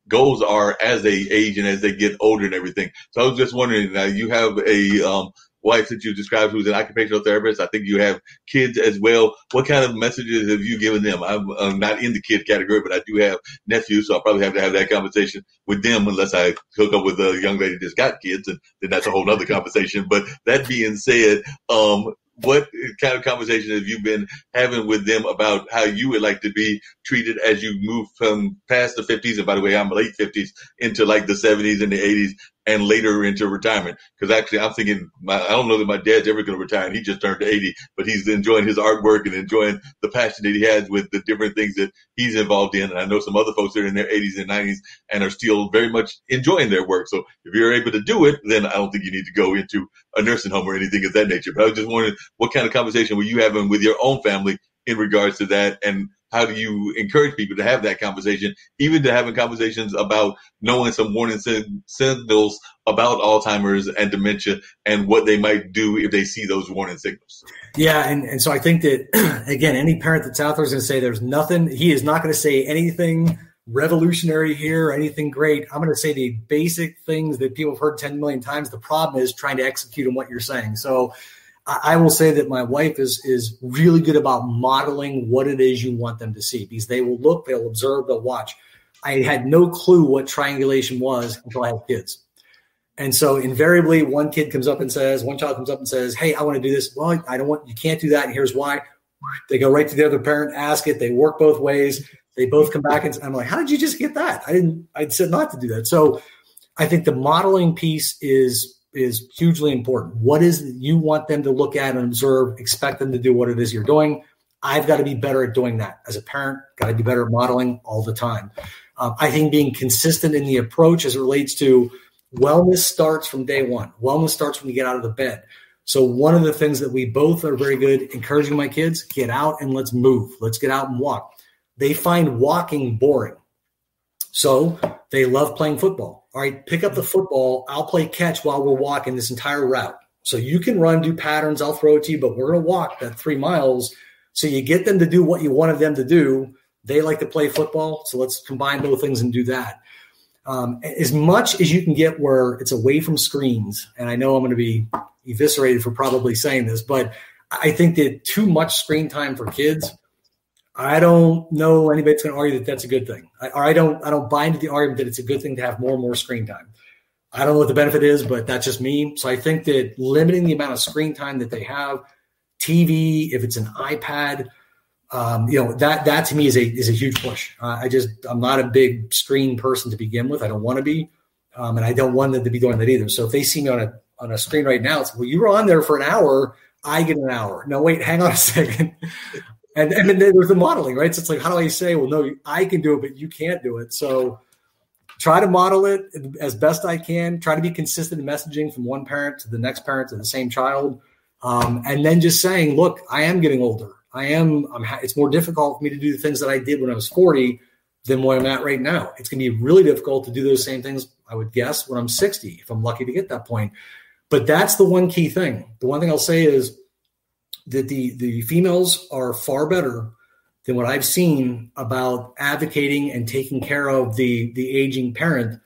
goals are as they age and as they get older and everything. So I was just wondering, now you have a wife that you described who's an occupational therapist. I think you have kids as well. What kind of messages have you given them? I'm not in the kid category, but I do have nephews, so I'll probably have to have that conversation with them unless I hook up with a young lady that's got kids, and then that's a whole other conversation. But that being said, what kind of conversation have you been having with them about how you would like to be treated as you move from past the 50s? And by the way, I'm late 50s into like the 70s and the 80s and later into retirement. Because actually I'm thinking, I don't know that my dad's ever going to retire, and he just turned 80, but he's enjoying his artwork and enjoying the passion that he has with the different things that he's involved in. And I know some other folks that are in their 80s and 90s and are still very much enjoying their work. So if you're able to do it, then I don't think you need to go into a nursing home or anything of that nature. But I was just wondering, what kind of conversation were you having with your own family in regards to that? And how do you encourage people to have that conversation, even to having conversations about knowing some warning signals about Alzheimer's and dementia and what they might do if they see those warning signals? Yeah. And so I think that, again, any parent that's out there is going to say there's nothing, he is not going to say anything revolutionary here or anything great. I'm going to say the basic things that people have heard 10 million times. The problem is trying to execute on what you're saying. So I will say that my wife is really good about modeling what it is you want them to see, because they will look, they'll observe, they'll watch. I had no clue what triangulation was until I had kids. And so invariably one child comes up and says, hey, I want to do this. Well, you can't do that. And here's why. They go right to the other parent, ask it. They work both ways. They both come back and I'm like, how did you just get that? I said not to do that. So I think the modeling piece is hugely important. What is it you want them to look at and observe, expect them to do what it is you're doing? I've got to be better at doing that. As a parent, got to be better at modeling all the time. I think being consistent in the approach as it relates to wellness starts from day one. Wellness starts when you get out of the bed. So one of the things that we both are very good encouraging my kids, get out and let's move. Let's get out and walk. They find walking boring. So they love playing football. All right, pick up the football. I'll play catch while we're walking this entire route. So you can run, do patterns. I'll throw it to you, but we're going to walk that 3 miles. So you get them to do what you wanted them to do. They like to play football. So let's combine both things and do that. As much as you can get where it's away from screens. And I know I'm going to be eviscerated for probably saying this, but I think that too much screen time for kids, I don't know anybody that's going to argue that that's a good thing. I don't buy into the argument that it's a good thing to have more and more screen time. I don't know what the benefit is, but that's just me. So I think that limiting the amount of screen time that they have, TV, if it's an iPad, that to me is a huge push. I'm not a big screen person to begin with. I don't want to be, and I don't want them to be doing that either. So if they see me on a screen right now, it's, well, you were on there for an hour. I get an hour. No, wait, hang on a second. And then there's the modeling, right? So it's like, how do I say, well, no, I can do it, but you can't do it. So try to model it as best I can. Try to be consistent in messaging from one parent to the next parent to the same child. And then just saying, look, I am getting older. It's more difficult for me to do the things that I did when I was 40 than where I'm at right now. It's going to be really difficult to do those same things, I would guess, when I'm 60, if I'm lucky to get that point. But that's the one key thing. The one thing I'll say is that the females are far better than what I've seen about advocating and taking care of the aging parent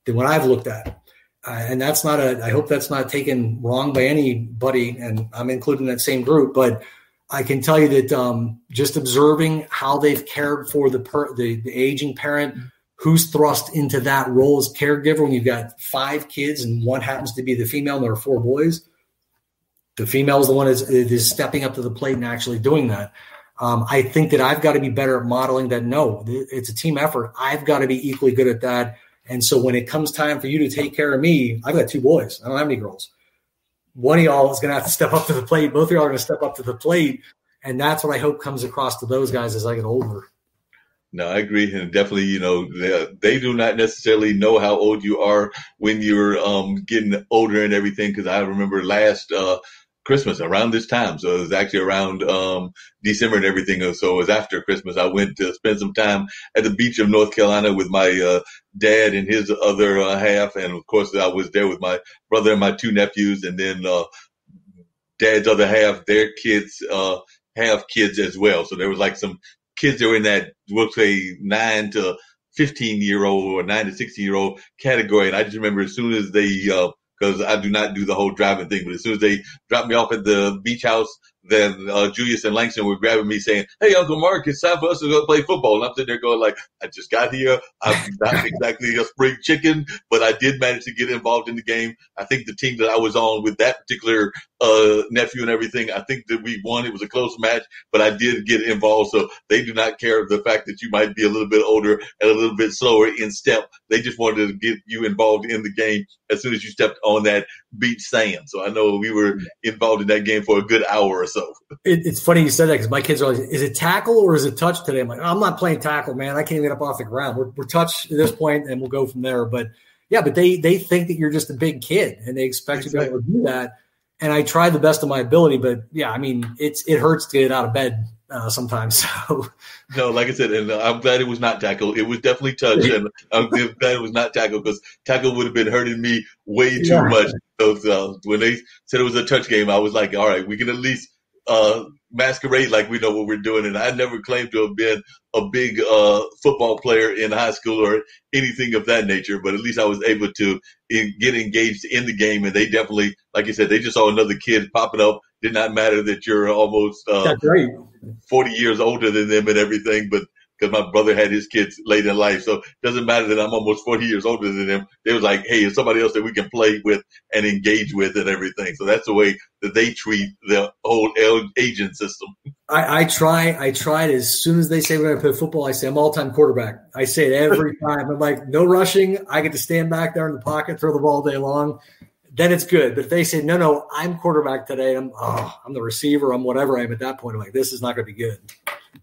than what I've looked at. And that's not I hope that's not taken wrong by anybody, and I'm included in that same group, but I can tell you that just observing how they've cared for the aging parent, who's thrust into that role as caregiver when you've got 5 kids and one happens to be the female and there are 4 boys. The female is the one that is stepping up to the plate and actually doing that. I think that I've got to be better at modeling that. No, it's a team effort. I've got to be equally good at that. And so when it comes time for you to take care of me, I've got 2 boys. I don't have any girls. One of y'all is going to have to step up to the plate. Both of y'all are going to step up to the plate. And that's what I hope comes across to those guys as I get older. No, I agree. And definitely, they do not necessarily know how old you are when you're getting older and everything. Because I remember last Christmas around this time. So it was actually around December and everything. So it was after Christmas. I went to spend some time at the beach of North Carolina with my dad and his other half. And of course, I was there with my brother and my 2 nephews. And then dad's other half, their kids have kids as well. So there was like some kids that were in that, we'll say 9 to 15-year-old or 9 to 16-year-old category. And I just remember as soon as they because I do not do the whole driving thing. But as soon as they dropped me off at the beach house, then Julius and Langston were grabbing me saying, "Hey, Uncle Mark, it's time for us to go play football." And I'm sitting there going like, I just got here. I'm not exactly a spring chicken, but I did manage to get involved in the game. I think the team that I was on with that particular nephew and everything, I think that we won. It was a close match, but I did get involved. So they do not care of the fact that you might be a little bit older and a little bit slower in step. They just wanted to get you involved in the game as soon as you stepped on that beach sand. So I know we were involved in that game for a good hour or so. It's funny you said that because my kids are always, is it tackle or is it touch today? I'm like, I'm not playing tackle, man. I can't get up off the ground. We're touch at this point and we'll go from there. But yeah, but they think that you're just a big kid and they expect you to be able to do that. And I try the best of my ability, but yeah, I mean, it hurts to get out of bed sometimes. So no, like I said, and I'm glad it was not tackle. It was definitely touch, and I'm glad it was not tackle because tackle would have been hurting me way too much. So when they said it was a touch game, I was like, all right, we can at least masquerade like we know what we're doing. And I never claimed to have been a big football player in high school or anything of that nature, but at least I was able to get engaged in the game. And they definitely, like you said, they just saw another kid popping up. Did not matter that you're almost 40 years older than them and everything, but because my brother had his kids late in life. So it doesn't matter that I'm almost 40 years older than them. They was like, hey, it's somebody else that we can play with and engage with and everything. So that's the way that they treat the whole agent system. I tried as soon as they say we're going to play football, I say I'm all-time quarterback. I say it every time. I'm like, no rushing. I get to stand back there in the pocket, throw the ball all day long. Then it's good. But if they say, no, I'm quarterback today, I'm the receiver, I'm whatever I am at that point, I'm like, this is not going to be good.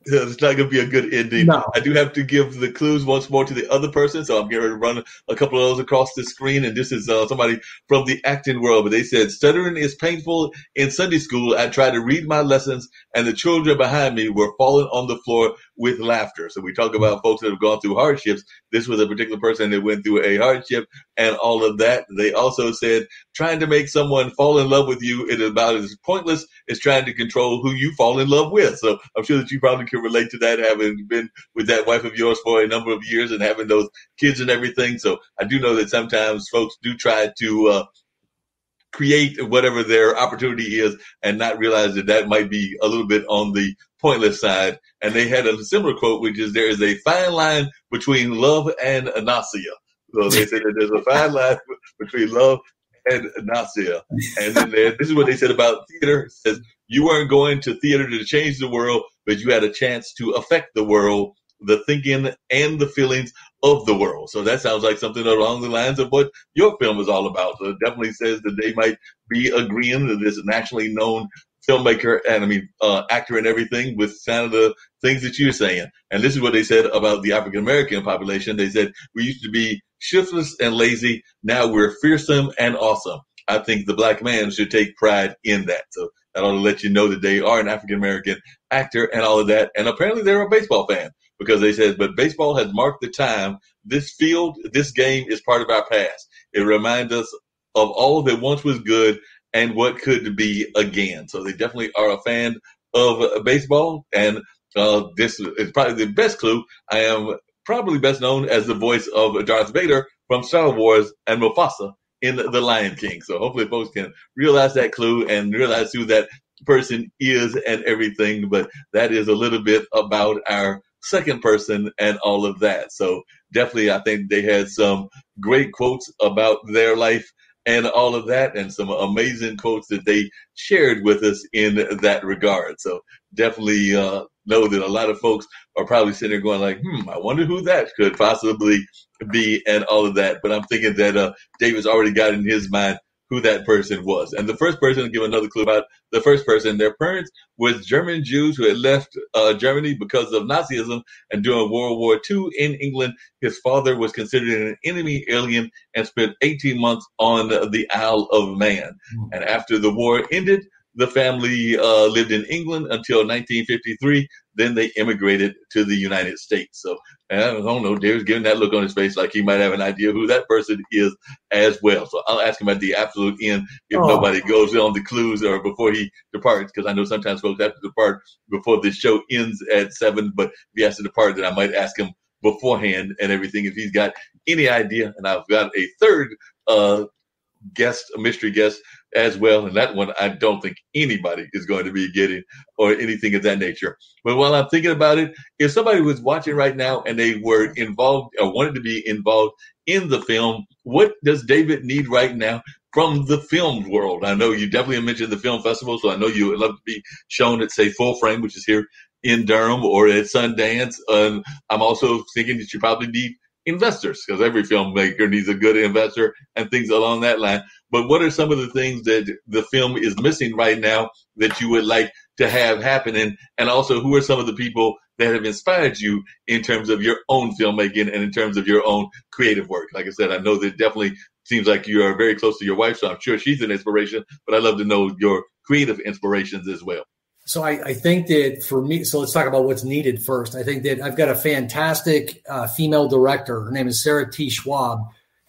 It's not going to be a good ending. No. I do have to give the clues once more to the other person, so I'm getting ready to run a couple of those across the screen. And this is somebody from the acting world, but they said, stuttering is painful. In Sunday school, I tried to read my lessons, and the children behind me were falling on the floor with laughter. So we talk about folks that have gone through hardships. This was a particular person that went through a hardship and all of that. They also said, trying to make someone fall in love with you is about as pointless as trying to control who you fall in love with. So I'm sure that you probably can relate to that, having been with that wife of yours for a number of years and having those kids and everything. So I do know that sometimes folks do try to create whatever their opportunity is and not realize that that might be a little bit on the pointless side. And they had a similar quote, which is, there is a fine line between love and nausea. So they say that there's a fine line between love and nausea. And then this is what they said about theater. It says, you weren't going to theater to change the world, but you had a chance to affect the world, the thinking and the feelings of the world. So that sounds like something along the lines of what your film is all about. So it definitely says that they might be agreeing that this nationally known filmmaker and actor and everything with kind of the things that you're saying. And this is what they said about the African-American population. They said, we used to be shiftless and lazy. Now we're fearsome and awesome. I think the black man should take pride in that. So that ought to let you know that they are an African-American actor and all of that. And apparently they're a baseball fan, because they said, but baseball has marked the time. This field, this game is part of our past. It reminds us of all that once was good and what could be again. So they definitely are a fan of baseball. And this is probably the best clue. I am probably best known as the voice of Darth Vader from Star Wars and Mufasa in The Lion King. So hopefully folks can realize that clue and realize who that person is and everything. But that is a little bit about our second person and all of that. So definitely, I think they had some great quotes about their life and all of that, and some amazing quotes that they shared with us in that regard. So definitely know that a lot of folks are probably sitting there going like, I wonder who that could possibly be and all of that. But I'm thinking that David's already got in his mind who that person was. And the first person, to give another clue about the first person, their parents was German Jews who had left Germany because of Nazism, and during World War II in England, his father was considered an enemy alien and spent 18 months on the Isle of Man. And after the war ended, the family lived in England until 1953. Then they immigrated to the United States. So I don't know, David's giving that look on his face like he might have an idea who that person is as well. So I'll ask him at the absolute end if nobody goes on the clues or before he departs, because I know sometimes folks have to depart before the show ends at 7. But if he has to depart, then I might ask him beforehand and everything if he's got any idea. And I've got a third guest, a mystery guest as well. And that one, I don't think anybody is going to be getting or anything of that nature. But while I'm thinking about it, if somebody was watching right now and they were involved or wanted to be involved in the film, what does David need right now from the film world? I know you definitely mentioned the film festival, so I know you would love to be shown at, say, Full Frame, which is here in Durham, or at Sundance. I'm also thinking that you probably need investors, because every filmmaker needs a good investor and things along that line. But what are some of the things that the film is missing right now that you would like to have happening? And also, who are some of the people that have inspired you in terms of your own filmmaking and in terms of your own creative work? Like I said, I know that definitely seems like you are very close to your wife, so I'm sure she's an inspiration, but I'd love to know your creative inspirations as well. So I think that for me, so let's talk about what's needed first. I think that I've got a fantastic female director. Her name is Sarah T. Schwab.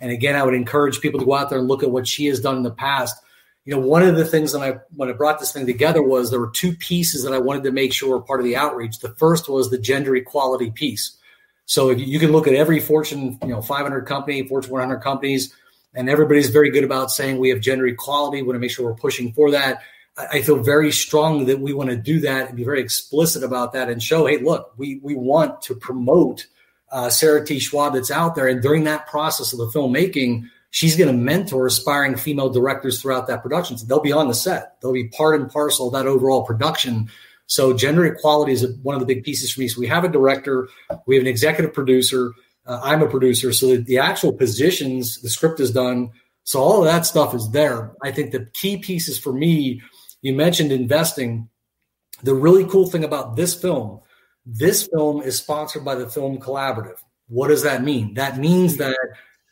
And again, I would encourage people to go out there and look at what she has done in the past. You know, one of the things that when I brought this thing together was there were two pieces that I wanted to make sure were part of the outreach. The first was the gender equality piece. So if you can look at every Fortune 500 company, Fortune 100 companies, and everybody's very good about saying we have gender equality. We want to make sure we're pushing for that. I feel very strongly that we want to do that and be very explicit about that and show, hey, look, we want to promote Sarah T. Schwab that's out there. And during that process of the filmmaking, she's going to mentor aspiring female directors throughout that production. So they'll be on the set. They'll be part and parcel of that overall production. So gender equality is one of the big pieces for me. So we have a director, we have an executive producer, I'm a producer. So that the actual positions, the script is done. So all of that stuff is there. I think the key pieces for me, you mentioned investing. The really cool thing about this film is sponsored by the Film Collaborative. What does that mean? That means that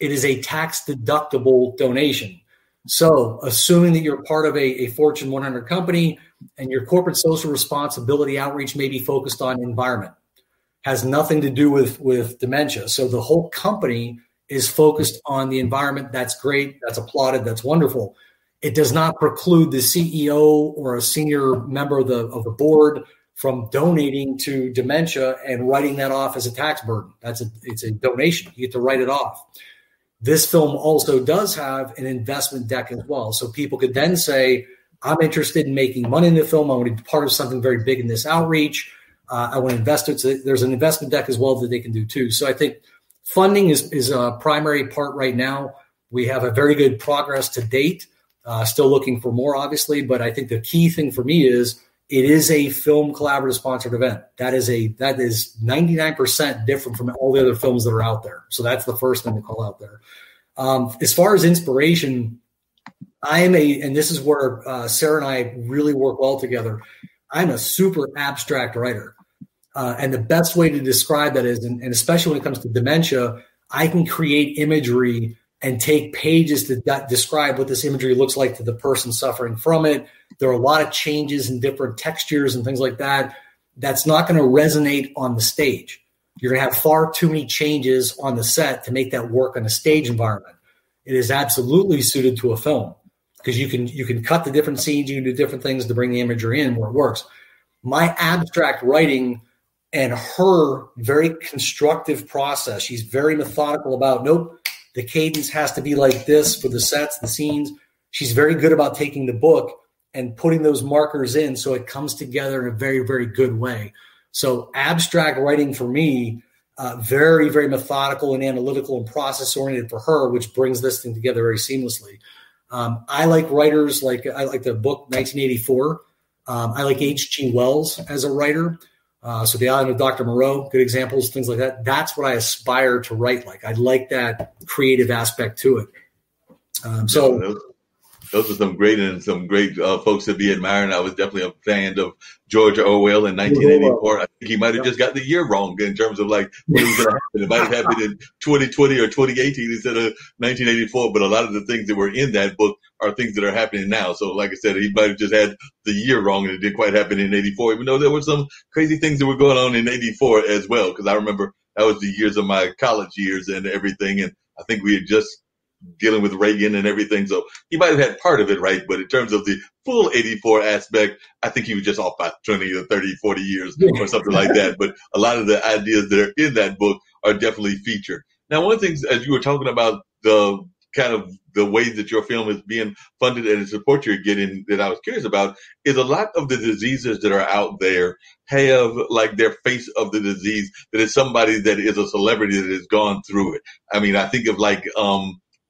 it is a tax-deductible donation. So assuming that you're part of a Fortune 100 company and your corporate social responsibility outreach may be focused on environment, has nothing to do with dementia. So the whole company is focused on the environment. That's great. That's applauded. That's wonderful. It does not preclude the CEO or a senior member of the board from donating to dementia and writing that off as a tax burden. It's a donation. You get to write it off. This film also does have an investment deck as well. So people could then say, I'm interested in making money in the film. I want to be part of something very big in this outreach. I want to invest it. So there's an investment deck as well that they can do too. So I think funding is a primary part right now. We have a very good progress to date. Still looking for more, obviously, but I think the key thing for me is it is a Film Collaborative sponsored event. That is 99% different from all the other films that are out there. So that's the first thing to call out there. As far as inspiration, and this is where Sarah and I really work well together. I'm a super abstract writer. And the best way to describe that is, and especially when it comes to dementia, I can create imagery and take pages to describe what this imagery looks like to the person suffering from it. There are a lot of changes in different textures and things like that. That's not going to resonate on the stage. You're going to have far too many changes on the set to make that work on a stage environment. It is absolutely suited to a film because you can cut the different scenes, you can do different things to bring the imagery in where it works. My abstract writing and her very constructive process. She's very methodical about, nope, the cadence has to be like this for the sets, the scenes. She's very good about taking the book and putting those markers in so it comes together in a very, very good way. So abstract writing for me, very, very methodical and analytical and process-oriented for her, which brings this thing together very seamlessly. I like writers I like the book 1984. I like H.G. Wells as a writer. So The Island of Dr. Moreau, good examples, things like that. That's what I aspire to write like. I like that creative aspect to it. Those are some great folks to be admiring. I was definitely a fan of George Orwell in 1984. I think he might have just got the year wrong in terms of like what was going to happen. It might have happened in 2020 or 2018 instead of 1984. But a lot of the things that were in that book are things that are happening now. So like I said, he might have just had the year wrong and it didn't quite happen in 84, even though there were some crazy things that were going on in 84 as well. Because I remember that was the years of my college years and everything. And I think we had just dealing with Reagan and everything. So he might have had part of it right. But in terms of the full 84 aspect, I think he was just off by 20 or 30, 40 years or something like that. But a lot of the ideas that are in that book are definitely featured. Now, one of the things, as you were talking about the kind of the ways that your film is being funded and the support you're getting that I was curious about is a lot of the diseases that are out there have like their face of the disease that is somebody that is a celebrity that has gone through it. I mean, I think of like,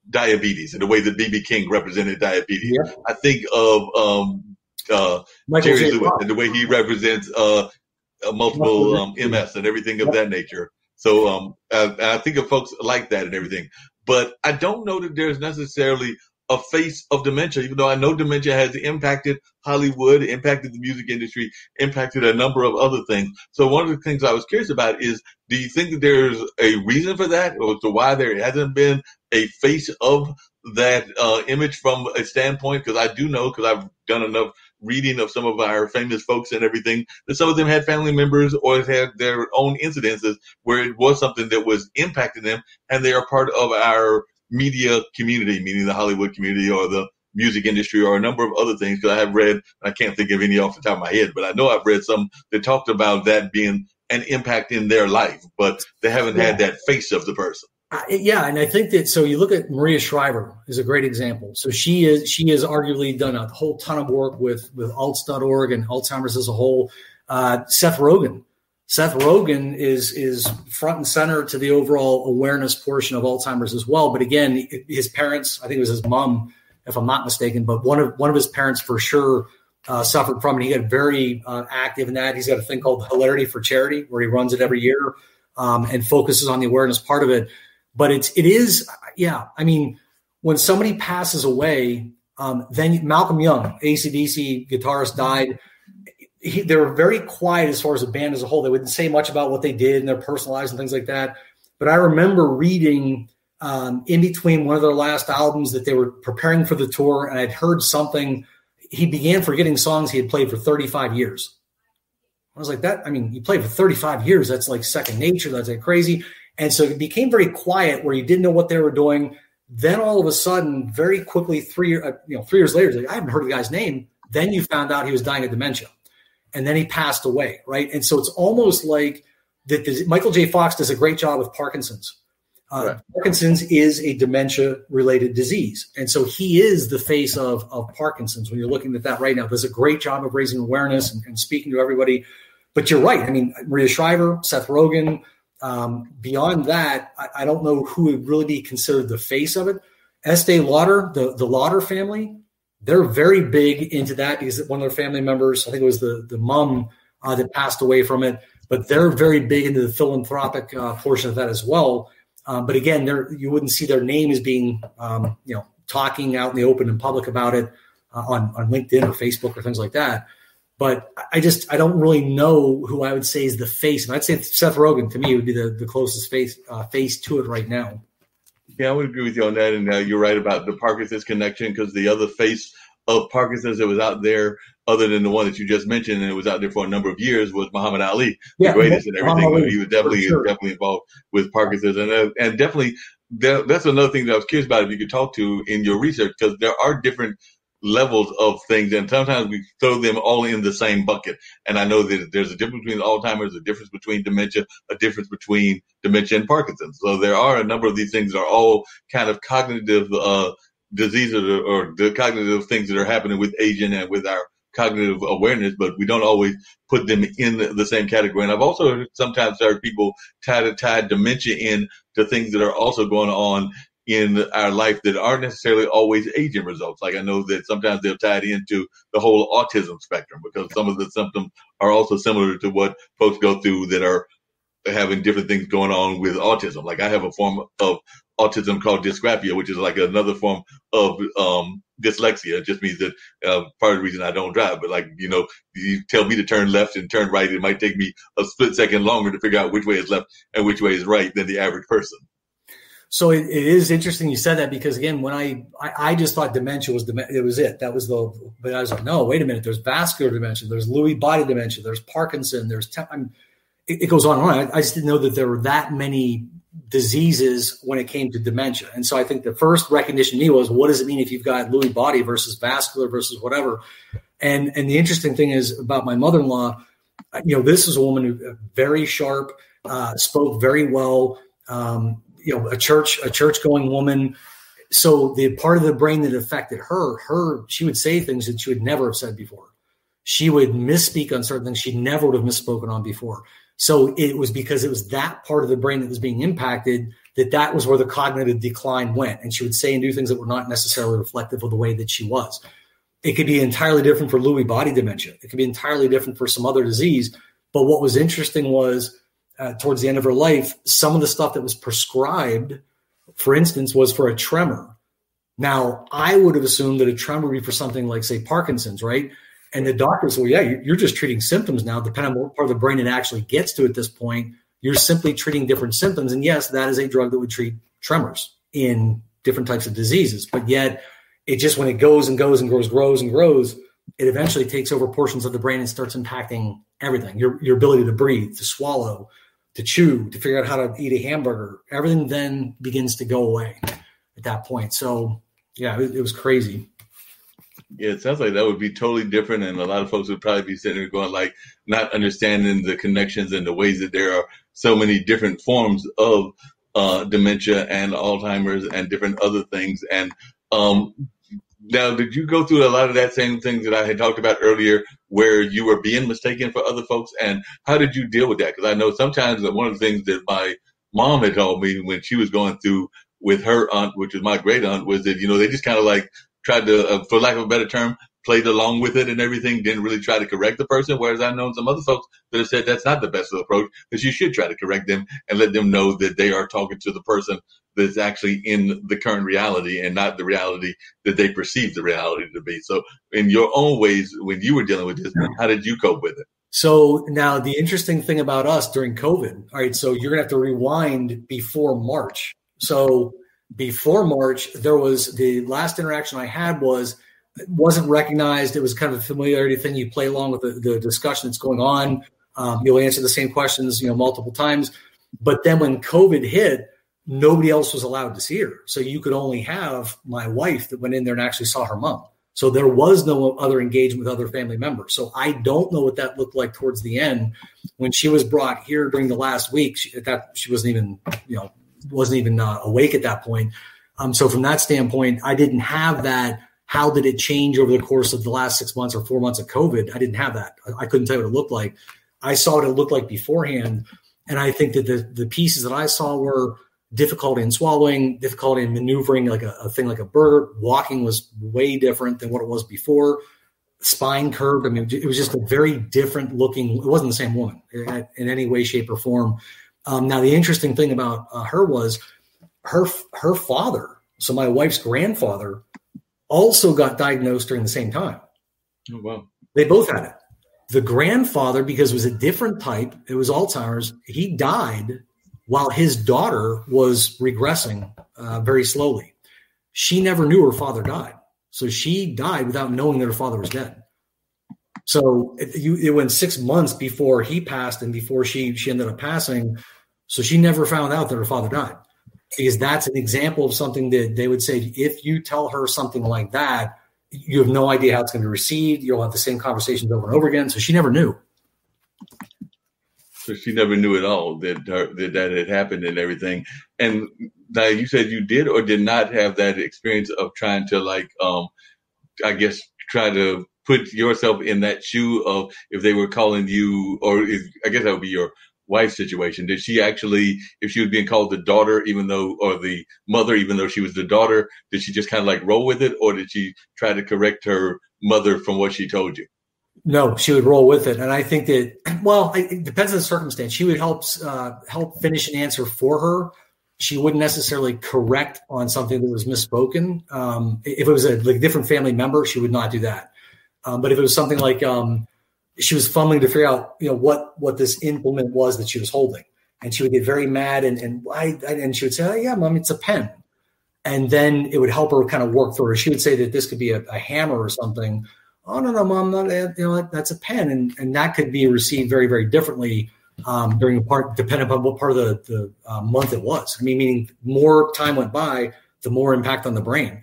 diabetes and the way that B.B. King represented diabetes. Yeah. I think of Jerry Lewis and the way he represents multiple MS and everything of that nature. So I think of folks like that and everything. But I don't know that there's necessarily a face of dementia, even though I know dementia has impacted Hollywood, impacted the music industry, impacted a number of other things. So one of the things I was curious about is, do you think that there's a reason for that, or to why there hasn't been a face of that image from a standpoint? Because I do know, because I've done enough reading of some of our famous folks and everything, that some of them had family members or had their own incidences where it was something that was impacting them, and they are part of our media community, meaning the Hollywood community or the music industry or a number of other things. Because I have read, I can't think of any off the top of my head, but I know I've read some that talked about that being an impact in their life, but they haven't had that face of the person. And I think that, so you look at Maria Shriver is a great example. So she has arguably done a whole ton of work with alts.org and Alzheimer's as a whole. Seth Rogen is front and center to the overall awareness portion of Alzheimer's as well. But again, his parents, I think it was his mom, if I'm not mistaken, but one of his parents for sure suffered from it. He got very active in that. He's got a thing called Hilarity for Charity, where he runs it every year and focuses on the awareness part of it. But it is. I mean, when somebody passes away, then Malcolm Young, AC/DC guitarist, died. They were very quiet as far as the band as a whole. They wouldn't say much about what they did and their personal lives and things like that. But I remember reading in between one of their last albums that they were preparing for the tour, and I'd heard something. He began forgetting songs he had played for 35 years. I was like, that, I mean, you played for 35 years. That's like second nature. That's like crazy. And so it became very quiet where you didn't know what they were doing. Then all of a sudden, very quickly, 3 years later, like, I haven't heard the guy's name. Then you found out he was dying of dementia. And then he passed away, right? And so it's almost like that. Michael J. Fox does a great job with Parkinson's. Right. Parkinson's is a dementia-related disease. And so he is the face of Parkinson's when you're looking at that right now. Does a great job of raising awareness and speaking to everybody. But you're right. I mean, Maria Shriver, Seth Rogen. Beyond that, I don't know who would really be considered the face of it. Estee Lauder, the Lauder family, they're very big into that because one of their family members, I think it was the mom that passed away from it, but they're very big into the philanthropic portion of that as well. But again, you wouldn't see their name as being, talking out in the open and public about it on LinkedIn or Facebook or things like that. But I don't really know who I would say is the face. And I'd say Seth Rogen, to me, would be the closest face to it right now. Yeah, I would agree with you on that. And you're right about the Parkinson's connection, because the other face of Parkinson's that was out there, other than the one that you just mentioned, and it was out there for a number of years, was Muhammad Ali, the greatest and everything. He was definitely involved with Parkinson's. And definitely, that's another thing that I was curious about if you could talk to in your research, because there are different levels of things, and sometimes we throw them all in the same bucket. And I know that there's a difference between Alzheimer's, a difference between dementia, a difference between dementia and Parkinson's. So there are a number of these things that are all kind of cognitive diseases or the cognitive things that are happening with aging and with our cognitive awareness, but we don't always put them in the same category. And I've also sometimes heard people tie dementia in to things that are also going on in our life that aren't necessarily always aging results. Like I know that sometimes they'll tie it into the whole autism spectrum because some of the symptoms are also similar to what folks go through that are having different things going on with autism. Like I have a form of autism called dysgraphia, which is like another form of dyslexia. It just means that part of the reason I don't drive, but like, you know, you tell me to turn left and turn right, it might take me a split second longer to figure out which way is left and which way is right than the average person. So it is interesting you said that because again, when I just thought dementia was it was it. That was but I was like, no, wait a minute. There's vascular dementia. There's Lewy body dementia. There's Parkinson. It goes on and on. I just didn't know that there were that many diseases when it came to dementia. And so I think the first recognition to me was, what does it mean if you've got Lewy body versus vascular versus whatever? And the interesting thing is about my mother-in-law, you know, this is a woman who very sharp, spoke very well, you know, a church going woman. So the part of the brain that affected her, she would say things that she would never have said before. She would misspeak on certain things she never would have misspoken on before. So it was because it was that part of the brain that was being impacted that was where the cognitive decline went. And she would say and do things that were not necessarily reflective of the way that she was. It could be entirely different for Lewy body dementia. It could be entirely different for some other disease. But what was interesting was towards the end of her life, some of the stuff that was prescribed, for instance, was for a tremor. Now, I would have assumed that a tremor would be for something like, say, Parkinson's, right? And the doctors, well, yeah, you're just treating symptoms now, depending on what part of the brain it actually gets to at this point. You're simply treating different symptoms. And yes, that is a drug that would treat tremors in different types of diseases. But yet, it just, when it goes and goes and grows and grows, it eventually takes over portions of the brain and starts impacting everything. Your ability to breathe, to swallow, to chew, to figure out how to eat a hamburger. Everything then begins to go away at that point. So, yeah, it was crazy. Yeah, it sounds like that would be totally different. And a lot of folks would probably be sitting there going like, not understanding the connections and the ways that there are so many different forms of dementia and Alzheimer's and different other things. And now, did you go through a lot of that same thing that I had talked about earlier where you were being mistaken for other folks? And how did you deal with that? Because I know sometimes that one of the things that my mom had told me when she was going through with her aunt, which was my great aunt, was that, you know, they just kind of like tried to, for lack of a better term, played along with it and everything, didn't really try to correct the person. Whereas I've known some other folks that have said that's not the best approach, that you should try to correct them and let them know that they are talking to the person that's actually in the current reality and not the reality that they perceive the reality to be. So in your own ways, when you were dealing with this, how did you cope with it? So now the interesting thing about us during COVID, all right, so you're going to have to rewind before March. So before March, there was the last interaction I had wasn't recognized. It was kind of a familiarity thing. You play along with the discussion that's going on. You'll answer the same questions, multiple times. But then when COVID hit, nobody else was allowed to see her. So you could only have my wife that went in there and actually saw her mom. So there was no other engagement with other family members. So I don't know what that looked like towards the end. When she was brought here during the last week, she wasn't even awake at that point. So from that standpoint, I didn't have that. How did it change over the course of the last 6 months or 4 months of COVID? I didn't have that. I couldn't tell you what it looked like. I saw what it looked like beforehand. And I think that the pieces that I saw were difficulty in swallowing, difficulty in maneuvering like a thing like a bird. Walking was way different than what it was before. Spine curved. I mean, it was just a very different looking. It wasn't the same woman in any way, shape, or form. Now, the interesting thing about her was her father. So my wife's grandfather also got diagnosed during the same time. Oh, wow. They both had it. The grandfather, because it was a different type, it was Alzheimer's, he died while his daughter was regressing very slowly. She never knew her father died. So she died without knowing that her father was dead. So it went 6 months before he passed and before she ended up passing. So she never found out that her father died. Because that's an example of something that they would say, if you tell her something like that, you have no idea how it's going to be received. You'll have the same conversations over and over again. So she never knew. So she never knew at all that had happened and everything. And now you said you did or did not have that experience of trying to I guess try to put yourself in that shoe of if they were calling you, I guess that would be your wife's situation. Did she actually, if she was being called the daughter, or the mother, even though she was the daughter, did she just kind of roll with it, or did she try to correct her mother from what she told you? No, she would roll with it. And I think that, it depends on the circumstance. She would help finish an answer for her. She wouldn't necessarily correct on something that was misspoken. If it was a different family member, she would not do that. But if it was something like she was fumbling to figure out, what this implement was that she was holding, and she would get very mad and she would say, "Oh yeah, Mom, it's a pen," and then it would help her kind of work through her. She would say that this could be a hammer or something. "Oh no, Mom, not, that's a pen," and that could be received very, very differently during the part, depending upon what part of the month it was. I mean, meaning more time went by, the more impact on the brain.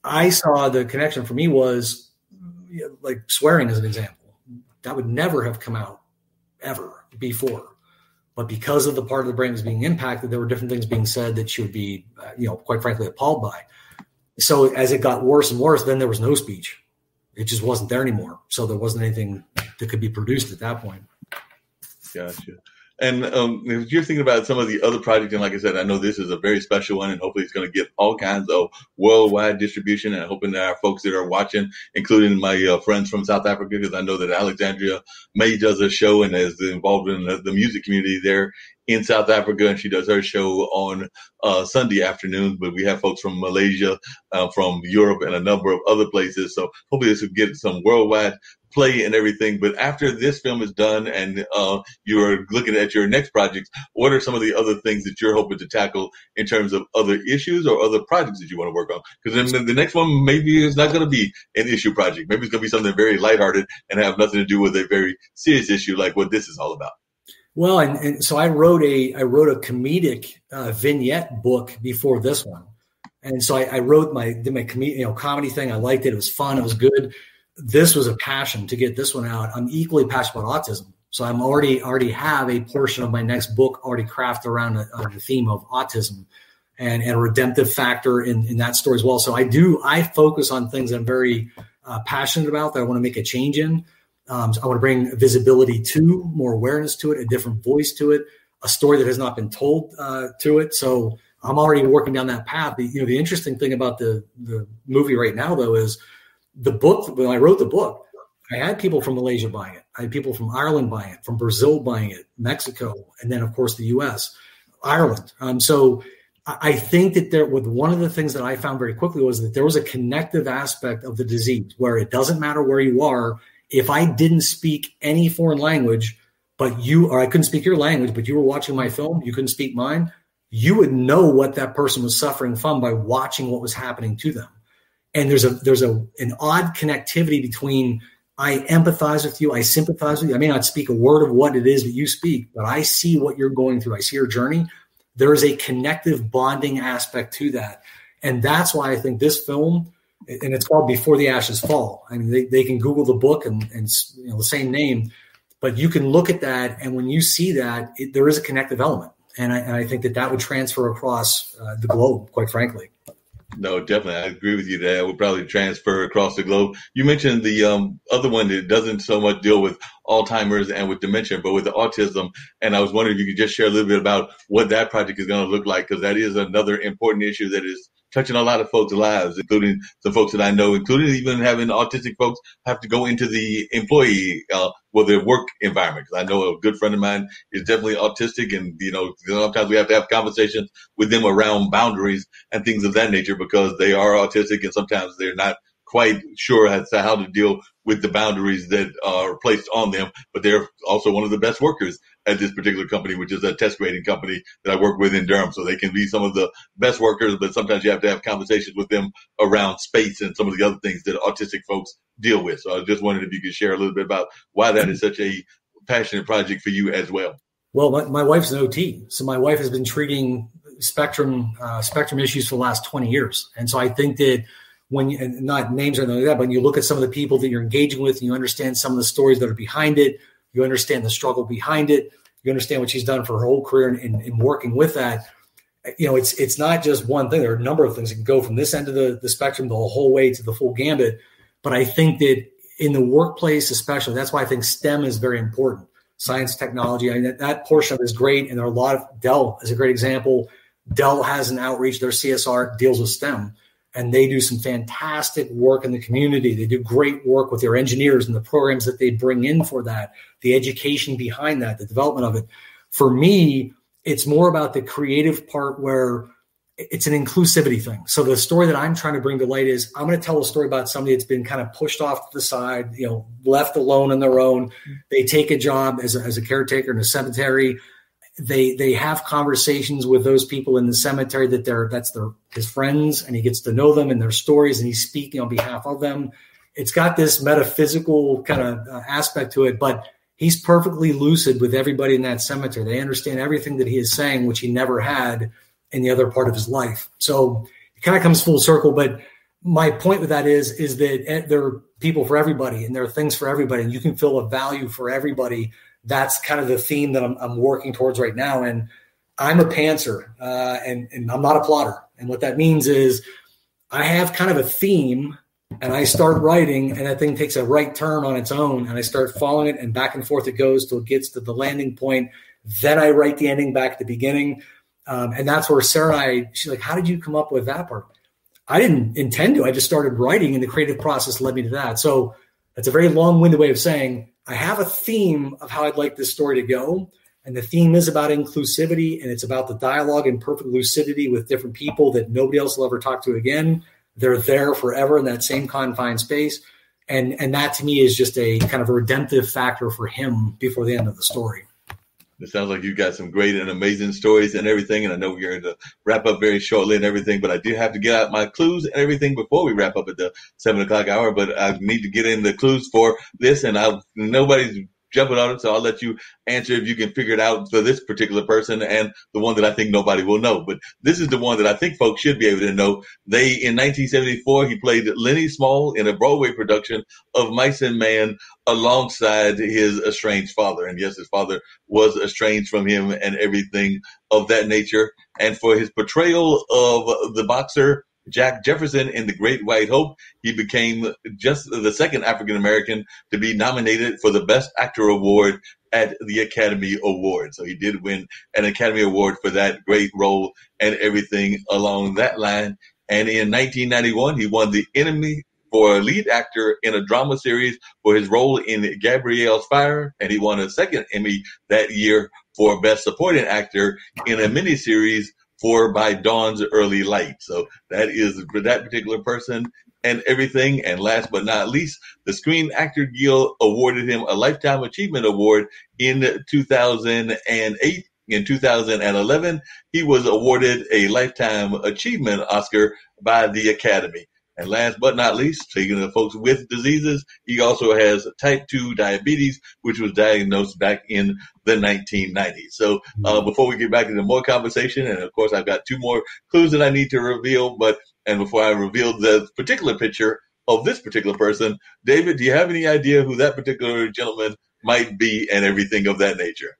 I saw the connection for me was like swearing as an example. That would never have come out ever before. But because of the part of the brain that was being impacted, there were different things being said that she would be, quite frankly, appalled by. So as it got worse and worse, then there was no speech. It just wasn't there anymore. So there wasn't anything that could be produced at that point. Gotcha. And if you're thinking about some of the other projects, and like I said, I know this is a very special one, and hopefully it's going to get all kinds of worldwide distribution. And I'm hoping that our folks that are watching, including my friends from South Africa, because I know that Alexandria May does a show and is involved in the music community there in South Africa, and she does her show on Sunday afternoons. But we have folks from Malaysia, from Europe, and a number of other places. So hopefully this will get some worldwide play and everything. But after this film is done and you're looking at your next projects, what are some of the other things that you're hoping to tackle in terms of other issues or other projects that you want to work on? Because then the next one maybe is not going to be an issue project. Maybe it's going to be something very lighthearted and have nothing to do with a very serious issue like what this is all about. Well, and so I wrote a comedic vignette book before this one, and so I wrote did my comedy thing. I liked it. It was fun. It was good. This was a passion to get this one out. I'm equally passionate about autism. So I'm already have a portion of my next book already crafted around the theme of autism and a redemptive factor in that story as well. So I focus on things I'm very passionate about that I want to make a change in. So I want to bring visibility to, more awareness to it, a different voice to it, a story that has not been told to it. So I'm already working down that path. The interesting thing about the movie right now, though, is the book. When I wrote the book, I had people from Malaysia buying it. I had people from Ireland buying it, from Brazil buying it, Mexico, and then, of course, the U.S., Ireland. So I think that one of the things that I found very quickly was that there was a connective aspect of the disease where it doesn't matter where you are. If I didn't speak any foreign language, or I couldn't speak your language, but you were watching my film, you couldn't speak mine, you would know what that person was suffering from by watching what was happening to them. And there's an odd connectivity between I empathize with you, I sympathize with you. I may not speak a word of what it is that you speak, but I see what you're going through. I see your journey. There is a connective bonding aspect to that. And that's why I think this film, and it's called Before the Ashes Fall. I mean, they can Google the book and the same name, but you can look at that. And when you see that, there is a connective element. And I think that would transfer across the globe, quite frankly. No, definitely. I agree with you that would probably transfer across the globe. You mentioned the other one that doesn't so much deal with Alzheimer's and with dementia, but with the autism. And I was wondering if you could just share a little bit about what that project is going to look like, because that is another important issue that is touching a lot of folks' lives, including the folks that I know, including even having autistic folks have to go into the employee, their work environment. Because I know a good friend of mine is definitely autistic, and sometimes we have to have conversations with them around boundaries and things of that nature because they are autistic, and sometimes they're not quite sure as to how to deal with the boundaries that are placed on them. But they're also one of the best workers at this particular company, which is a test grading company that I work with in Durham. So they can be some of the best workers, but sometimes you have to have conversations with them around space and some of the other things that autistic folks deal with. So I just wondered if you could share a little bit about why that is such a passionate project for you as well. Well, my wife's an OT. So my wife has been treating spectrum issues for the last 20 years. And so I think that and not names or anything like that, but when you look at some of the people that you're engaging with and you understand some of the stories that are behind it, you understand the struggle behind it, you understand what she's done for her whole career in working with that. It's not just one thing. There are a number of things that can go from this end of the spectrum the whole way to the full gambit. But I think that in the workplace, especially, that's why I think STEM is very important. Science, technology, that portion of it is great. And there are a lot of, Dell is a great example. Dell has an outreach, their CSR deals with STEM, and they do some fantastic work in the community. They do great work with their engineers and the programs that they bring in for that, the education behind that, the development of it. For me, it's more about the creative part where it's an inclusivity thing. So the story that I'm trying to bring to light is I'm going to tell a story about somebody that's been kind of pushed off to the side, left alone on their own. They take a job as a caretaker in a cemetery. They have conversations with those people in the cemetery that's his friends, and he gets to know them and their stories, and he's speaking on behalf of them. It's got this metaphysical kind of aspect to it, but he's perfectly lucid with everybody in that cemetery. They understand everything that he is saying, which he never had in the other part of his life. So it kind of comes full circle. But my point with that is that there are people for everybody and there are things for everybody, and you can feel a value for everybody. That's kind of the theme that I'm working towards right now. And I'm a pantser and I'm not a plotter. And what that means is I have kind of a theme and I start writing, and that thing takes a right turn on its own, and I start following it, and back and forth it goes till it gets to the landing point. Then I write the ending back at the beginning. And that's where Sarah she's like, how did you come up with that part? I didn't intend to. I just started writing, and the creative process led me to that. So that's a very long-winded way of saying I have a theme of how I'd like this story to go. And the theme is about inclusivity, and it's about the dialogue and perfect lucidity with different people that nobody else will ever talk to again. They're there forever in that same confined space. And that to me is just a kind of a redemptive factor for him before the end of the story. It sounds like you've got some great and amazing stories and everything. And I know we're going to wrap up very shortly and everything, but I do have to get out my clues and everything before we wrap up at the 7:00 hour. But I need to get in the clues for this, and nobody's jumping on it, so I'll let you answer if you can figure it out for this particular person and the one that I think nobody will know. But this is the one that I think folks should be able to know. In 1974, he played Lenny Small in a Broadway production of Mice and Man alongside his estranged father. And yes, his father was estranged from him and everything of that nature. And for his portrayal of the boxer Jack Jefferson in The Great White Hope, he became just the second African-American to be nominated for the Best Actor Award at the Academy Award. So he did win an Academy Award for that great role and everything along that line. And in 1991, he won the Emmy for lead actor in a drama series for his role in Gabrielle's Fire. And he won a second Emmy that year for Best Supporting Actor in a miniseries for By Dawn's Early Light. So that is for that particular person and everything. And last but not least, the Screen Actor Guild awarded him a Lifetime Achievement Award in 2008. In 2011, he was awarded a Lifetime Achievement Oscar by the Academy. And last but not least, speaking of folks with diseases, he also has type 2 diabetes, which was diagnosed back in the 1990s. So before we get back into more conversation, and of course I've got two more clues that I need to reveal, and before I reveal the particular picture of this particular person, David, do you have any idea who that particular gentleman might be and everything of that nature?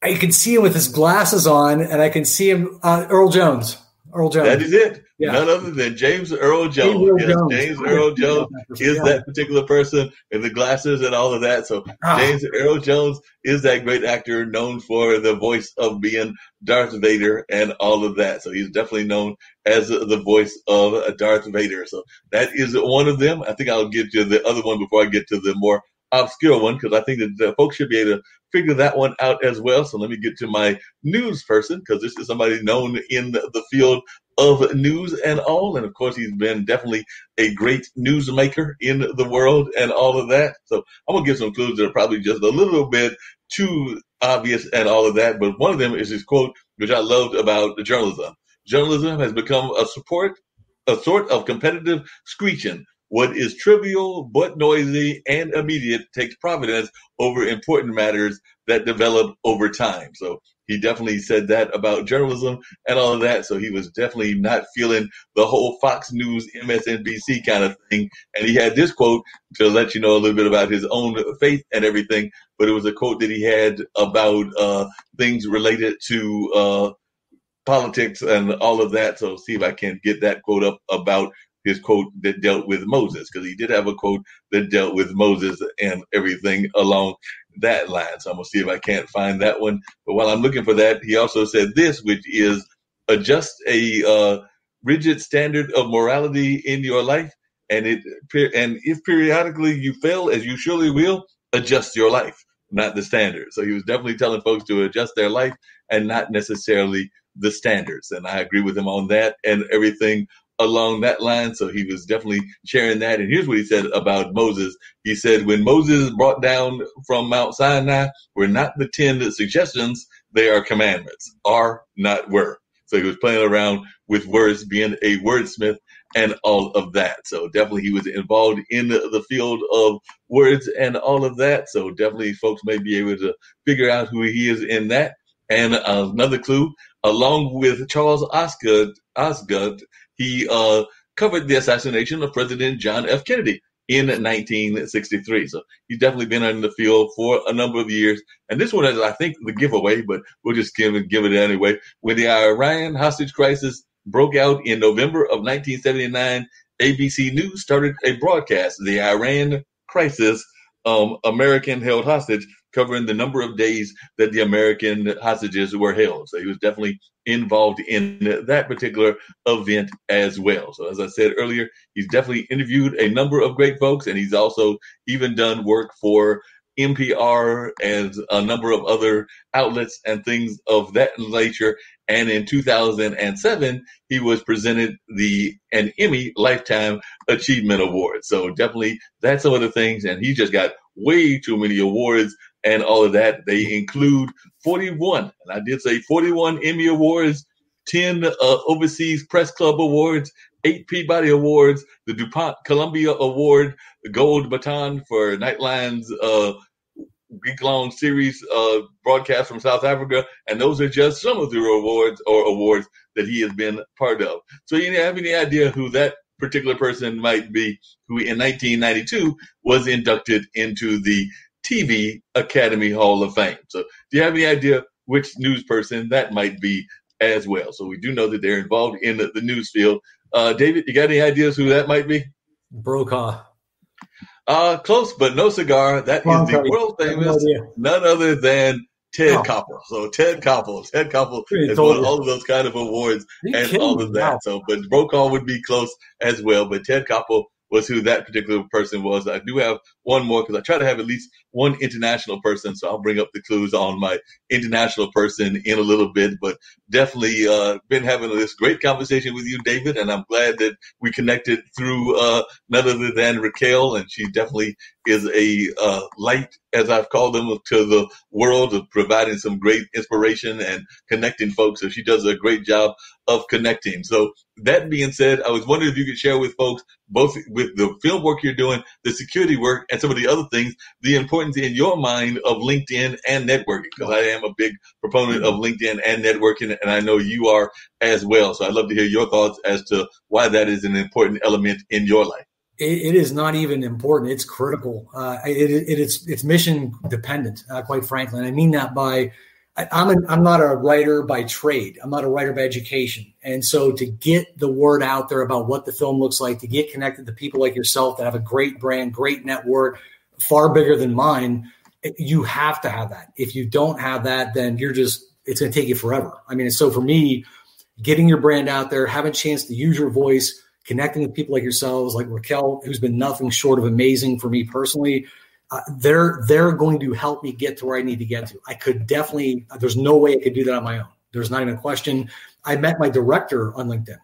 I can see him with his glasses on, and I can see him, Earl Jones. That is it. Yeah. None other than James Earl Jones. James Earl Jones is that particular person with the glasses and all of that. So James Earl Jones is that great actor known for the voice of being Darth Vader and all of that. So he's definitely known as the voice of Darth Vader. So that is one of them. I think I'll get to the other one before I get to the more obscure one, because I think that the folks should be able to figure that one out as well. So let me get to my news person, because this is somebody known in the field of news and all. And of course, he's been definitely a great newsmaker in the world and all of that. So I'm going to give some clues that are probably just a little bit too obvious and all of that. But one of them is his quote, which I loved about journalism. Journalism has become a sort of competitive screeching. What is trivial but noisy and immediate takes prominence over important matters that develop over time. So he definitely said that about journalism and all of that. So he was definitely not feeling the whole Fox News, MSNBC kind of thing. And he had this quote to let you know a little bit about his own faith and everything. But it was a quote that he had about things related to politics and all of that. So see if I can get that quote up about his quote that dealt with Moses, because he did have a quote that dealt with Moses and everything along that line. So I'm going to see if I can't find that one. But while I'm looking for that, he also said this, which is adjust a rigid standard of morality in your life. And if periodically you fail, as you surely will, adjust your life, not the standard. So he was definitely telling folks to adjust their life and not necessarily the standards. And I agree with him on that and everything along that line. So he was definitely sharing that. And here's what he said about Moses. He said, when Moses is brought down from Mount Sinai, were not the 10 suggestions, they are commandments, are not were. So he was playing around with words, being a wordsmith and all of that. So definitely he was involved in the field of words and all of that. So definitely folks may be able to figure out who he is in that. And another clue, along with Charles Osgood, he covered the assassination of President John F. Kennedy in 1963. So he's definitely been in the field for a number of years. And this one is, I think, the giveaway, but we'll just give it anyway. When the Iran hostage crisis broke out in November of 1979, ABC News started a broadcast, the Iran Crisis, American Held Hostage, covering the number of days that the American hostages were held. So he was definitely involved in that particular event as well. So as I said earlier, he's definitely interviewed a number of great folks, and he's also even done work for NPR and a number of other outlets and things of that nature. And in 2007, he was presented an Emmy Lifetime Achievement Award. So definitely that's some of the things. And he just got way too many awards and all of that. They include 41, and I did say 41 Emmy Awards, 10 Overseas Press Club Awards, 8 Peabody Awards, the DuPont Columbia Award, the Gold Baton for Nightline's week-long series broadcast from South Africa, and those are just some of the awards that he has been part of. So you have any idea who that particular person might be, who in 1992 was inducted into the TV Academy Hall of Fame? So do you have any idea which news person that might be as well? So we do know that they're involved in the news field. David, you got any ideas who that might be? Brokaw. Close, but no cigar. That is the world famous, none other than Ted Koppel. So Ted Koppel has won all of those kind of awards and all of that. So, but Brokaw would be close as well. But Ted Koppel was who that particular person was. I do have one more because I try to have at least one international person. So I'll bring up the clues on my international person in a little bit. But definitely been having this great conversation with you, David. And I'm glad that we connected through none other than Raquel. And she definitely is a light, as I've called them, to the world, of providing some great inspiration and connecting folks. So she does a great job of connecting. So that being said, I was wondering if you could share with folks, both with the film work you're doing, the security work, and some of the other things, the importance in your mind of LinkedIn and networking, because I am a big proponent of LinkedIn and networking, and I know you are as well. So I'd love to hear your thoughts as to why that is an important element in your life. It is not even important. It's critical. It's mission dependent, quite frankly. And I mean that by, I'm not a writer by trade. I'm not a writer by education. And so to get the word out there about what the film looks like, to get connected to people like yourself that have a great brand, great network, far bigger than mine, you have to have that. If you don't have that, then it's going to take you forever. I mean, so for me, getting your brand out there, having a chance to use your voice, connecting with people like yourselves, like Raquel, who's been nothing short of amazing for me personally, they're going to help me get to where I need to get to. I could definitely, there's no way I could do that on my own. There's not even a question. I met my director on LinkedIn.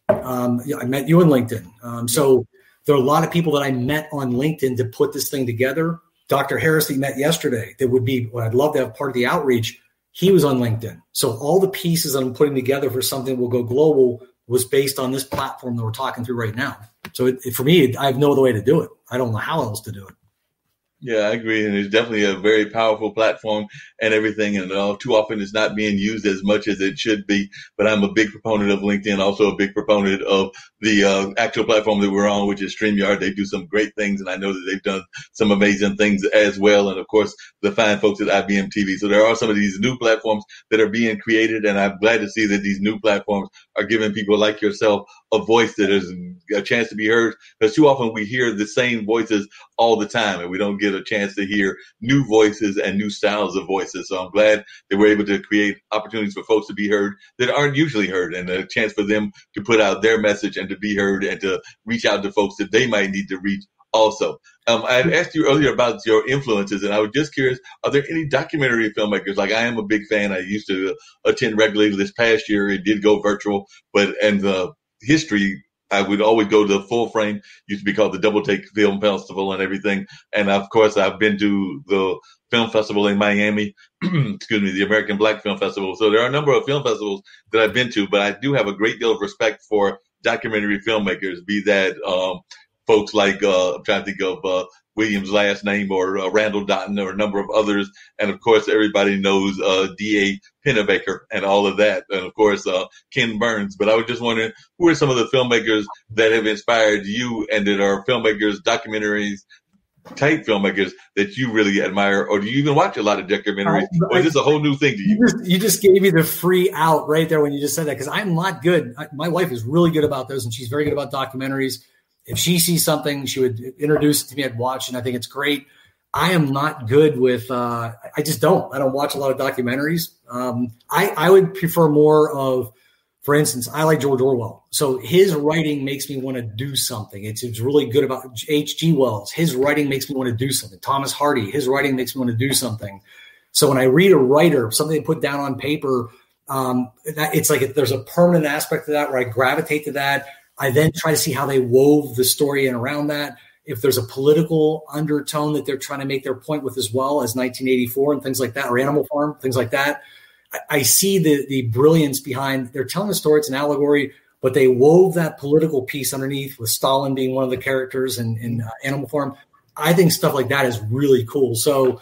I met you on LinkedIn. So there are a lot of people that I met on LinkedIn to put this thing together. Dr. Harris that you met yesterday, that would be what I'd love to have part of the outreach. He was on LinkedIn. So all the pieces that I'm putting together for something that will go global was based on this platform that we're talking through right now. So for me, I have no other way to do it. I don't know how else to do it. Yeah, I agree. And it's definitely a very powerful platform and everything. And too often it's not being used as much as it should be. But I'm a big proponent of LinkedIn, also a big proponent of the actual platform that we're on, which is StreamYard. They do some great things. And I know that they've done some amazing things as well. And of course, the fine folks at IBM TV. So there are some of these new platforms that are being created. And I'm glad to see that these new platforms are giving people like yourself a voice that is a chance to be heard. Because too often we hear the same voices all the time, and we don't get a chance to hear new voices and new styles of voices. So I'm glad that we're able to create opportunities for folks to be heard that aren't usually heard, and a chance for them to put out their message and to be heard and to reach out to folks that they might need to reach also. I had asked you earlier about your influences, and I was just curious, are there any documentary filmmakers? Like, I am a big fan. I used to attend regularly. This past year, it did go virtual, and the history, I would always go to the Full Frame, used to be called the Double Take Film Festival and everything. And of course, I've been to the film festival in Miami, excuse me, the American Black Film Festival. So there are a number of film festivals that I've been to, but I do have a great deal of respect for documentary filmmakers, be that folks like, I'm trying to think of Williams' last name, or Randall Dotton, or a number of others. And of course, everybody knows D.A. Pennebaker and all of that. And of course, Ken Burns. But I was just wondering, who are some of the filmmakers that have inspired you and that are filmmakers, documentaries, type filmmakers that you really admire? Or do you even watch a lot of documentaries? Or is this a whole new thing to you? You just gave me the free out right there when you just said that, because I'm not good. My wife is really good about those, and she's very good about documentaries. If she sees something, she would introduce it to me. I'd watch, and I think it's great. I am not good with I just don't. I don't watch a lot of documentaries. I would prefer more of, for instance, I like George Orwell. So his writing makes me want to do something. It's really good about H.G. Wells. His writing makes me want to do something. Thomas Hardy, his writing makes me want to do something. So when I read a writer, something they put down on paper, it's like there's a permanent aspect to that where I gravitate to that. I then try to see how they wove the story in around that. If there's a political undertone that they're trying to make their point with, as well as 1984 and things like that, or Animal Farm, things like that. I see the brilliance behind, they're telling a story, it's an allegory, but they wove that political piece underneath, with Stalin being one of the characters in Animal Farm. I think stuff like that is really cool. So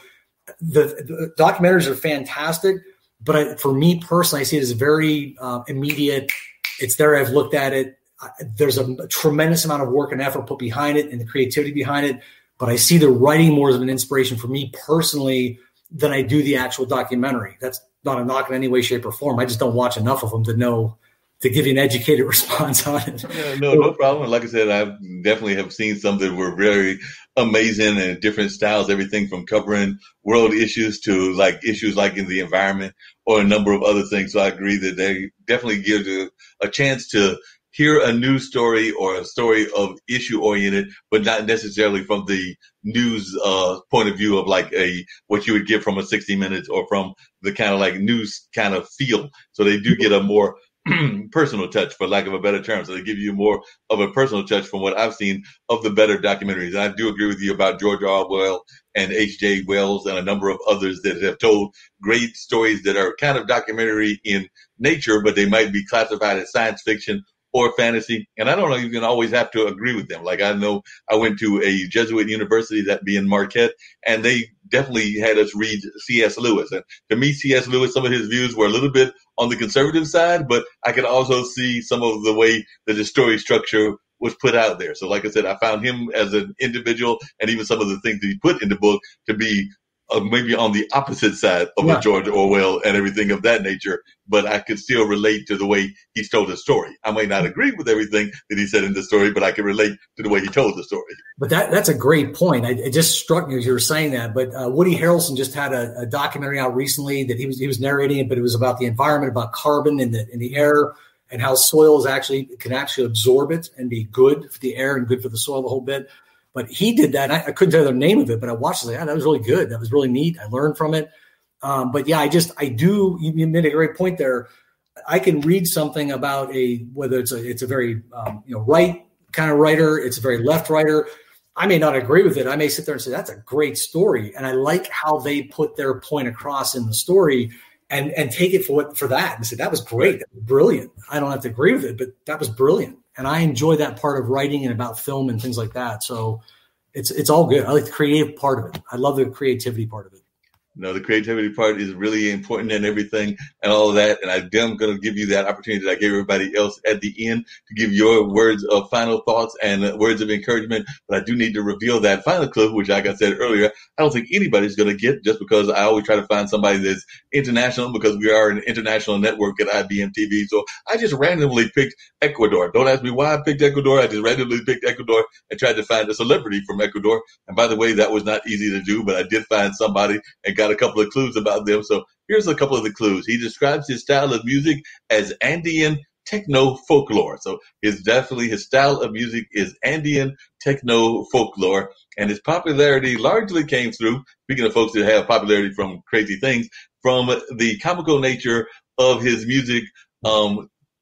the documentaries are fantastic, but for me personally, I see it as very immediate. It's there. I've looked at it. There's a tremendous amount of work and effort put behind it and the creativity behind it. But I see the writing more as an inspiration for me personally than I do the actual documentary. That's not a knock in any way, shape, or form. I just don't watch enough of them to give you an educated response on it. Yeah, no problem. Like I said, I definitely have seen some that were very amazing and different styles, everything from covering world issues to like issues like in the environment or a number of other things. So I agree that they definitely give you a chance to hear a news story or a story of issue oriented, but not necessarily from the news point of view of like what you would get from a 60 Minutes or from the kind of like news kind of feel. So they do get a more personal touch, for lack of a better term. So they give you more of a personal touch from what I've seen of the better documentaries. And I do agree with you about George Orwell and H.J. Wells and a number of others that have told great stories that are kind of documentary in nature, but they might be classified as science fiction or fantasy. And I don't know, you can always have to agree with them. Like, I know I went to a Jesuit university, that being Marquette, and they definitely had us read C.S. Lewis. And to me, C.S. Lewis, some of his views were a little bit on the conservative side, but I could also see some of the way that the story structure was put out there. So like I said, I found him as an individual and even some of the things that he put in the book to be maybe on the opposite side of a George Orwell and everything of that nature, but I could still relate to the way he's told the story. I might not agree with everything that he said in the story, but I can relate to the way he told the story. But that's a great point. It just struck me as you were saying that. But Woody Harrelson just had a documentary out recently that he was narrating it, but it was about the environment, about carbon in the air, and how soil can actually absorb it and be good for the air and good for the soil, the whole bit. But he did that. I couldn't tell you the name of it, but I watched it. Like, that was really good. That was really neat. I learned from it. But yeah, you made a great point there. I can read something about whether it's a very right kind of writer, it's a very left writer. I may not agree with it. I may sit there and say, that's a great story. And I like how they put their point across in the story and take it for that and say, that was great. That was brilliant. I don't have to agree with it, but that was brilliant. And I enjoy that part of writing and about film and things like that. So it's all good. I like the creative part of it. I love the creativity part of it. No, the creativity part is really important and everything and all of that. And I'm going to give you that opportunity that I gave everybody else at the end to give your words of final thoughts and words of encouragement. But I do need to reveal that final clue, which, like I said earlier, I don't think anybody's going to get, just because I always try to find somebody that's international, because we are an international network at IBM TV. So I just randomly picked Ecuador. Don't ask me why I picked Ecuador. I just randomly picked Ecuador and tried to find a celebrity from Ecuador. And by the way, that was not easy to do, but I did find somebody and got a couple of clues about them. So here's a couple of the clues. He describes his style of music as Andean techno folklore. So his style of music is Andean techno folklore, and his popularity largely came through, speaking of folks that have popularity from crazy things, from the comical nature of his music.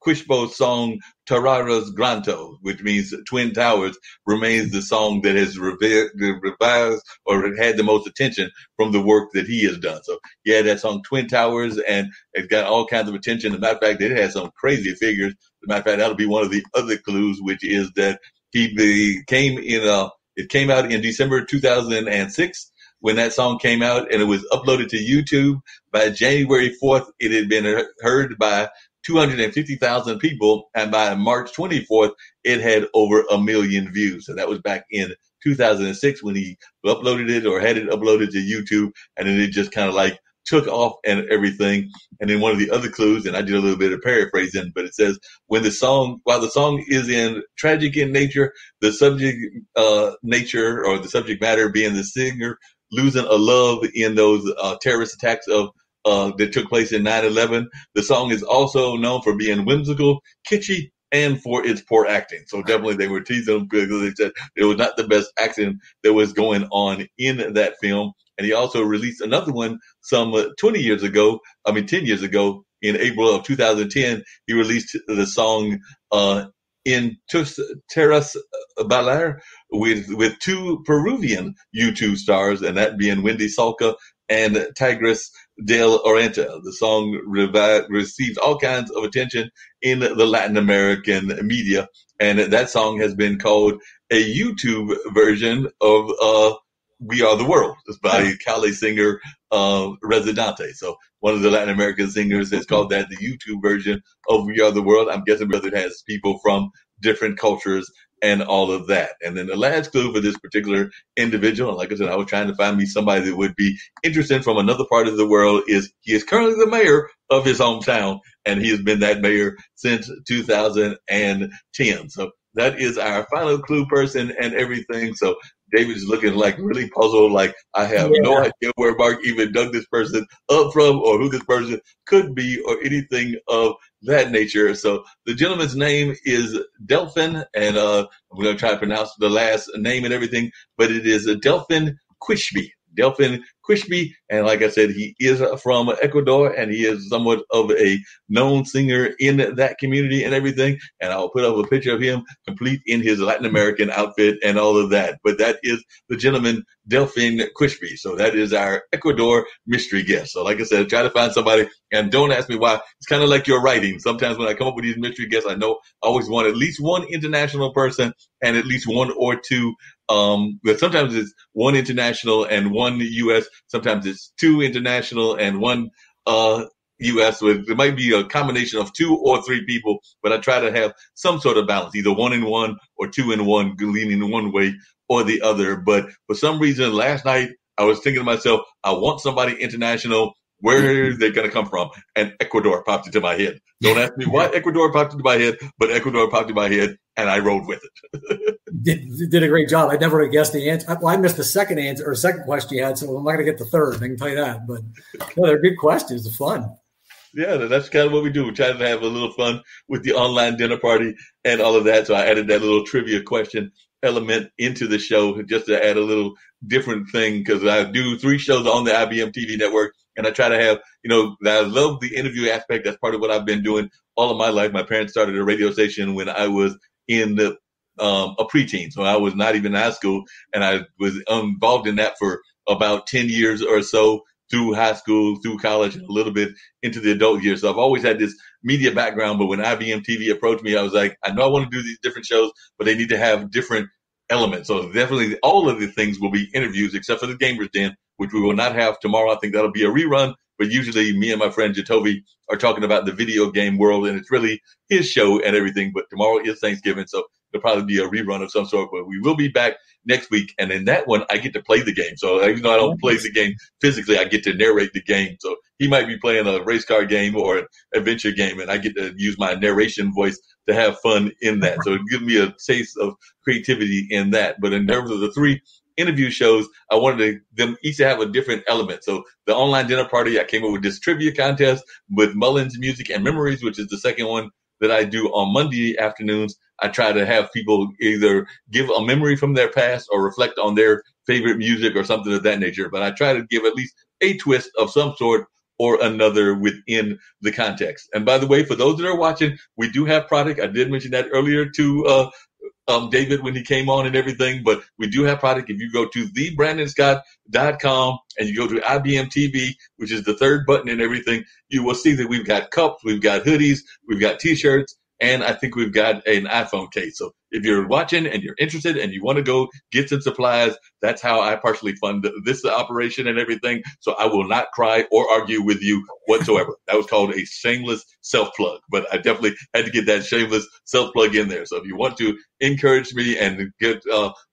Quishpe's song Tararas Granto, which means Twin Towers, remains the song that has revised or had the most attention from the work that he has done. So yeah, that song Twin Towers, and it's got all kinds of attention. As a matter of fact, it has some crazy figures. As a matter of fact, that'll be one of the other clues, which is that it came out in December 2006 when that song came out, and it was uploaded to YouTube. By January 4th, it had been heard by 250,000 people, and by March 24th, it had over 1 million views. So that was back in 2006 when he uploaded it, or had it uploaded to YouTube, and then it just kind of like took off and everything. And then one of the other clues, and I did a little bit of paraphrasing, but it says, while the song is tragic in nature, the subject nature, or the subject matter being the singer losing a love in those terrorist attacks that took place in 9/11. The song is also known for being whimsical, kitschy, and for its poor acting. So definitely they were teasing him because they said it was not the best acting that was going on in that film. And he also released another one some 10 years ago, in April of 2010. He released the song In Tus Terras Bailar with two Peruvian YouTube stars, and that being Wendy Salka and Tigris del Oriente. The song received all kinds of attention in the Latin American media, and that song has been called a YouTube version of We Are the World. It's by Cali singer Residente. So one of the Latin American singers has called that the YouTube version of We Are the World. I'm guessing because it has people from different cultures and all of that. And then the last clue for this particular individual, and like I said, I was trying to find me somebody that would be interesting from another part of the world, is he is currently the mayor of his hometown, and he has been that mayor since 2010. So that is our final clue person and everything. So David's looking like really puzzled, like I have no idea where Marc even dug this person up from, or who this person could be, or anything of that nature. So the gentleman's name is Delfin, and I'm going to try to pronounce the last name and everything, but it is Delfin Quishpe. Delfin Quishpe, and like I said, he is from Ecuador, and he is somewhat of a known singer in that community and everything. And I'll put up a picture of him complete in his Latin American outfit and all of that. But that is the gentleman, Delfin Quishpe. So that is our Ecuador mystery guest. So like I said, try to find somebody, and don't ask me why. It's kind of like your writing. Sometimes when I come up with these mystery guests, I know I always want at least one international person and at least one or two. But sometimes it's one international and one U.S. Sometimes it's two international and one U.S. So it might be a combination of 2 or 3 people, but I try to have some sort of balance, either 1 in 1 or 2 in 1, leaning one way or the other. But for some reason, last night I was thinking to myself, I want somebody international. Where are they going to come from? And Ecuador popped into my head. Don't ask me why Ecuador popped into my head, but Ecuador popped into my head, and I rode with it. Did a great job. I never would have guessed the answer. Well, I missed the second answer or second question you had, so I'm not going to get the third. I can tell you that. But no, they're good questions. They're fun. Yeah, that's kind of what we do. We try to have a little fun with the online dinner party and all of that. So I added that little trivia question element into the show just to add a little different thing, because I do 3 shows on the IBM TV network. And I try to have, I love the interview aspect. That's part of what I've been doing all of my life. My parents started a radio station when I was in a preteen. So I was not even in high school, and I was involved in that for about 10 years or so, through high school, through college, and a little bit into the adult years. So I've always had this media background, but when IBM TV approached me, I was like, I know I want to do these different shows, but they need to have different element. So definitely all of the things will be interviews except for the Gamers Den, which we will not have tomorrow. I think that'll be a rerun. But usually me and my friend Jatovi are talking about the video game world, and it's really his show and everything. But tomorrow is Thanksgiving, so it'll probably be a rerun of some sort. But we will be back next week. And in that one, I get to play the game. So even though I don't play the game physically, I get to narrate the game. So he might be playing a race car game or an adventure game, and I get to use my narration voice to have fun in that. So it gives me a taste of creativity in that. But in terms of the 3 interview shows, I wanted them each to have a different element. So the online dinner party, I came up with this trivia contest with Mullins Music and Memories, which is the second one that I do on Monday afternoons. I try to have people either give a memory from their past or reflect on their favorite music or something of that nature. But I try to give at least a twist of some sort or another within the context. And by the way, for those that are watching, we do have product. I did mention that earlier to David when he came on and everything, but we do have product. If you go to thebrandonscott.com and you go to IBM TV, which is the third button and everything, you will see that we've got cups, we've got hoodies, we've got t-shirts, and I think we've got an iPhone case. So if you're watching and you're interested and you want to go get some supplies, that's how I partially fund this operation and everything. So I will not cry or argue with you whatsoever. That was called a shameless self-plug, but I definitely had to get that shameless self-plug in there. So if you want to encourage me and get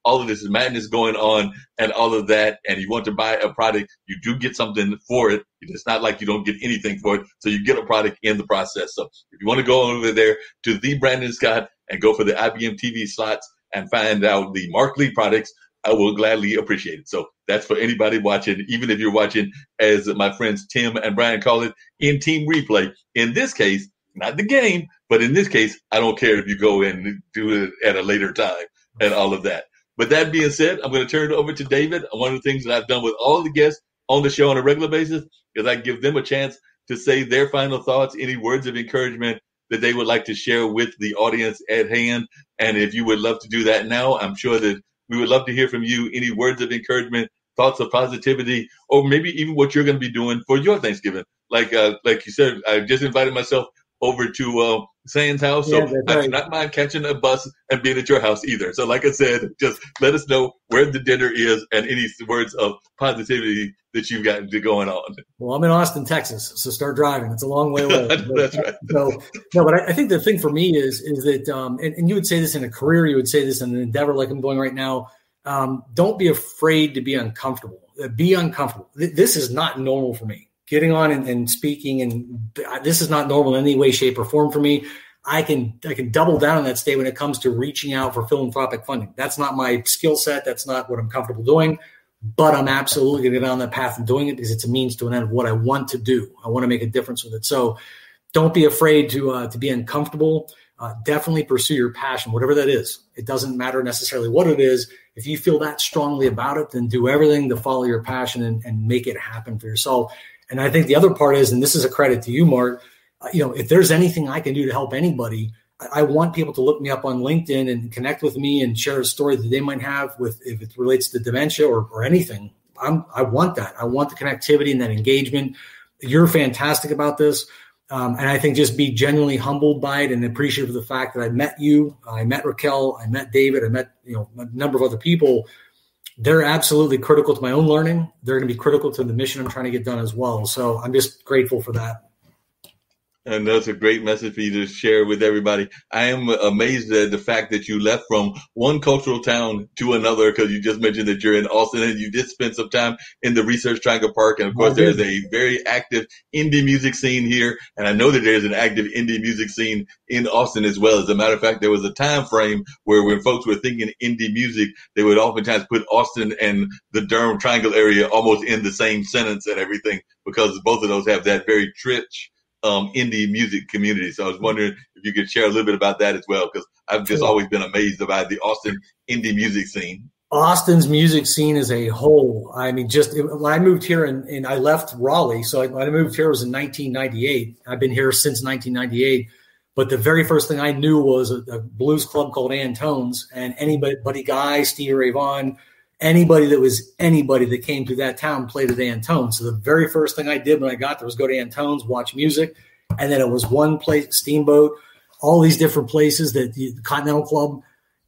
all of this madness going on and all of that, and you want to buy a product, you do get something for it. It's not like you don't get anything for it. So you get a product in the process. So if you want to go over there to the Brandon Scott and go for the IBM TV slots and find out the Marc Lee products, I will gladly appreciate it. So that's for anybody watching, even if you're watching, as my friends Tim and Brian call it, in team replay. In this case, not the game, but in this case, I don't care if you go and do it at a later time and all of that. But that being said, I'm going to turn it over to David. One of the things that I've done with all the guests on the show on a regular basis is I give them a chance to say their final thoughts, any words of encouragement that they would like to share with the audience at hand. And if you would love to do that now, I'm sure that we would love to hear from you. Any words of encouragement, thoughts of positivity, or maybe even what you're going to be doing for your Thanksgiving. Like you said, I just invited myself over to San's house, so I do not mind catching a bus and being at your house either. So like I said, just let us know where the dinner is and any words of positivity that you've got going on. Well, I'm in Austin, Texas, so start driving. It's a long way away. That's right. But I think the thing for me is that, and you would say this in a career, you would say this in an endeavor like I'm doing right now, don't be afraid to be uncomfortable. Be uncomfortable. This is not normal for me. Getting on and speaking, and this is not normal in any way, shape, or form for me. I can double down on that state when it comes to reaching out for philanthropic funding. That's not my skill set. That's not what I'm comfortable doing. But I'm absolutely going to get on that path and doing it because it's a means to an end of what I want to do. I want to make a difference with it. So don't be afraid to be uncomfortable. Definitely pursue your passion, whatever that is. It doesn't matter necessarily what it is. If you feel that strongly about it, then do everything to follow your passion and make it happen for yourself. And I think the other part is, and this is a credit to you, Marc, if there's anything I can do to help anybody, I want people to look me up on LinkedIn and connect with me and share a story that they might have if it relates to dementia or anything. I want that. I want the connectivity and that engagement. You're fantastic about this. And I think just be genuinely humbled by it and appreciative of the fact that I met you, I met Raquel, I met David, I met a number of other people. They're absolutely critical to my own learning. They're going to be critical to the mission I'm trying to get done as well. So I'm just grateful for that. And that's a great message for you to share with everybody. I am amazed at the fact that you left from one cultural town to another, because you just mentioned that you're in Austin and you did spend some time in the Research Triangle Park. And of course, there's a very active indie music scene here. And I know that there's an active indie music scene in Austin as well. As a matter of fact, there was a time frame where when folks were thinking indie music, they would oftentimes put Austin and the Durham Triangle area almost in the same sentence and everything, because both of those have that very rich indie music community. So I was wondering if you could share a little bit about that as well, because I've just always been amazed about the Austin indie music scene. Austin's music scene as a whole. I mean, when I moved here and I left Raleigh, so when I moved here it was in 1998. I've been here since 1998. But the very first thing I knew was a blues club called Antone's, and anybody, Guy, Stevie Ray Vaughan, anybody that came through that town played at Antone's. So the very first thing I did when I got there was go to Antone's, watch music. And then it was one place, Steamboat, all these different places, the Continental Club.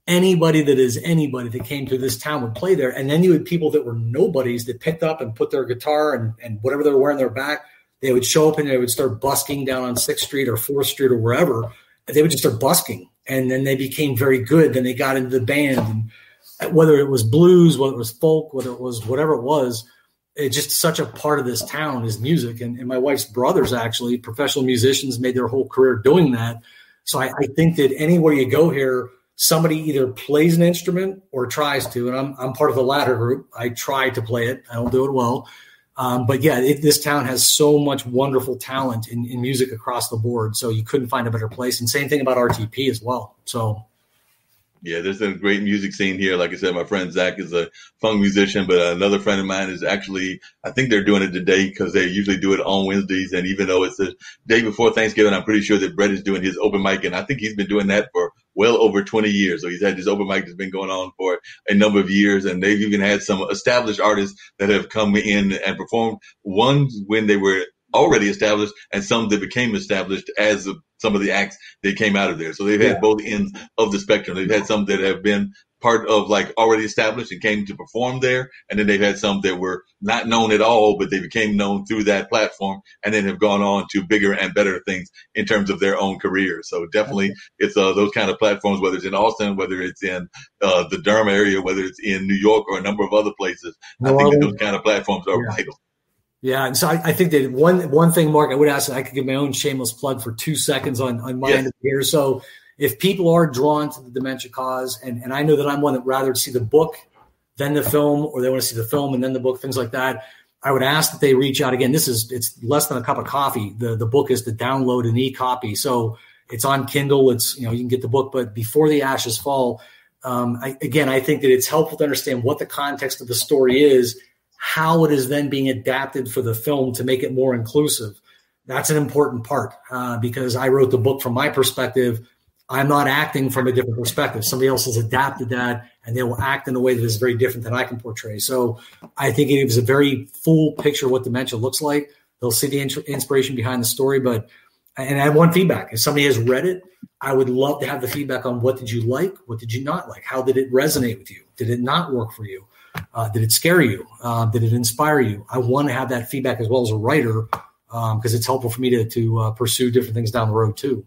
anybody that came to this town would play there. And then you had people that were nobodies that picked up and put their guitar and whatever they were wearing their back. They would show up and they would start busking down on 6th Street or 4th Street or wherever. They would just start busking. And then they became very good. Then they got into the band. And whether it was blues, whether it was folk, whether it was whatever it was, it's just such a part of this town is music. And my wife's brothers, actually, professional musicians, made their whole career doing that. So I think that anywhere you go here, somebody either plays an instrument or tries to. And I'm part of the latter group. I try to play it. I don't do it well. But yeah, this town has so much wonderful talent in music across the board. So you couldn't find a better place. And same thing about RTP as well. So. Yeah, there's a great music scene here. Like I said, my friend Zach is a funk musician, but another friend of mine is actually, I think they're doing it today because they usually do it on Wednesdays. And even though it's the day before Thanksgiving, I'm pretty sure that Brett is doing his open mic. And I think he's been doing that for well over 20 years. So he's had this open mic that's been going on for a number of years. And they've even had some established artists that have come in and performed, ones when they were already established and some that became established as some of the acts that came out of there. So they've had both ends of the spectrum. They've had some that have been part of like already established and came to perform there. And then they've had some that were not known at all, but they became known through that platform and then have gone on to bigger and better things in terms of their own careers. So definitely it's those kind of platforms, whether it's in Austin, whether it's in the Durham area, whether it's in New York or a number of other places. I think that those kind of platforms are vital. Yeah, and so I think that one thing, Mark, I would ask, I could give my own shameless plug for 2 seconds on my end here. So if people are drawn to the dementia cause, and I know that I'm one that rather see the book than the film, or they want to see the film and then the book, things like that, I would ask that they reach out. Again, it's less than a cup of coffee. The book is to download an e-copy. So it's on Kindle. It's, you can get the book, but Before the Ashes Fall, I think that it's helpful to understand what the context of the story is, how it is then being adapted for the film to make it more inclusive. That's an important part because I wrote the book from my perspective. I'm not acting from a different perspective. Somebody else has adapted that and they will act in a way that is very different than I can portray. So I think it gives a very full picture of what dementia looks like. They'll see the inspiration behind the story, and I want feedback. If somebody has read it, I would love to have the feedback on what did you like? What did you not like? How did it resonate with you? Did it not work for you? Did it scare you? Did it inspire you? I want to have that feedback as well as a writer because it's helpful for me to pursue different things down the road too.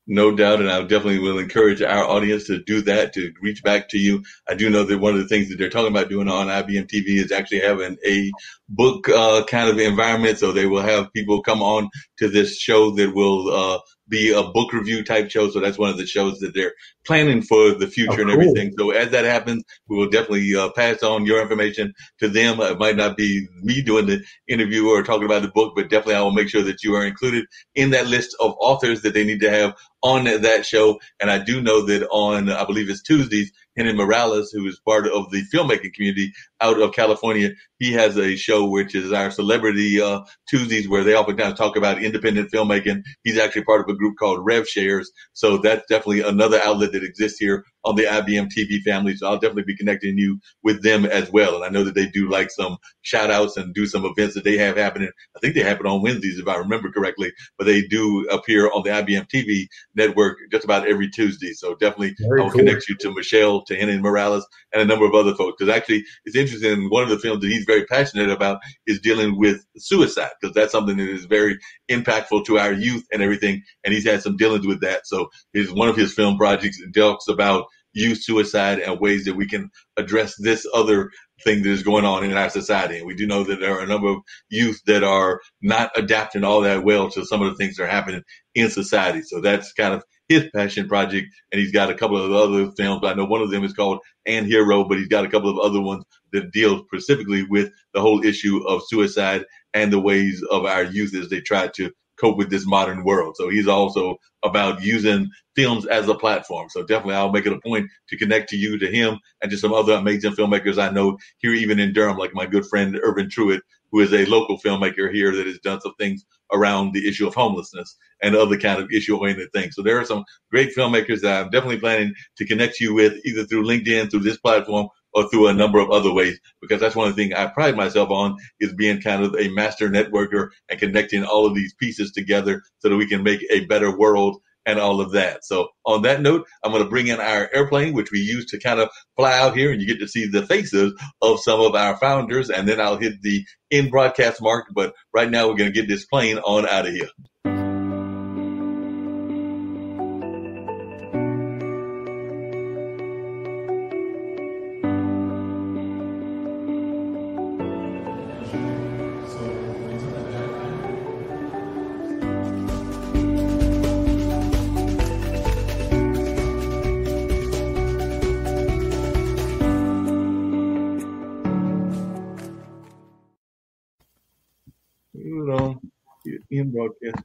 No doubt, and I definitely will encourage our audience to do that, to reach back to you. I do know that one of the things that they're talking about doing on IBM TV is actually having a book kind of environment. So they will have people come on to this show that will be a book review type show. So that's one of the shows that they're planning for the future and everything. So as that happens, we will definitely pass on your information to them. It might not be me doing the interview or talking about the book, but definitely I will make sure that you are included in that list of authors that they need to have on that show. And I do know that on, I believe it's Tuesdays, Henry Morales, who is part of the filmmaking community out of California, he has a show which is our Celebrity Tuesdays, where they oftentimes talk about independent filmmaking. He's actually part of a group called Rev Shares. So that's definitely another outlet that exists here on the IBM TV family. So I'll definitely be connecting you with them as well. And I know that they do like some shout outs and do some events that they have happening. I think they happen on Wednesdays, if I remember correctly, but they do appear on the IBM TV network just about every Tuesday. So definitely I will connect you to Michelle, to Henry Morales, and a number of other folks. Because actually it's interesting. One of the films that he's very passionate about is dealing with suicide, because that's something that is very impactful to our youth and everything. And he's had some dealings with that. So one of his film projects talks about youth suicide and ways that we can address this other thing that is going on in our society. And we do know that there are a number of youth that are not adapting all that well to some of the things that are happening in society. So that's kind of his passion project. And he's got a couple of other films. I know one of them is called And Hero, but he's got a couple of other ones that deal specifically with the whole issue of suicide and the ways of our youth as they try to cope with this modern world. So he's also about using films as a platform. So definitely I'll make it a point to connect to you, to him, and to some other amazing filmmakers I know here, even in Durham, like my good friend Irvin Truitt, who is a local filmmaker here that has done some things around the issue of homelessness and other kind of issue-oriented things. So there are some great filmmakers that I'm definitely planning to connect you with, either through LinkedIn, through this platform, or through a number of other ways, because that's one of the things I pride myself on, is being kind of a master networker and connecting all of these pieces together so that we can make a better world and all of that. So on that note, I'm going to bring in our airplane, which we use to kind of fly out here, and you get to see the faces of some of our founders, and then I'll hit the in broadcast mark. But right now, we're going to get this plane on out of here. In broadcast.